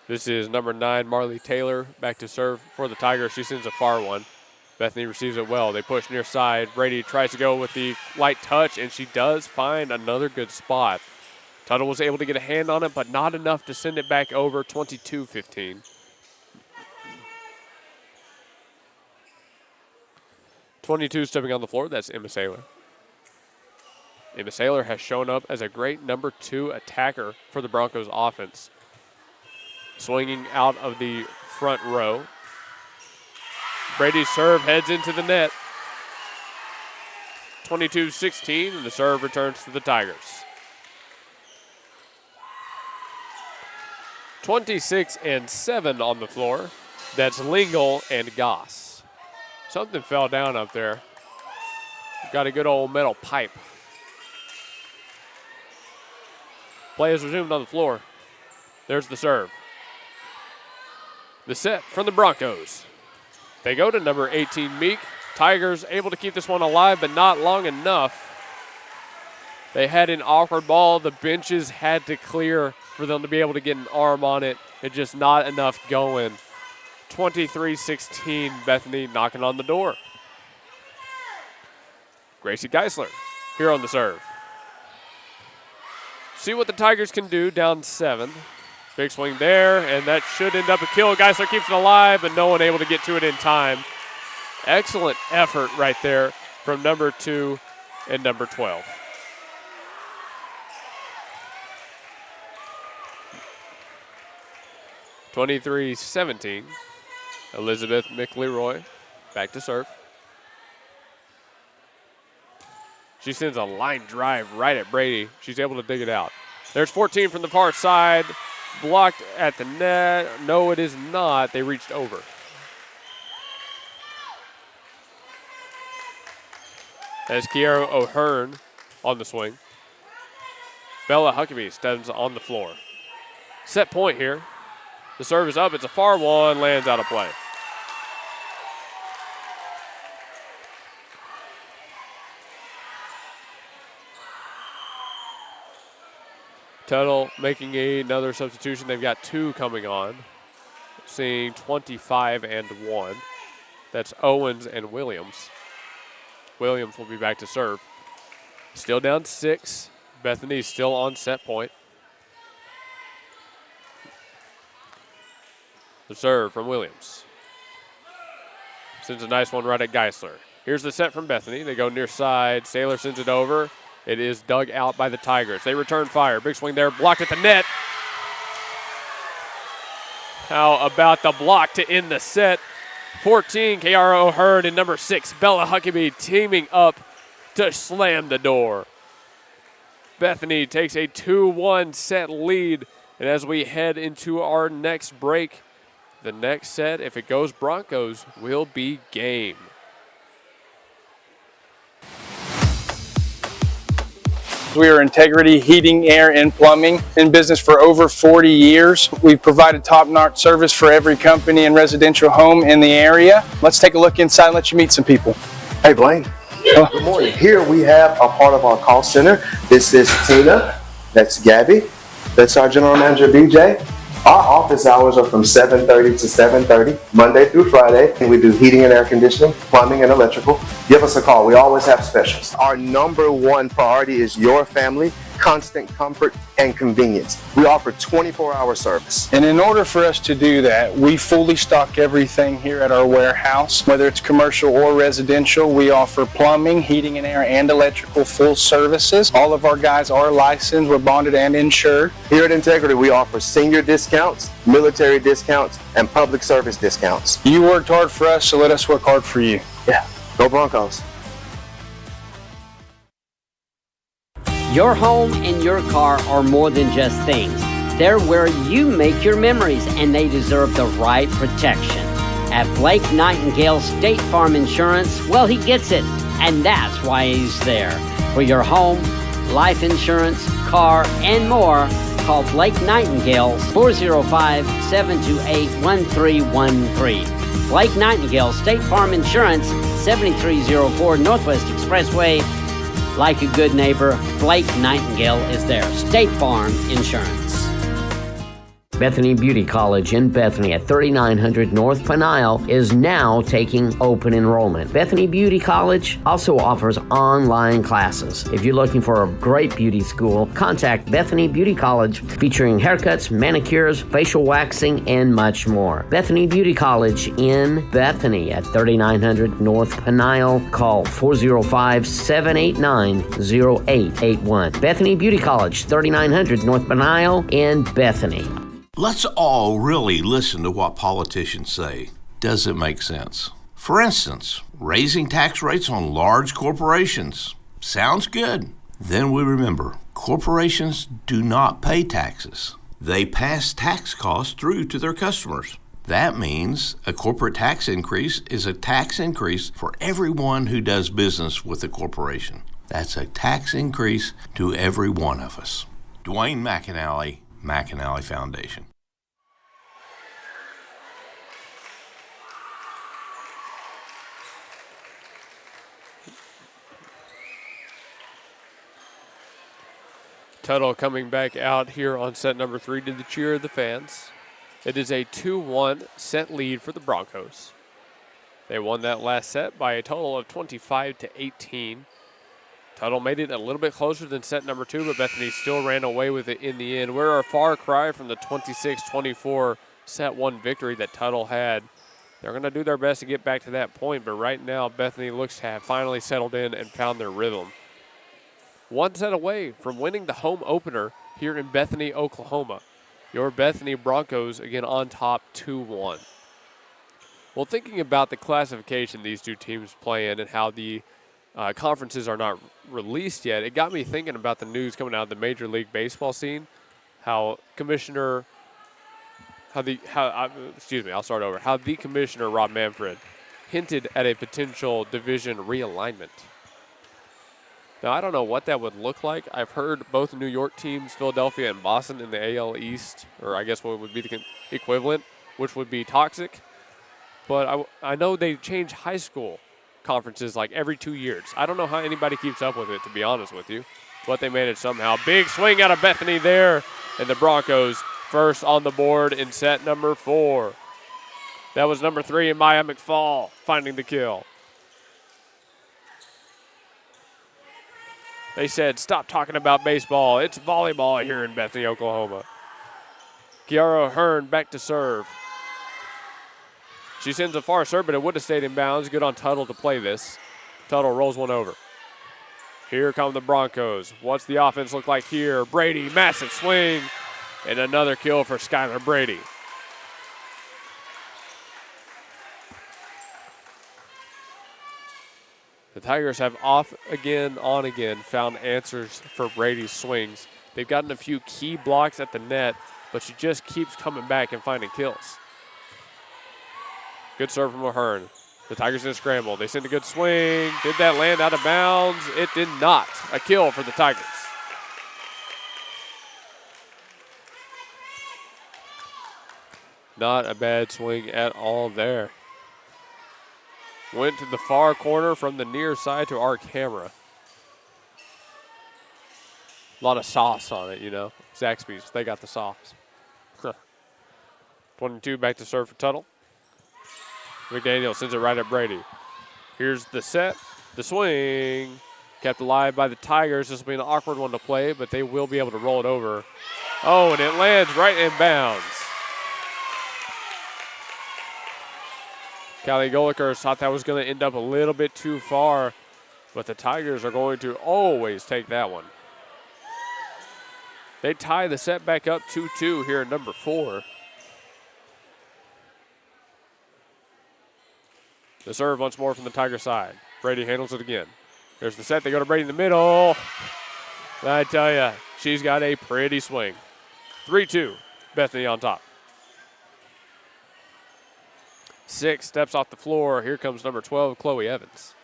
This is number 9, Marley Taylor, back to serve for the Tigers. She sends a far one. Bethany receives it well. They push near side. Brady tries to go with the light touch, and she does find another good spot. Tuttle was able to get a hand on it, but not enough to send it back over. 22-15. .22 stepping on the floor. That's Emma Saylor. Emma Saylor has shown up as a great number 2 attacker for the Broncos offense. Swinging out of the front row. Brady's serve heads into the net. 22-16, and the serve returns to the Tigers. 26-7 on the floor. That's Lingle and Goss. Something fell down up there. Got a good old metal pipe. Play is resumed on the floor. There's the serve. The set from the Broncos. They go to number 18, Meek. Tigers able to keep this one alive, but not long enough. They had an awkward ball. The benches had to clear for them to be able to get an arm on it. It's just not enough going. 23-16, Bethany knocking on the door. Gracie Geisler here on the serve. See what the Tigers can do, down 7. Big swing there, and that should end up a kill. Geisler keeps it alive, but no one able to get to it in time. Excellent effort right there from number 2 and number 12. .23-17. Elizabeth McLeroy back to serve. She sends a line drive right at Brady. She's able to dig it out. There's 14 from the far side. Blocked at the net. No, it is not. They reached over. As Kiara O'Hearn on the swing. Bella Huckabee stands on the floor. Set point here. The serve is up. It's a far one. Lands out of play. Tuttle making another substitution. They've got 2 coming on. Seeing 25-1. That's Owens and Williams. Williams will be back to serve. Still down 6. Bethany's still on set point. The serve from Williams. Sends a nice one right at Geisler. Here's the set from Bethany. They go near side. Saylor sends it over. It is dug out by the Tigers. They return fire. Big swing there. Blocked at the net. How about the block to end the set? 14, Kiara O'Hearn, and number 6, Bella Huckabee teaming up to slam the door. Bethany takes a 2-1 set lead. And as we head into our next break, the next set, if it goes Broncos, will be game. We are Integrity Heating, Air, and Plumbing, in business for over 40 years. We've provided top-notch service for every company and residential home in the area. Let's take a look inside and let you meet some people. Hey, Blaine. Good morning. Here we have a part of our call center. This is Tina. That's Gabby. That's our general manager, BJ. Our office hours are from 7:30 to 7:30, Monday through Friday. And we do heating and air conditioning, plumbing, and electrical. Give us a call. We always have specials. Our number 1 priority is your family. constant comfort and convenience. We offer 24-hour service. And in order for us to do that, we fully stock everything here at our warehouse. Whether it's commercial or residential, we offer plumbing, heating and air, and electrical full services. All of our guys are licensed, we're bonded and insured. Here at Integrity, we offer senior discounts, military discounts, and public service discounts. You worked hard for us, so let us work hard for you. Yeah, go Broncos. Your home and your car are more than just things. They're where you make your memories, and they deserve the right protection. At Blake Nightingale State Farm Insurance, well, he gets it, and that's why he's there. For your home, life insurance, car, and more, call Blake Nightingale 405-728-1313. Blake Nightingale State Farm Insurance, 7304 Northwest Expressway. Like a good neighbor, Blake Nightingale is there. State Farm Insurance. Bethany Beauty College in Bethany at 3900 North Peniel is now taking open enrollment. Bethany Beauty College also offers online classes. If you're looking for a great beauty school, contact Bethany Beauty College, featuring haircuts, manicures, facial waxing, and much more. Bethany Beauty College in Bethany at 3900 North Peniel. Call 405-789-0881. Bethany Beauty College, 3900 North Peniel in Bethany. Let's all really listen to what politicians say. Does it make sense? For instance, raising tax rates on large corporations. Sounds good. Then we remember, corporations do not pay taxes. They pass tax costs through to their customers. That means a corporate tax increase is a tax increase for everyone who does business with a corporation. That's a tax increase to every one of us. Dwayne McAnally, McAnally Foundation. Tuttle coming back out here on set number 3 to the cheer of the fans. It is a 2-1 set lead for the Broncos. They won that last set by a total of 25-18. Tuttle made it a little bit closer than set number 2, but Bethany still ran away with it in the end. We're a far cry from the 26-24 set 1 victory that Tuttle had. They're going to do their best to get back to that point, but right now Bethany looks to have finally settled in and found their rhythm. One set away from winning the home opener here in Bethany, Oklahoma. Your Bethany Broncos again on top 2-1. Well, thinking about the classification these two teams play in and how the conferences are not released yet, it got me thinking about the news coming out of the Major League Baseball scene. How the commissioner Rob Manfred hinted at a potential division realignment. Now, I don't know what that would look like. I've heard both New York teams, Philadelphia and Boston, in the AL East, or I guess what would be the equivalent, which would be toxic. But I know they change high school conferences like every 2 years. I don't know how anybody keeps up with it, to be honest with you, but they managed somehow. Big swing out of Bethany there, and the Broncos first on the board in set number 4. That was number 3 in Maya McFall finding the kill. They said, stop talking about baseball. It's volleyball here in Bethany, Oklahoma. Kiara Hearn back to serve. She sends a far serve, but it would have stayed in bounds. Good on Tuttle to play this. Tuttle rolls one over. Here come the Broncos. What's the offense look like here? Brady, massive swing, and another kill for Skylar Brady. The Tigers have off again, on again, found answers for Brady's swings. They've gotten a few key blocks at the net, but she just keeps coming back and finding kills. Good serve from Ahern. The Tigers in a scramble. They send a good swing. Did that land out of bounds? It did not. A kill for the Tigers. Not a bad swing at all there. Went to the far corner from the near side to our camera. A lot of sauce on it, you know. Zaxby's, they got the sauce. 22 back to serve for Tuttle. McDaniel sends it right at Brady. Here's the set, the swing. Kept alive by the Tigers. This will be an awkward one to play, but they will be able to roll it over. Oh, and it lands right in bounds. Callie Golikers thought that was going to end up a little bit too far, but the Tigers are going to always take that one. They tie the set back up 2-2 here at number 4. The serve once more from the Tiger side. Brady handles it again. There's the set. They go to Brady in the middle. I tell you, she's got a pretty swing. 3-2, Bethany on top. 6 steps off the floor. Here comes number 12, Chloe Evans.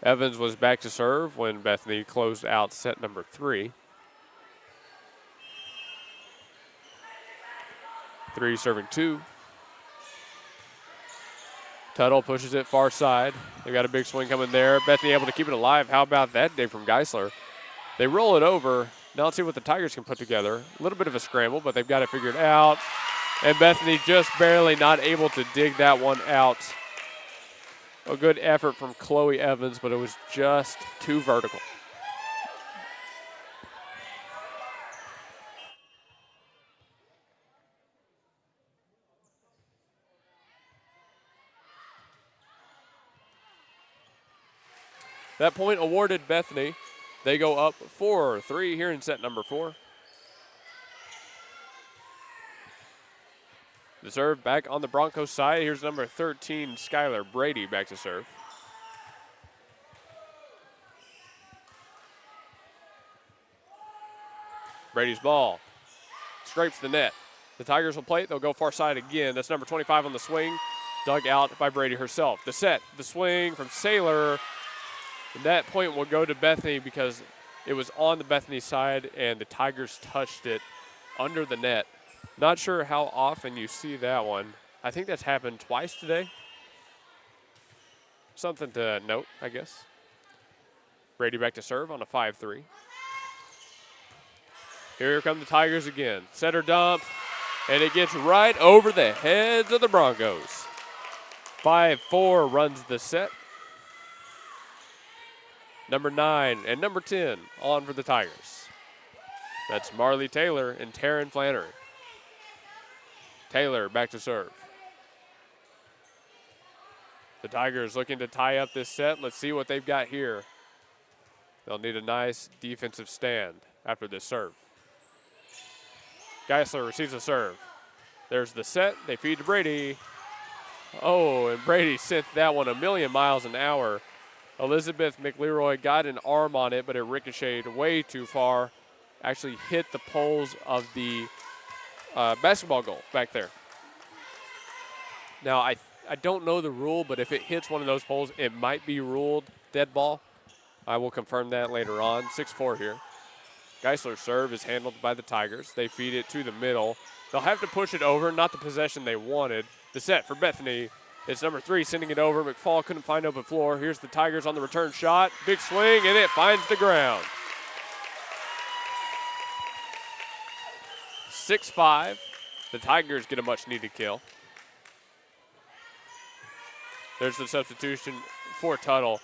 Evans was back to serve when Bethany closed out set number 3. 3 serving 2. Tuttle pushes it far side. They've got a big swing coming there. Bethany able to keep it alive. How about that dig from Geisler? They roll it over. Now let's see what the Tigers can put together. A little bit of a scramble, but they've got it figured out. And Bethany just barely not able to dig that one out. A good effort from Chloe Evans, but it was just too vertical. That point awarded Bethany. They go up 4-3 here in set number 4. The serve back on the Broncos side. Here's number 13, Skylar Brady, back to serve. Brady's ball scrapes the net. The Tigers will play it. They'll go far side again. That's number 25 on the swing, dug out by Brady herself. The set, the swing from Saylor. And that point will go to Bethany because it was on the Bethany side and the Tigers touched it under the net. Not sure how often you see that one. I think that's happened twice today. Something to note, I guess. Brady back to serve on a 5-3. Here come the Tigers again. Set or dump, and it gets right over the heads of the Broncos. 5-4 runs the set. Number 9 and number 10 on for the Tigers. That's Marley Taylor and Taryn Flannery. Taylor back to serve. The Tigers looking to tie up this set. Let's see what they've got here. They'll need a nice defensive stand after this serve. Geisler receives a serve. There's the set. They feed to Brady. Oh, and Brady sent that one a million miles an hour. Elizabeth McLeroy got an arm on it, but it ricocheted way too far. Actually hit the poles of the basketball goal back there. Now, I don't know the rule, but if it hits one of those poles, it might be ruled dead ball. I will confirm that later on. 6-4 here. Geisler's serve is handled by the Tigers. They feed it to the middle. They'll have to push it over, not the possession they wanted. The set for Bethany. It's number 3 sending it over. McFall couldn't find open floor. Here's the Tigers on the return shot. Big swing, and it finds the ground. 6-5. The Tigers get a much-needed kill. There's the substitution for Tuttle.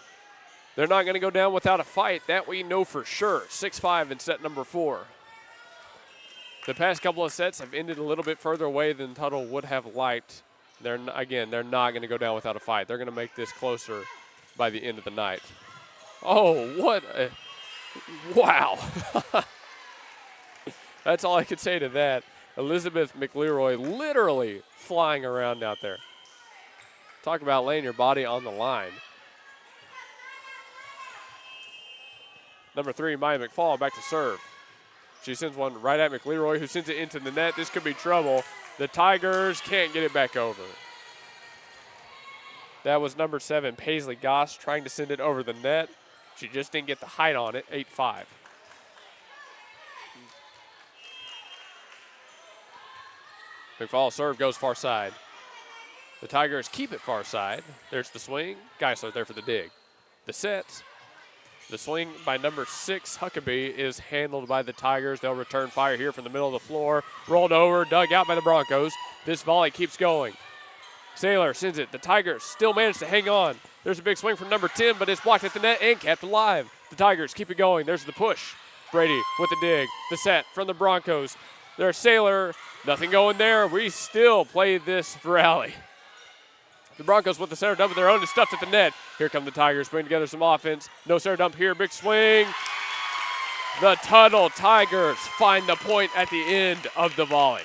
They're not going to go down without a fight. That we know for sure. 6-5 in set number 4. The past couple of sets have ended a little bit further away than Tuttle would have liked. They're not going to go down without a fight. They're going to make this closer by the end of the night. Oh, what a – wow. That's all I could say to that. Elizabeth McLeroy literally flying around out there. Talk about laying your body on the line. Number 3, Maya McFall, back to serve. She sends one right at McLeroy, who sends it into the net. This could be trouble. The Tigers can't get it back over. That was number 7, Paisley Goss, trying to send it over the net. She just didn't get the height on it, 8-5. McFall serve goes far side. The Tigers keep it far side. There's the swing. Geisler there for the dig. The set. The swing by number 6, Huckabee, is handled by the Tigers. They'll return fire here from the middle of the floor. Rolled over, dug out by the Broncos. This volley keeps going. Saylor sends it. The Tigers still manage to hang on. There's a big swing from number 10, but it's blocked at the net and kept alive. The Tigers keep it going. There's the push. Brady with the dig. The set from the Broncos. There's Sailor. Nothing going there. We still play this rally. The Broncos with the center dump of their own is stuffed at the net. Here come the Tigers putting together some offense. No center dump here. Big swing. The Tuttle Tigers find the point at the end of the volley.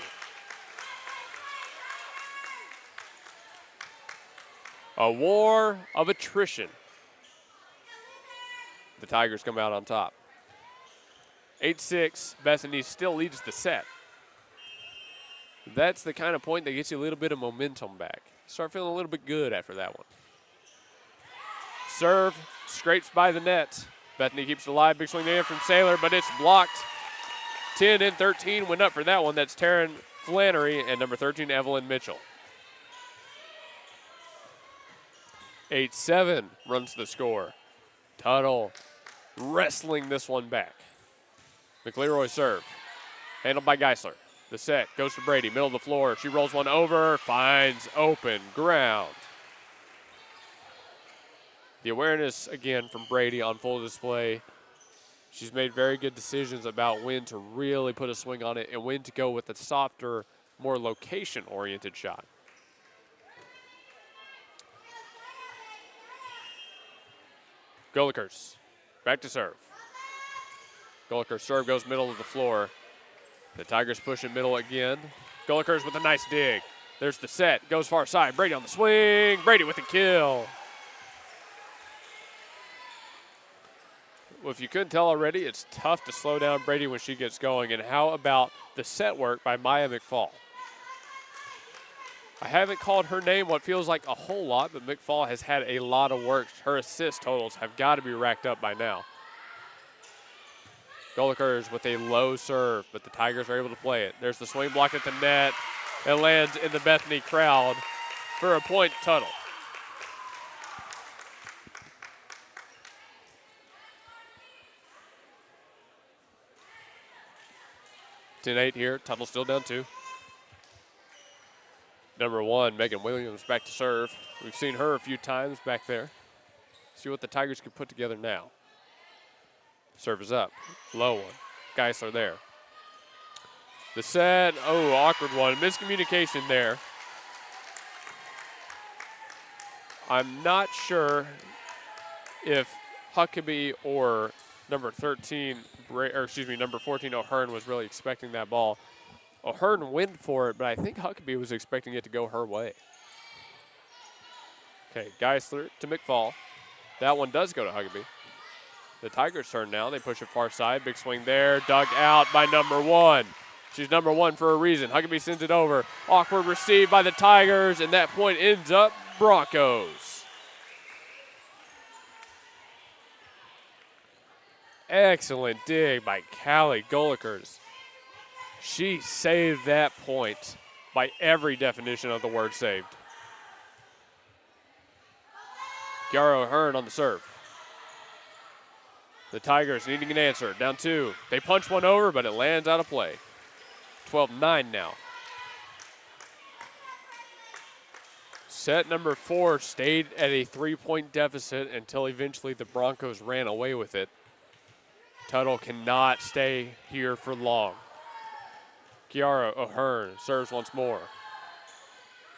A war of attrition. The Tigers come out on top. 8-6, Bethany still leads the set. That's the kind of point that gets you a little bit of momentum back. Start feeling a little bit good after that one. Serve, scrapes by the net. Bethany keeps it alive. Big swing there from Sailor, but it's blocked. 10 and 13 went up for that one. That's Taryn Flannery and number 13, Evelyn Mitchell. 8-7 runs the score. Tuttle wrestling this one back. McLeroy serve. Handled by Geisler. The set goes to Brady, middle of the floor. She rolls one over, finds open ground. The awareness, again, from Brady on full display. She's made very good decisions about when to really put a swing on it and when to go with a softer, more location-oriented shot. Golikers, back to serve. Golikers' serve goes middle of the floor. The Tigers push in middle again. Golikers with a nice dig. There's the set, goes far side. Brady on the swing. Brady with the kill. Well, if you couldn't tell already, it's tough to slow down Brady when she gets going. And how about the set work by Maya McFall? I haven't called her name what feels like a whole lot, but McFall has had a lot of work. Her assist totals have got to be racked up by now. Golikers with a low serve, but the Tigers are able to play it. There's the swing blocked at the net. It lands in the Bethany crowd for a point, Tuttle. (10-8) here. Tuttle still down 2. Number 1, Megan Williams back to serve. We've seen her a few times back there. See what the Tigers can put together now. Serve is up. Low one. Geisler there. The set. Oh, awkward one. Miscommunication there. I'm not sure if Huckabee or number 13, number 14, O'Hearn was really expecting that ball. O'Hearn went for it, but I think Huckabee was expecting it to go her way. Okay, Geisler to McFall. That one does go to Huckabee. The Tigers' turn now. They push it far side. Big swing there. Dug out by number 1. She's number 1 for a reason. Huckabee sends it over. Awkward receive by the Tigers, and that point ends up Broncos. Excellent dig by Callie Golikers. She saved that point by every definition of the word saved. Kiara O'Hearn on the serve. The Tigers needing an answer. Down 2. They punch one over, but it lands out of play. 12-9 now. Set number 4 stayed at a 3-point deficit until eventually the Broncos ran away with it. Tuttle cannot stay here for long. Kiara O'Hearn serves once more.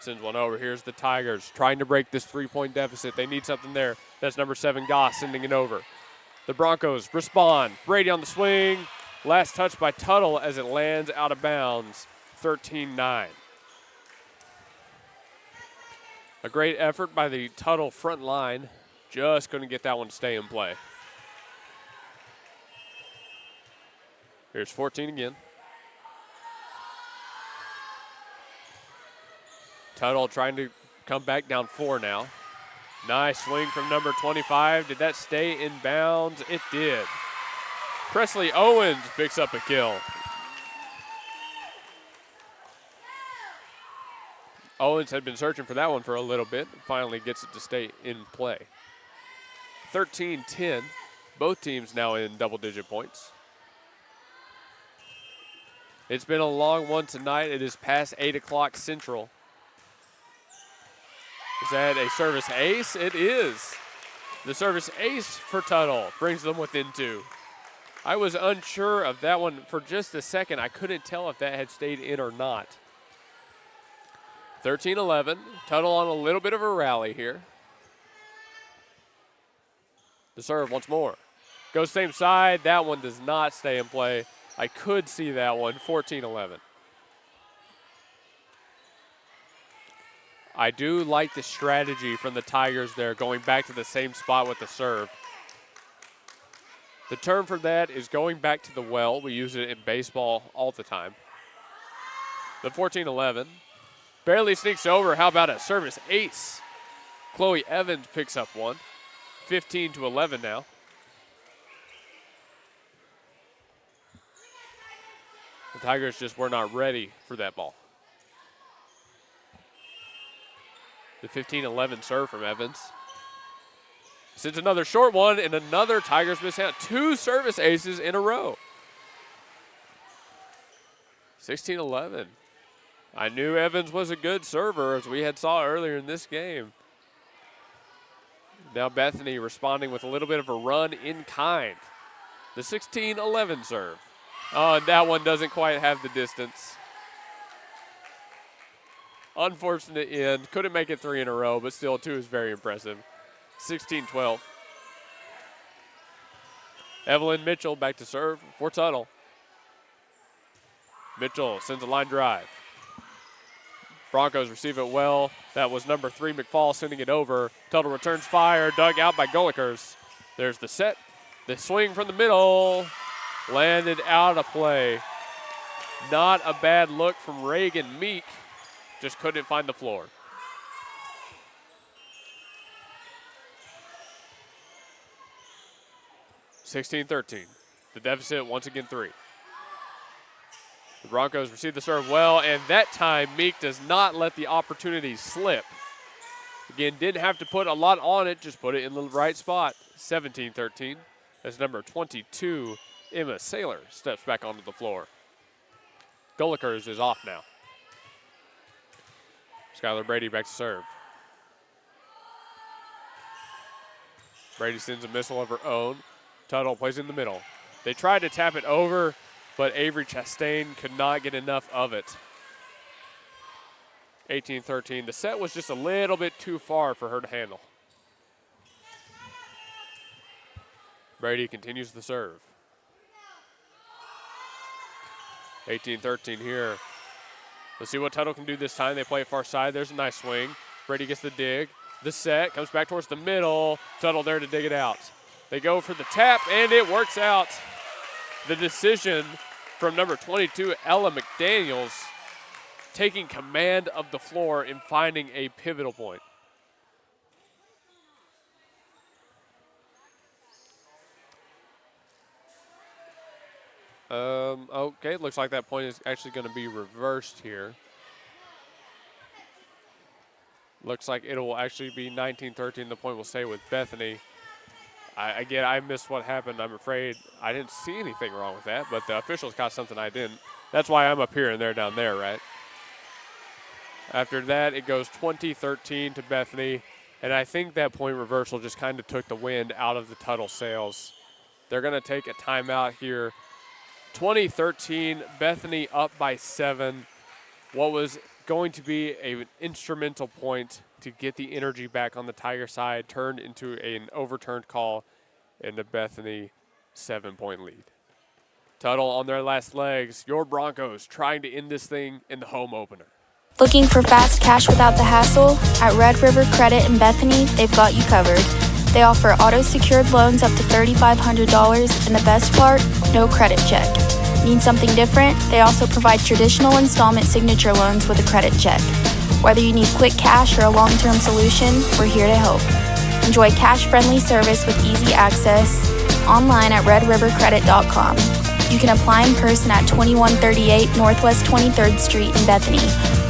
Sends one over. Here's the Tigers trying to break this 3-point deficit. They need something there. That's number 7, Goss, sending it over. The Broncos respond. Brady on the swing. Last touch by Tuttle as it lands out of bounds. 13-9. A great effort by the Tuttle front line. Just couldn't get that one to stay in play. Here's 14 again. Tuttle trying to come back down 4 now. Nice swing from number 25. Did that stay in bounds? It did. Presley Owens picks up a kill. Owens had been searching for that one for a little bit. Finally gets it to stay in play. 13-10. Both teams now in double-digit points. It's been a long one tonight. It is past 8 o'clock Central. Is that a service ace? It is. The service ace for Tuttle brings them within 2. I was unsure of that one for just a second. I couldn't tell if that had stayed in or not. 13-11. Tuttle on a little bit of a rally here. The serve once more. Goes same side. That one does not stay in play. I could see that one. 14-11. I do like the strategy from the Tigers there, going back to the same spot with the serve. The term for that is going back to the well. We use it in baseball all the time. The 14-11. Barely sneaks over. How about a service ace? Chloe Evans picks up one. 15-11 now. The Tigers just were not ready for that ball. The 15-11 serve from Evans. Sends another short one and another Tigers miss out. 2 service aces in a row. 16-11. I knew Evans was a good server, as we had saw earlier in this game. Now Bethany responding with a little bit of a run in kind. The 16-11 serve. Oh, and that one doesn't quite have the distance. Unfortunate end. Couldn't make it 3 in a row, but still 2 is very impressive. 16-12. Evelyn Mitchell back to serve for Tuttle. Mitchell sends a line drive. Broncos receive it well. That was number 3, McFall, sending it over. Tuttle returns fire, dug out by Golikers. There's the set. The swing from the middle. Landed out of play. Not a bad look from Reagan Meek. Just couldn't find the floor. (16-13). The deficit once again 3. The Broncos receive the serve well, and that time Meek does not let the opportunity slip. Again, didn't have to put a lot on it, just put it in the right spot. 17-13. As number 22, Emma Saylor, steps back onto the floor. Golikers is off now. Skylar Brady back to serve. Brady sends a missile of her own. Tuttle plays in the middle. They tried to tap it over, but Avery Chastain could not get enough of it. 18-13. The set was just a little bit too far for her to handle. Brady continues the serve. 18-13 here. Let's see what Tuttle can do this time. They play it far side. There's a nice swing. Brady gets the dig. The set comes back towards the middle. Tuttle there to dig it out. They go for the tap, and it works out. The decision from number 22, Ella McDaniels, taking command of the floor and finding a pivotal point. Okay, looks like that point is actually going to be reversed here. Looks like it will actually be 19-13. The point will stay with Bethany. I missed what happened. I'm afraid I didn't see anything wrong with that, but the officials caught something I didn't. That's why I'm up here and they're down there, right? After that, it goes 20-13 to Bethany, and I think that point reversal just kind of took the wind out of the Tuttle sails. They're going to take a timeout here. 20-13, Bethany up by 7. What was going to be an instrumental point to get the energy back on the Tiger side turned into an overturned call and the Bethany 7-point lead. Tuttle on their last legs. Your Broncos trying to end this thing in the home opener. Looking for fast cash without the hassle? At Red River Credit in Bethany, they've got you covered. They offer auto-secured loans up to $3,500, and the best part, no credit check. Need something different? They also provide traditional installment signature loans with a credit check. Whether you need quick cash or a long-term solution, we're here to help. Enjoy cash-friendly service with easy access online at redrivercredit.com. You can apply in person at 2138 Northwest 23rd Street in Bethany.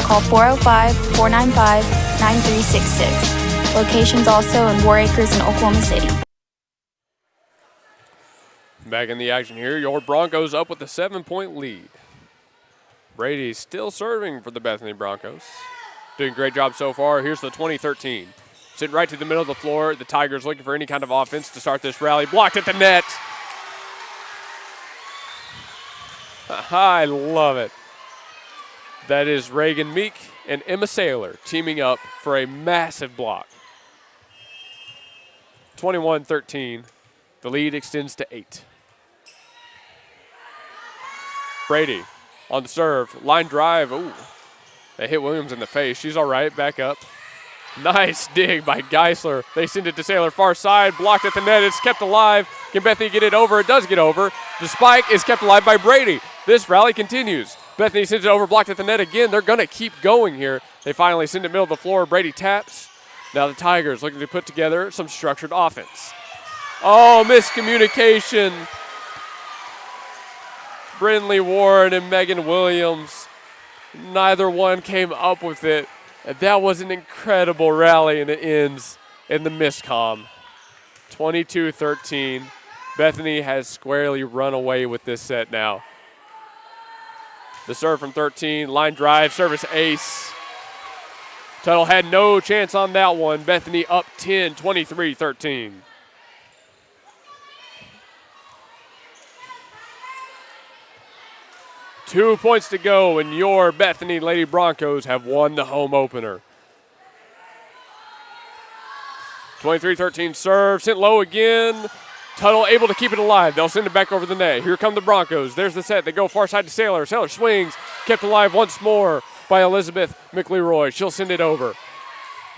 Call 405-495-9366. Locations also in War Acres and Oklahoma City. Back in the action here, your Broncos up with a 7-point lead. Brady still serving for the Bethany Broncos. doing a great job so far. Here's the 2013. Sitting right to the middle of the floor. The Tigers looking for any kind of offense to start this rally. Blocked at the net. I love it. That is Reagan Meek and Emma Saylor teaming up for a massive block. 21-13. The lead extends to 8. Brady on the serve. Line drive. Ooh. They hit Williams in the face. She's all right. Back up. Nice dig by Geisler. They send it to Saylor. Far side. Blocked at the net. It's kept alive. Can Bethany get it over? It does get over. The spike is kept alive by Brady. This rally continues. Bethany sends it over. Blocked at the net again. They're going to keep going here. They finally send it middle of the floor. Brady taps. Now the Tigers looking to put together some structured offense. Oh, miscommunication. Brindley Ward and Megan Williams. Neither one came up with it. And that was an incredible rally, and it ends in the miscomm. 22-13. Bethany has squarely run away with this set now. The serve from 13. Line drive. Service ace. Tuttle had no chance on that one. Bethany up 10, 23-13. Two points to go, and your Bethany Lady Broncos have won the home opener. 23-13 serve, sent low again. Tuttle able to keep it alive. They'll send it back over the net. Here come the Broncos. There's the set. They go far side to Saylor. Saylor swings, kept alive once more by Elizabeth McLeroy. She'll send it over.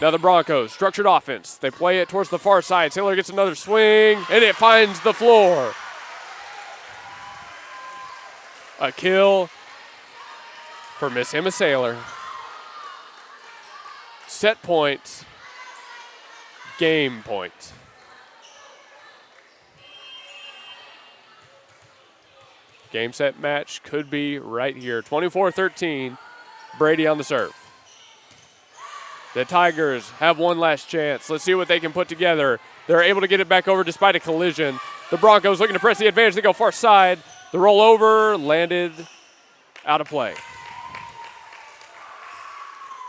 Now the Broncos, structured offense. They play it towards the far side. Saylor gets another swing, and it finds the floor. A kill for Miss Emma Saylor. Set point, game point. Game set match could be right here. 24-13, Brady on the serve. The Tigers have one last chance. Let's see what they can put together. They're able to get it back over despite a collision. The Broncos looking to press the advantage. They go far side. The rollover landed out of play.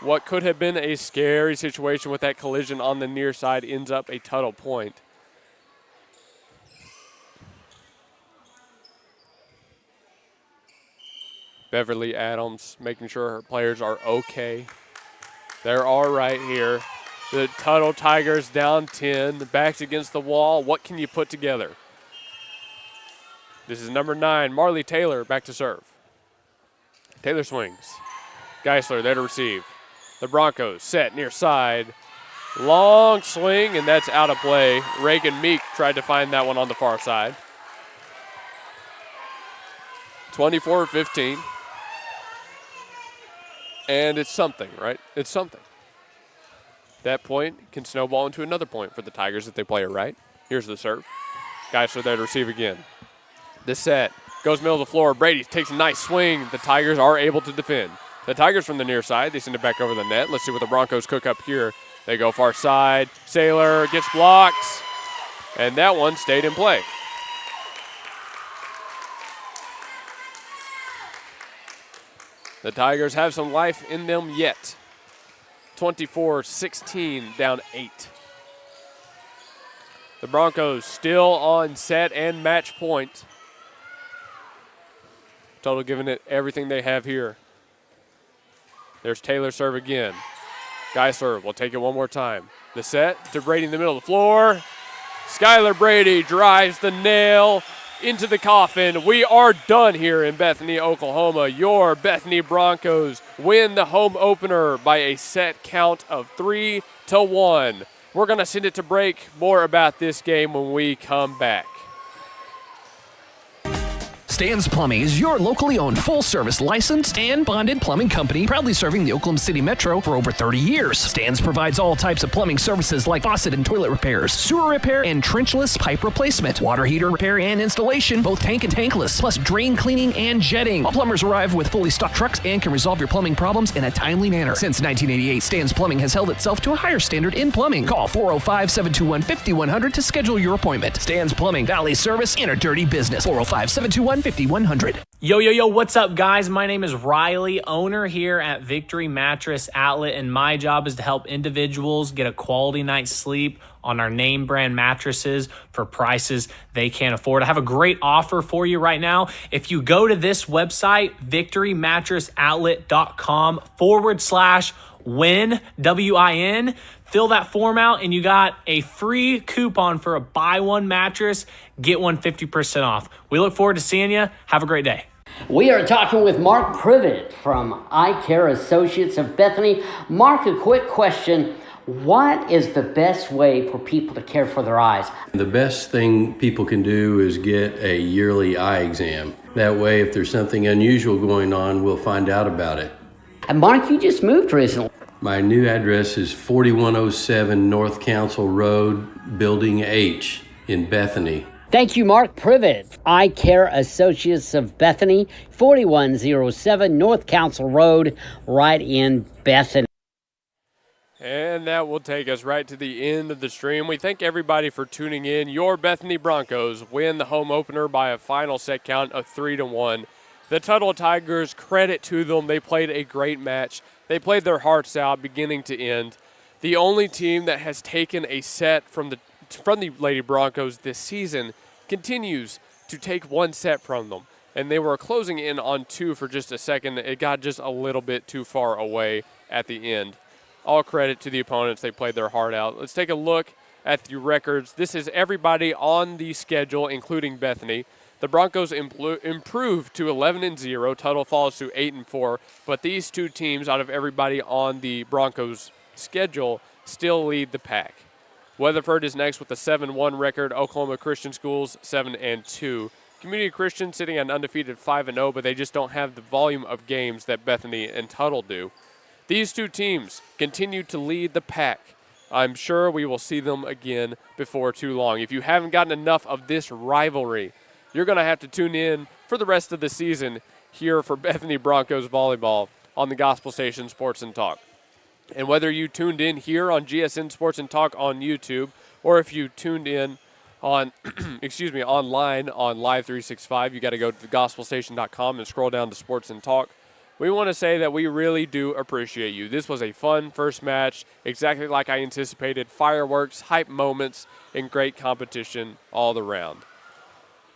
What could have been a scary situation with that collision on the near side ends up a Tuttle point. Beverly Adams making sure her players are okay. They're all right here. The Tuttle Tigers down 10. The backs against the wall. What can you put together? This is number 9, Marley Taylor, back to serve. Taylor swings. Geisler there to receive. The Broncos set near side. Long swing, and that's out of play. Reagan Meek tried to find that one on the far side. 24-15. And it's something, right? It's something. That point can snowball into another point for the Tigers if they play it right. Here's the serve. Geisler there to receive again. The set goes middle of the floor. Brady takes a nice swing. The Tigers are able to defend. The Tigers from the near side, they send it back over the net. Let's see what the Broncos cook up here. They go far side. Saylor gets blocked, and that one stayed in play. The Tigers have some life in them yet. 24-16, down 8. The Broncos still on set and match point. Tuttle giving it everything they have here. There's Taylor serve again. Geisler will take it one more time. The set to Brady in the middle of the floor. Skylar Brady drives the nail into the coffin. We are done here in Bethany, Oklahoma. Your Bethany Broncos win the home opener by a set count of 3-1. We're going to send it to break. More about this game when we come back. Stan's Plumbing is your locally owned full-service licensed and bonded plumbing company proudly serving the Oklahoma City Metro for over 30 years. Stan's provides all types of plumbing services like faucet and toilet repairs, sewer repair and trenchless pipe replacement, water heater repair and installation, both tank and tankless, plus drain cleaning and jetting. All plumbers arrive with fully stocked trucks and can resolve your plumbing problems in a timely manner. Since 1988, Stan's Plumbing has held itself to a higher standard in plumbing. Call 405-721-5100 to schedule your appointment. Stan's Plumbing, Valley Service, in a dirty business. 405-721-5100. Yo, what's up, guys? My name is Riley, owner here at Victory Mattress Outlet, and my job is to help individuals get a quality night's sleep on our name brand mattresses for prices they can't afford. I have a great offer for you right now. If you go to this website, victorymattressoutlet.com/win, WIN, fill that form out, and you got a free coupon for a buy one mattress, get one 50% off. We look forward to seeing you. Have a great day. We are talking with Mark Privet from Eye Care Associates of Bethany. Mark, a quick question. What is the best way for people to care for their eyes? The best thing people can do is get a yearly eye exam. That way, if there's something unusual going on, we'll find out about it. And Mark, you just moved recently. My new address is 4107 North Council Road, Building H in Bethany. Thank you, Mark Privet. Eye Care Associates of Bethany, 4107 North Council Road, right in Bethany. And that will take us right to the end of the stream. We thank everybody for tuning in. Your Bethany Broncos win the home opener by a final set count of 3-1. The Tuttle Tigers, credit to them. They played a great match. They played their hearts out beginning to end. The only team that has taken a set from the Lady Broncos this season continues to take one set from them. And they were closing in on two for just a second. It got just a little bit too far away at the end. All credit to the opponents. They played their heart out. Let's take a look at the records. This is everybody on the schedule, including Bethany. The Broncos improved to 11-0. Tuttle falls to 8-4. But these two teams, out of everybody on the Broncos schedule, still lead the pack. Weatherford is next with a 7-1 record. Oklahoma Christian Schools 7-2. Community Christian sitting at an undefeated 5-0, but they just don't have the volume of games that Bethany and Tuttle do. These two teams continue to lead the pack. I'm sure we will see them again before too long. If you haven't gotten enough of this rivalry, you're going to have to tune in for the rest of the season here for Bethany Broncos volleyball on the Gospel Station Sports and Talk. And whether you tuned in here on GSN Sports and Talk on YouTube, or if you tuned in on, online on Live 365, you got to go to thegospelstation.com and scroll down to Sports and Talk. We want to say that we really do appreciate you. This was a fun first match, exactly like I anticipated. Fireworks, hype moments, and great competition all around.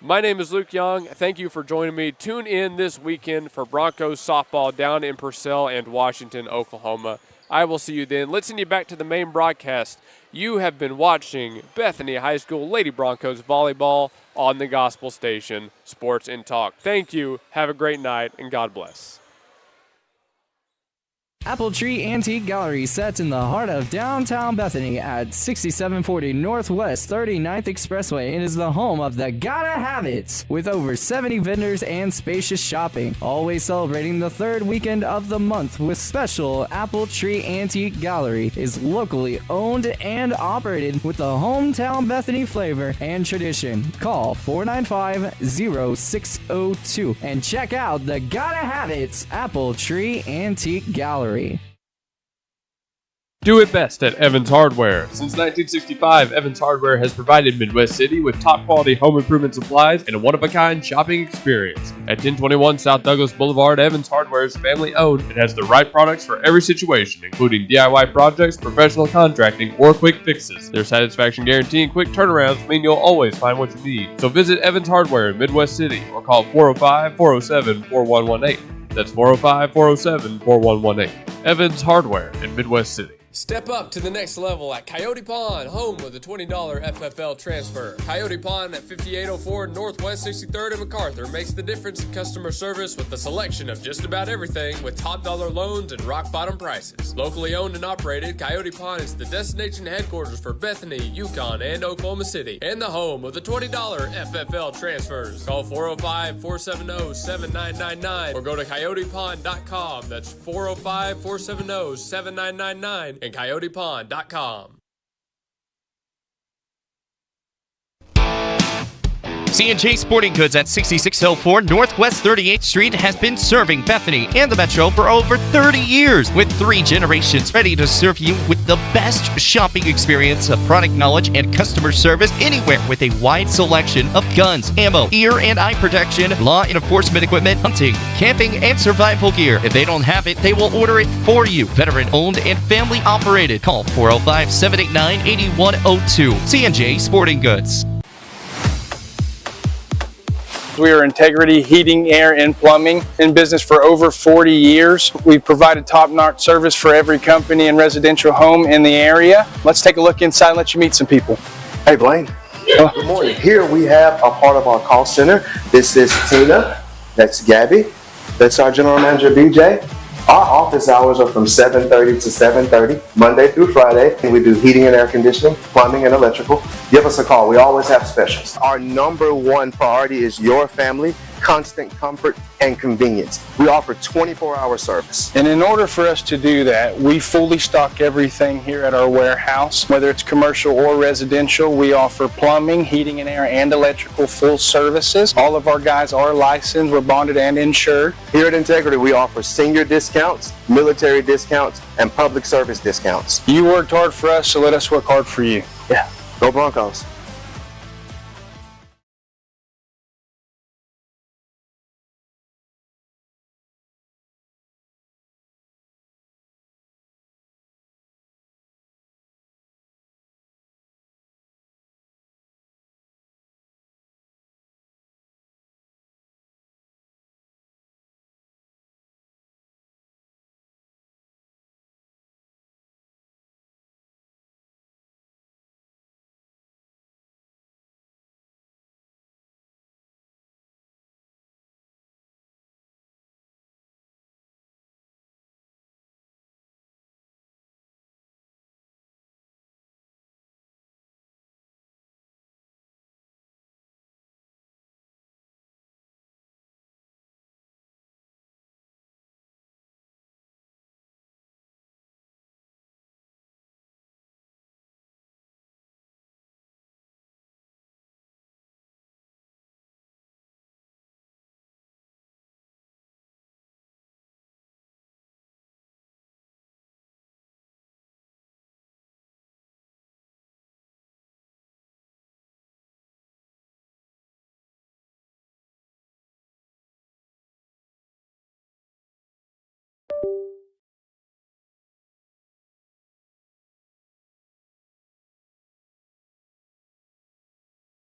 My name is Luke Young. Thank you for joining me. Tune in this weekend for Broncos softball down in Purcell and Washington, Oklahoma. I will see you then. Let's send you back to the main broadcast. You have been watching Bethany High School Lady Broncos volleyball on the Gospel Station Sports and Talk. Thank you. Have a great night, and God bless. Apple Tree Antique Gallery sets in the heart of downtown Bethany at 6740 Northwest 39th Expressway and is the home of the Gotta Have It, with over 70 vendors and spacious shopping. Always celebrating the third weekend of the month with special. Apple Tree Antique Gallery is locally owned and operated with the hometown Bethany flavor and tradition. Call 495-0602 and check out the Gotta Have It Apple Tree Antique Gallery. Do it best at Evans Hardware. Since 1965, Evans Hardware has provided Midwest City with top-quality home improvement supplies and a one-of-a-kind shopping experience. At 1021 South Douglas Boulevard, Evans Hardware is family-owned and has the right products for every situation, including DIY projects, professional contracting, or quick fixes. Their satisfaction guarantee and quick turnarounds mean you'll always find what you need. So visit Evans Hardware in Midwest City or call 405-407-4118. That's 405-407-4118. Evans Hardware in Midwest City. Step up to the next level at Coyote Pond, home with a $20 FFL transfer. Coyote Pond at 5804 Northwest 63rd and MacArthur makes the difference in customer service with a selection of just about everything with top dollar loans and rock bottom prices. Locally owned and operated, Coyote Pond is the destination headquarters for Bethany, Yukon, and Oklahoma City, and the home of the $20 FFL transfers. Call 405-470-7999 or go to coyotepond.com. That's 405-470-7999 and coyotepond.com. C&J Sporting Goods at 6604 Northwest 38th Street has been serving Bethany and the Metro for over 30 years, with 3 generations ready to serve you with the best shopping experience of product knowledge and customer service anywhere, with a wide selection of guns, ammo, ear and eye protection, law and enforcement equipment, hunting, camping, and survival gear. If they don't have it, they will order it for you. Veteran owned and family operated. Call 405-789-8102. C&J Sporting Goods. We are Integrity Heating, Air, and Plumbing, in business for over 40 years. We've provided top-notch service for every company and residential home in the area. Let's take a look inside and let you meet some people. Hey, Blaine. Good morning. Here we have a part of our call center. This is Tina. That's Gabby. That's our general manager, BJ. Our office hours are from 7:30 to 7:30, Monday through Friday. And we do heating and air conditioning, plumbing, and electrical. Give us a call. We always have specials. Our number one priority is your family, constant comfort, and convenience. We offer 24-hour service. And in order for us to do that, we fully stock everything here at our warehouse. Whether it's commercial or residential, we offer plumbing, heating and air, and electrical full services. All of our guys are licensed, we're bonded and insured. Here at Integrity, we offer senior discounts, military discounts, and public service discounts. You worked hard for us, so let us work hard for you. Yeah, go Broncos.